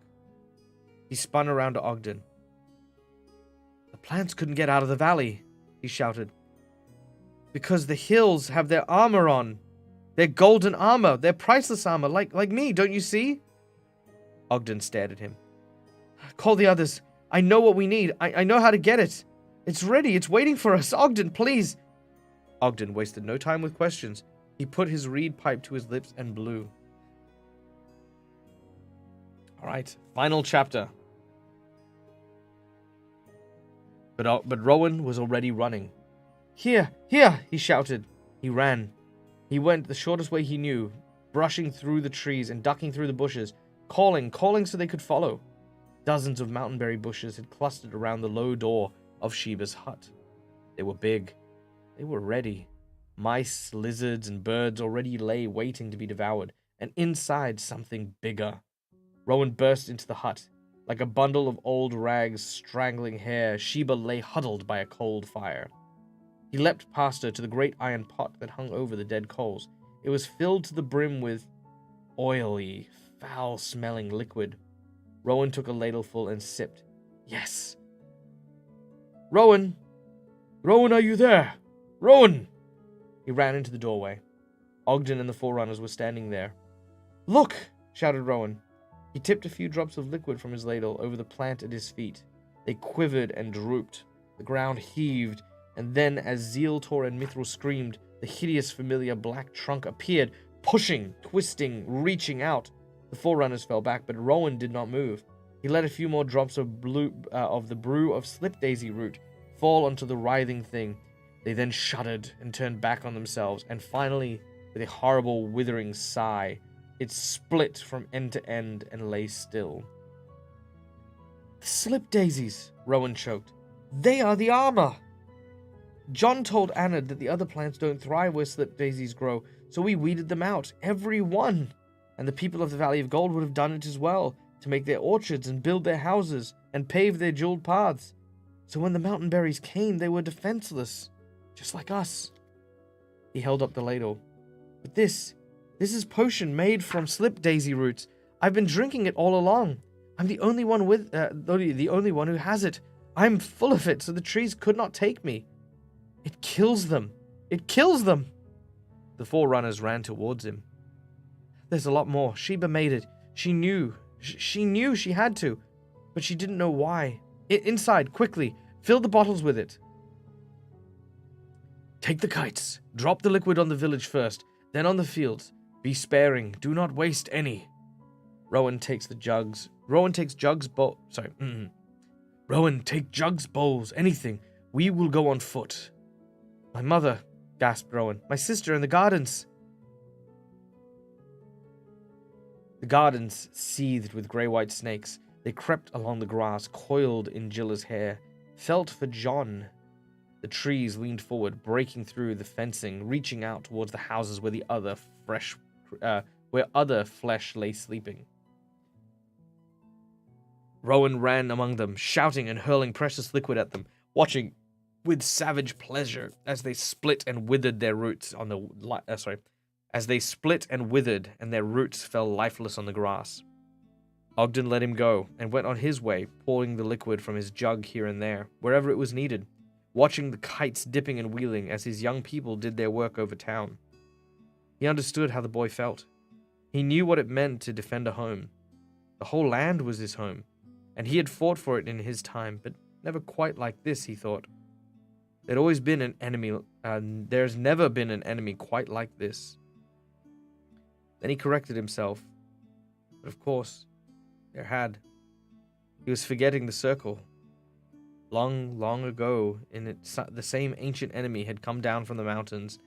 He spun around to Ogden. The plants couldn't get out of the valley, he shouted. Because the hills have their armor on. Their golden armor, their priceless armor, like me, don't you see? Ogden stared at him. Call the others. I know what we need. I know how to get it. It's ready. It's waiting for us. Ogden, please. Ogden wasted no time with questions. He put his reed pipe to his lips and blew. All right, final chapter. But Rowan was already running. Here, he shouted. He ran. He went the shortest way he knew, brushing through the trees and ducking through the bushes, calling so they could follow. Dozens of mountainberry bushes had clustered around the low door of Sheba's hut. They were big. They were ready. Mice, lizards, and birds already lay waiting to be devoured, and inside something bigger. Rowan burst into the hut. Like a bundle of old rags strangling hair, Sheba lay huddled by a cold fire. He leapt past her to the great iron pot that hung over the dead coals. It was filled to the brim with oily, foul-smelling liquid. Rowan took a ladleful and sipped. Yes. Rowan! Rowan, are you there? Rowan! He ran into the doorway. Ogden and the Forerunners were standing there. Look! Shouted Rowan. He tipped a few drops of liquid from his ladle over the plant at his feet. They quivered and drooped. The ground heaved, and then, as Zealtor and Mithril screamed, the hideous familiar black trunk appeared, pushing, twisting, reaching out. The Forerunners fell back, but Rowan did not move. He let a few more drops of the brew of slip daisy root fall onto the writhing thing. They then shuddered and turned back on themselves, and finally, with a horrible, withering sigh, it split from end to end and lay still. The slip daisies, Rowan choked. They are the armor. John told Anna that the other plants don't thrive where slip daisies grow, so we weeded them out, every one. And the people of the Valley of Gold would have done it as well, to make their orchards and build their houses and pave their jeweled paths. So when the mountain berries came, they were defenseless, just like us. He held up the ladle. But this is potion made from slip daisy roots. I've been drinking it all along. I'm the only one the only one who has it. I'm full of it, so the trees could not take me. It kills them. It kills them. The Forerunners ran towards him. There's a lot more. Sheba made it. She knew. She knew she had to, but she didn't know why. Inside, quickly. Fill the bottles with it. Take the kites. Drop the liquid on the village first, then on the fields. Be sparing. Do not waste any. Rowan take jugs, bowls, anything. We will go on foot. My mother, gasped Rowan. My sister in the gardens. The gardens seethed with grey-white snakes. They crept along the grass, coiled in Jilla's hair, felt for John. The trees leaned forward, breaking through the fencing, reaching out towards the houses where other flesh lay sleeping. Rowan ran among them, shouting and hurling precious liquid at them, watching with savage pleasure as they split and withered their roots on as they split and withered and their roots fell lifeless on the grass. Ogden let him go and went on his way, pouring the liquid from his jug here and there, wherever it was needed, watching the kites dipping and wheeling as his young people did their work over town. He understood how the boy felt. He knew what it meant to defend a home. The whole land was his home, and he had fought for it in his time, but never quite like this, he thought. There'd always been an enemy, there's never been an enemy quite like this. Then he corrected himself. But of course, there had. He was forgetting the circle. Long, long ago, the same ancient enemy had come down from the mountains,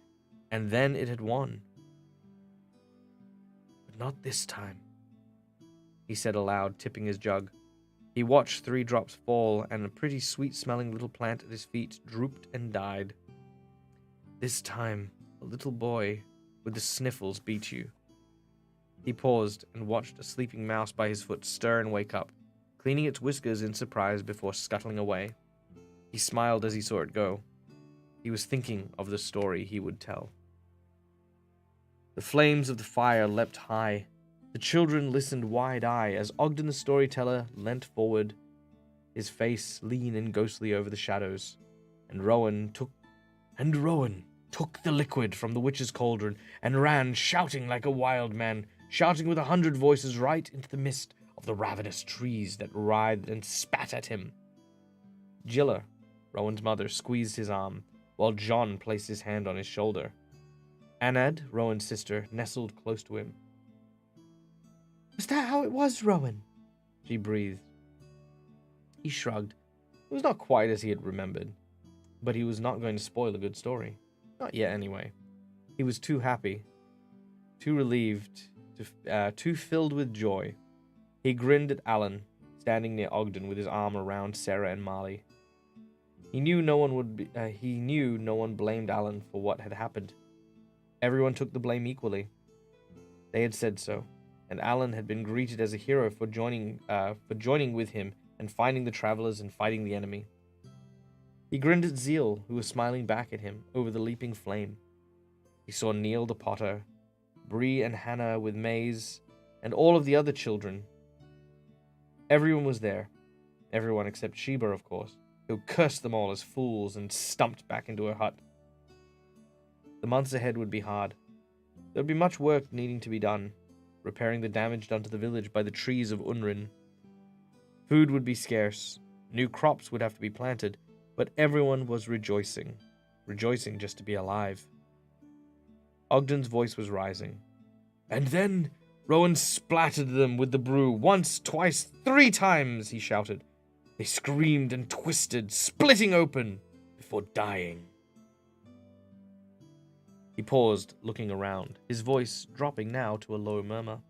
and then it had won. But not this time, he said aloud, tipping his jug. He watched 3 drops fall, and a pretty sweet-smelling little plant at his feet drooped and died. This time, a little boy with the sniffles beat you. He paused and watched a sleeping mouse by his foot stir and wake up, cleaning its whiskers in surprise before scuttling away. He smiled as he saw it go. He was thinking of the story he would tell. The flames of the fire leapt high. The children listened wide-eyed as Ogden the storyteller leant forward, his face lean and ghostly over the shadows. And Rowan took the liquid from the witch's cauldron and ran, shouting like a wild man, shouting with 100 voices right into the mist of the ravenous trees that writhed and spat at him. Gilla, Rowan's mother, squeezed his arm, while John placed his hand on his shoulder. Anad, Rowan's sister, nestled close to him. "Was that how it was, Rowan?" she breathed. He shrugged. It was not quite as he had remembered, but he was not going to spoil a good story. Not yet, anyway. He was too happy, too relieved, too filled with joy. He grinned at Alan, standing near Ogden with his arm around Sarah and Marley. He knew no one blamed Alan for what had happened. Everyone took the blame equally. They had said so, and Alan had been greeted as a hero for joining with him and finding the travelers and fighting the enemy. He grinned at Zeal, who was smiling back at him over the leaping flame. He saw Neil the potter, Bree and Hannah with Maze, and all of the other children. Everyone was there. Everyone except Sheba, of course, who cursed them all as fools and stumped back into her hut. The months ahead would be hard. There would be much work needing to be done, repairing the damage done to the village by the trees of Unrin. Food would be scarce, new crops would have to be planted, but everyone was rejoicing just to be alive. Ogden's voice was rising. And then Rowan splattered them with the brew once, twice, 3 times, he shouted. They screamed and twisted, splitting open, before dying. He paused, looking around, his voice dropping now to a low murmur.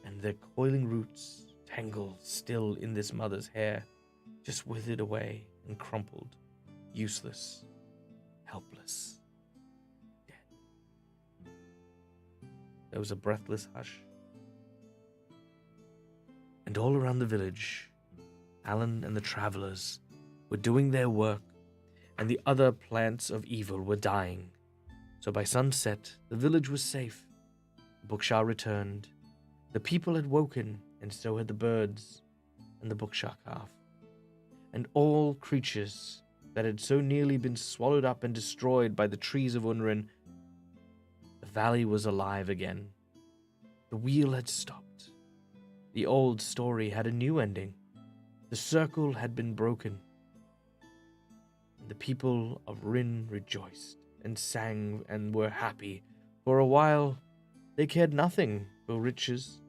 And their coiling roots, tangled still in this mother's hair, just withered away and crumpled, useless, helpless, dead. There was a breathless hush. And all around the village, Alan and the travelers were doing their work, and the other plants of evil were dying. So by sunset, the village was safe. The Bookshar returned. The people had woken, and so had the birds and the Bookshar calf. And all creatures that had so nearly been swallowed up and destroyed by the trees of Unrin. The valley was alive again. The wheel had stopped. The old story had a new ending. The circle had been broken. And the people of Rin rejoiced and sang and were happy. For a while, they cared nothing for riches.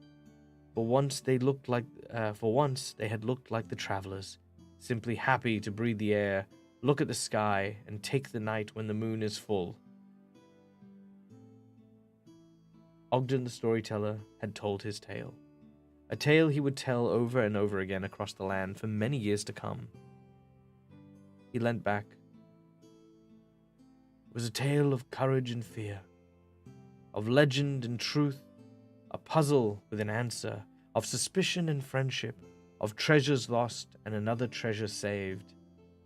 For once they had looked like the travelers, simply happy to breathe the air, look at the sky, and take the night when the moon is full. Ogden the storyteller had told his tale, a tale he would tell over and over again across the land for many years to come. He leant back. It was a tale of courage and fear, of legend and truth, a puzzle with an answer, of suspicion and friendship, of treasures lost and another treasure saved,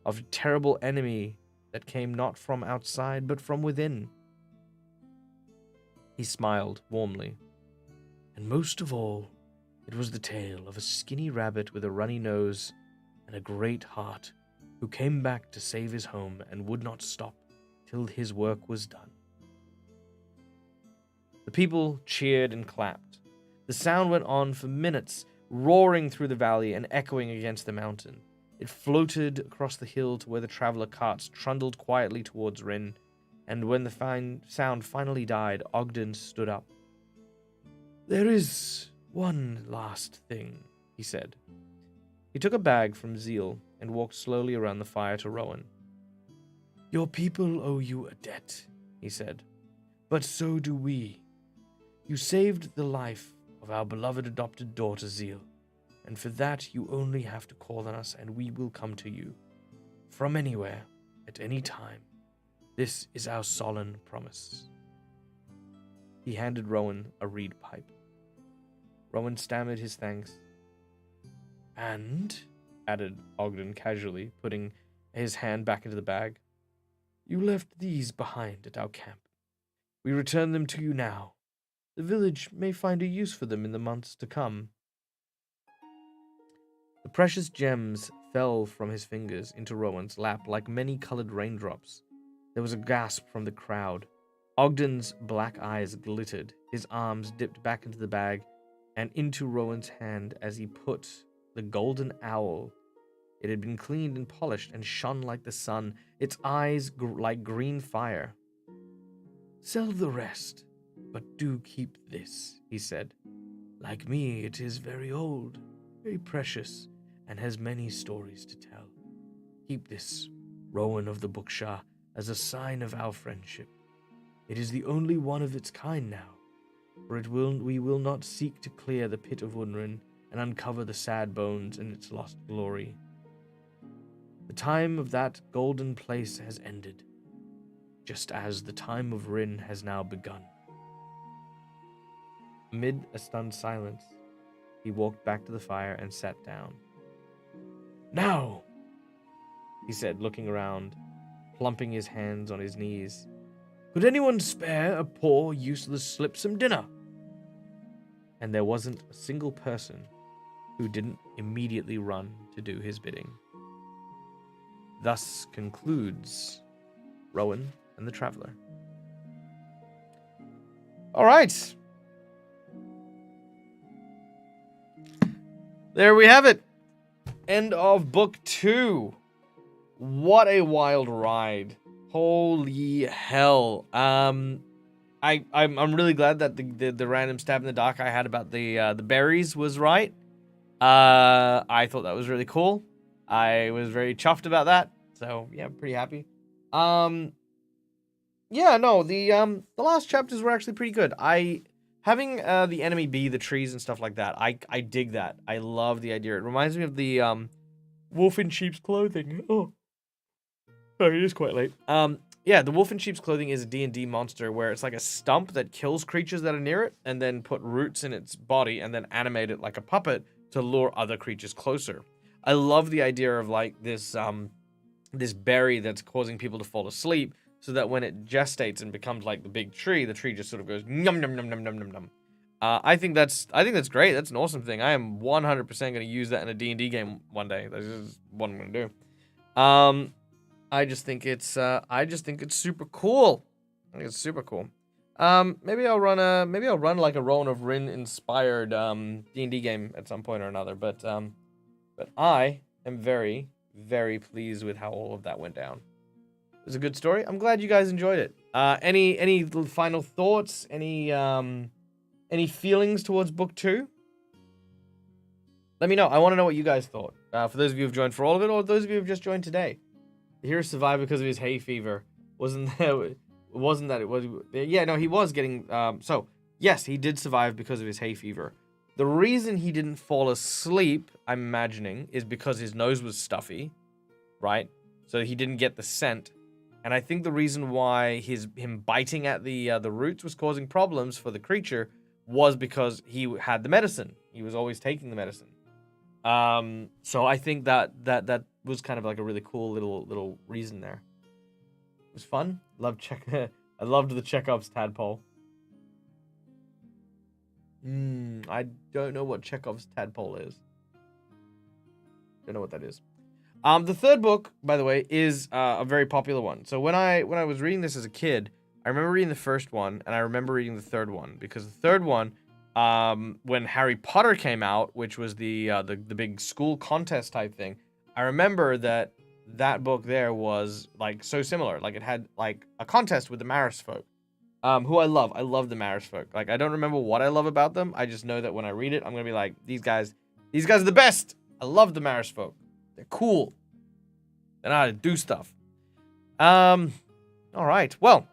of a terrible enemy that came not from outside but from within. He smiled warmly. And most of all, it was the tale of a skinny rabbit with a runny nose and a great heart who came back to save his home and would not stop till his work was done. The people cheered and clapped. The sound went on for minutes, roaring through the valley and echoing against the mountain. It floated across the hill to where the traveler carts trundled quietly towards Rin, and when the sound finally died, Ogden stood up. There is one last thing, he said. He took a bag from Zeal and walked slowly around the fire to Rowan. Your people owe you a debt, he said, but so do we. You saved the life of our beloved adopted daughter Zeal, and for that you only have to call on us and we will come to you. From anywhere, at any time. This is our solemn promise. He handed Rowan a reed pipe. Rowan stammered his thanks. And, added Ogden casually, putting his hand back into the bag, you left these behind at our camp. We return them to you now. The village may find a use for them in the months to come. The precious gems fell from his fingers into Rowan's lap like many colored raindrops. There was a gasp from the crowd. Ogden's black eyes glittered. His arms dipped back into the bag and into Rowan's hand as he put the golden owl. It had been cleaned and polished and shone like the sun, its eyes like green fire. Sell the rest, but do keep this, he said. Like me, it is very old, very precious, and has many stories to tell. Keep this, Rowan of the Bookshah, as a sign of our friendship. It is the only one of its kind now, for we will not seek to clear the pit of Unrin and uncover the sad bones and its lost glory. The time of that golden place has ended, just as the time of Rin has now begun. Amid a stunned silence, he walked back to the fire and sat down. Now, he said, looking around, plumping his hands on his knees, could anyone spare a poor, useless slip some dinner? And there wasn't a single person who didn't immediately run to do his bidding. Thus concludes Rowan and the Traveler. All right. There we have it. End of book 2. What a wild ride. Holy hell. I'm really glad that the random stab in the dark I had about the berries was right. I thought that was really cool. I was very chuffed about that. So yeah, I'm pretty happy. Yeah, no, the last chapters were actually pretty good. Having the enemy be the trees and stuff like that, I dig that. I love the idea. It reminds me of the wolf in sheep's clothing. Oh, sorry, it is quite late. Yeah, the wolf in sheep's clothing is a D&D monster where it's like a stump that kills creatures that are near it, and then put roots in its body, and then animate it like a puppet to lure other creatures closer. I love the idea of like this this berry that's causing people to fall asleep, so that when it gestates and becomes like the big tree, the tree just sort of goes num num num num num num num. I think that's great. That's an awesome thing. I am 100% going to use that in a D&D game one day. That's just what I'm going to do. I just think it's super cool. I think it's super cool. Maybe I'll run like a Rowan of Rin inspired D&D game at some point or another. But I am very, very pleased with how all of that went down. It was a good story. I'm glad you guys enjoyed it. Any final thoughts? Any feelings towards book 2? Let me know. I want to know what you guys thought. For those of you who've joined for all of it, or those of you who've just joined today. The hero survived because of his hay fever. Yeah, no, he was getting, so, yes, he did survive because of his hay fever. The reason he didn't fall asleep, I'm imagining, is because his nose was stuffy, right? So he didn't get the scent. And I think the reason why him biting at the roots was causing problems for the creature was because he had the medicine. He was always taking the medicine. So I think that was kind of like a really cool little reason there. It was fun. I loved the Chekhov's tadpole. I don't know what Chekhov's tadpole is. Don't know what that is. The third book, by the way, is a very popular one. So when I was reading this as a kid, I remember reading the first one, and I remember reading the third one, because the third one, when Harry Potter came out, which was the big school contest type thing, I remember that book there was like so similar. Like it had like a contest with the Maris folk, who I love. I love the Maris folk. Like I don't remember what I love about them. I just know that when I read it, I'm gonna be like, these guys are the best. I love the Maris folk. They're cool. They know how to do stuff. All right. Well,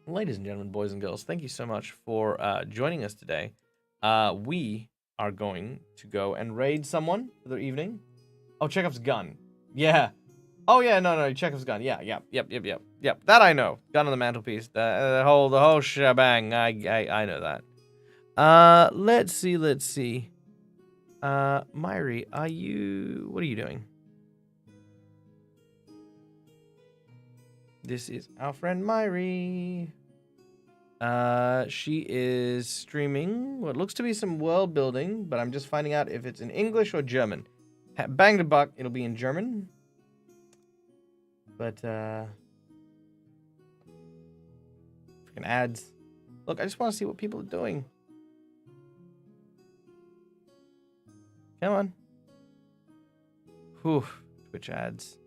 ladies and gentlemen, boys and girls, thank you so much for joining us today. We are going to go and raid someone for the evening. Oh, Chekhov's gun. Yeah. Oh yeah, no, Chekhov's gun. Yeah, yep. That I know. Gun on the mantelpiece. The whole shebang. I know that. Let's see. Myri, what are you doing? This is our friend Myri. She is streaming what looks to be some world building, but I'm just finding out if it's in English or German. Bang the buck, it'll be in German. But, freaking ads. Look, I just want to see what people are doing. Come on. Whew, Twitch ads.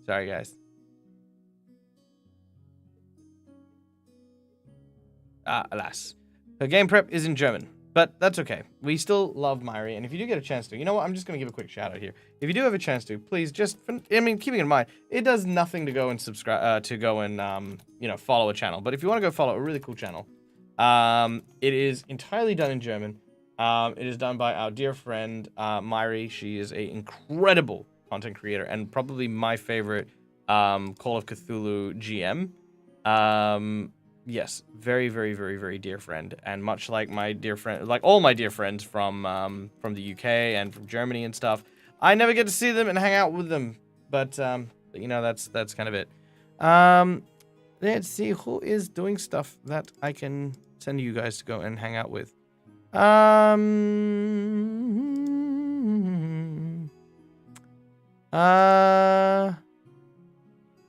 Sorry, guys. Alas. Her game prep is in German, but that's okay. We still love Myri, and if you do get a chance to, you know what? I'm just going to give a quick shout out here. If you do have a chance to, please just, keeping in mind, it does nothing to go and subscribe, follow a channel. But if you want to go follow a really cool channel, it is entirely done in German. It is done by our dear friend, Myri. She is an incredible content creator and probably my favorite, Call of Cthulhu GM. Yes, very, very, very, very dear friend, and much like my dear friend, like all my dear friends from the UK and from Germany and stuff, I never get to see them and hang out with them. But you know, that's kind of it. Let's see who is doing stuff that I can send you guys to go and hang out with.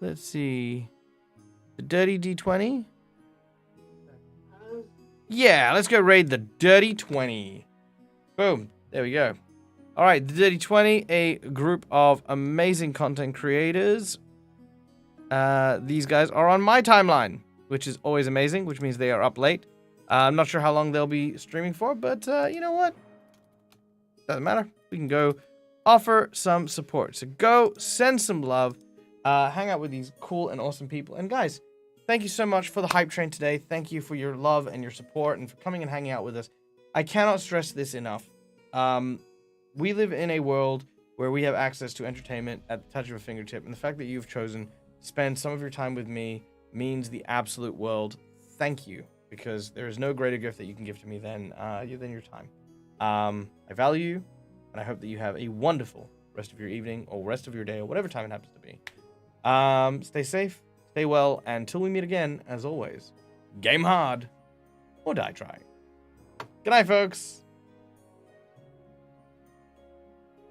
Let's see, the Dirty D20. Yeah, let's go raid the Dirty 20. Boom. There we go. All right, the Dirty 20, a group of amazing content creators. These guys are on my timeline, which is always amazing, which means they are up late. I'm not sure how long they'll be streaming for, but you know what? Doesn't matter. We can go offer some support. So go send some love. Hang out with these cool and awesome people. And guys, thank you so much for the hype train today. Thank you for your love and your support and for coming and hanging out with us. I cannot stress this enough. We live in a world where we have access to entertainment at the touch of a fingertip. And the fact that you've chosen to spend some of your time with me means the absolute world. Thank you. Because there is no greater gift that you can give to me than your time. I value you, and I hope that you have a wonderful rest of your evening or rest of your day or whatever time it happens to be. Stay safe. Stay well, and until we meet again, as always, game hard or die trying. Good night, folks.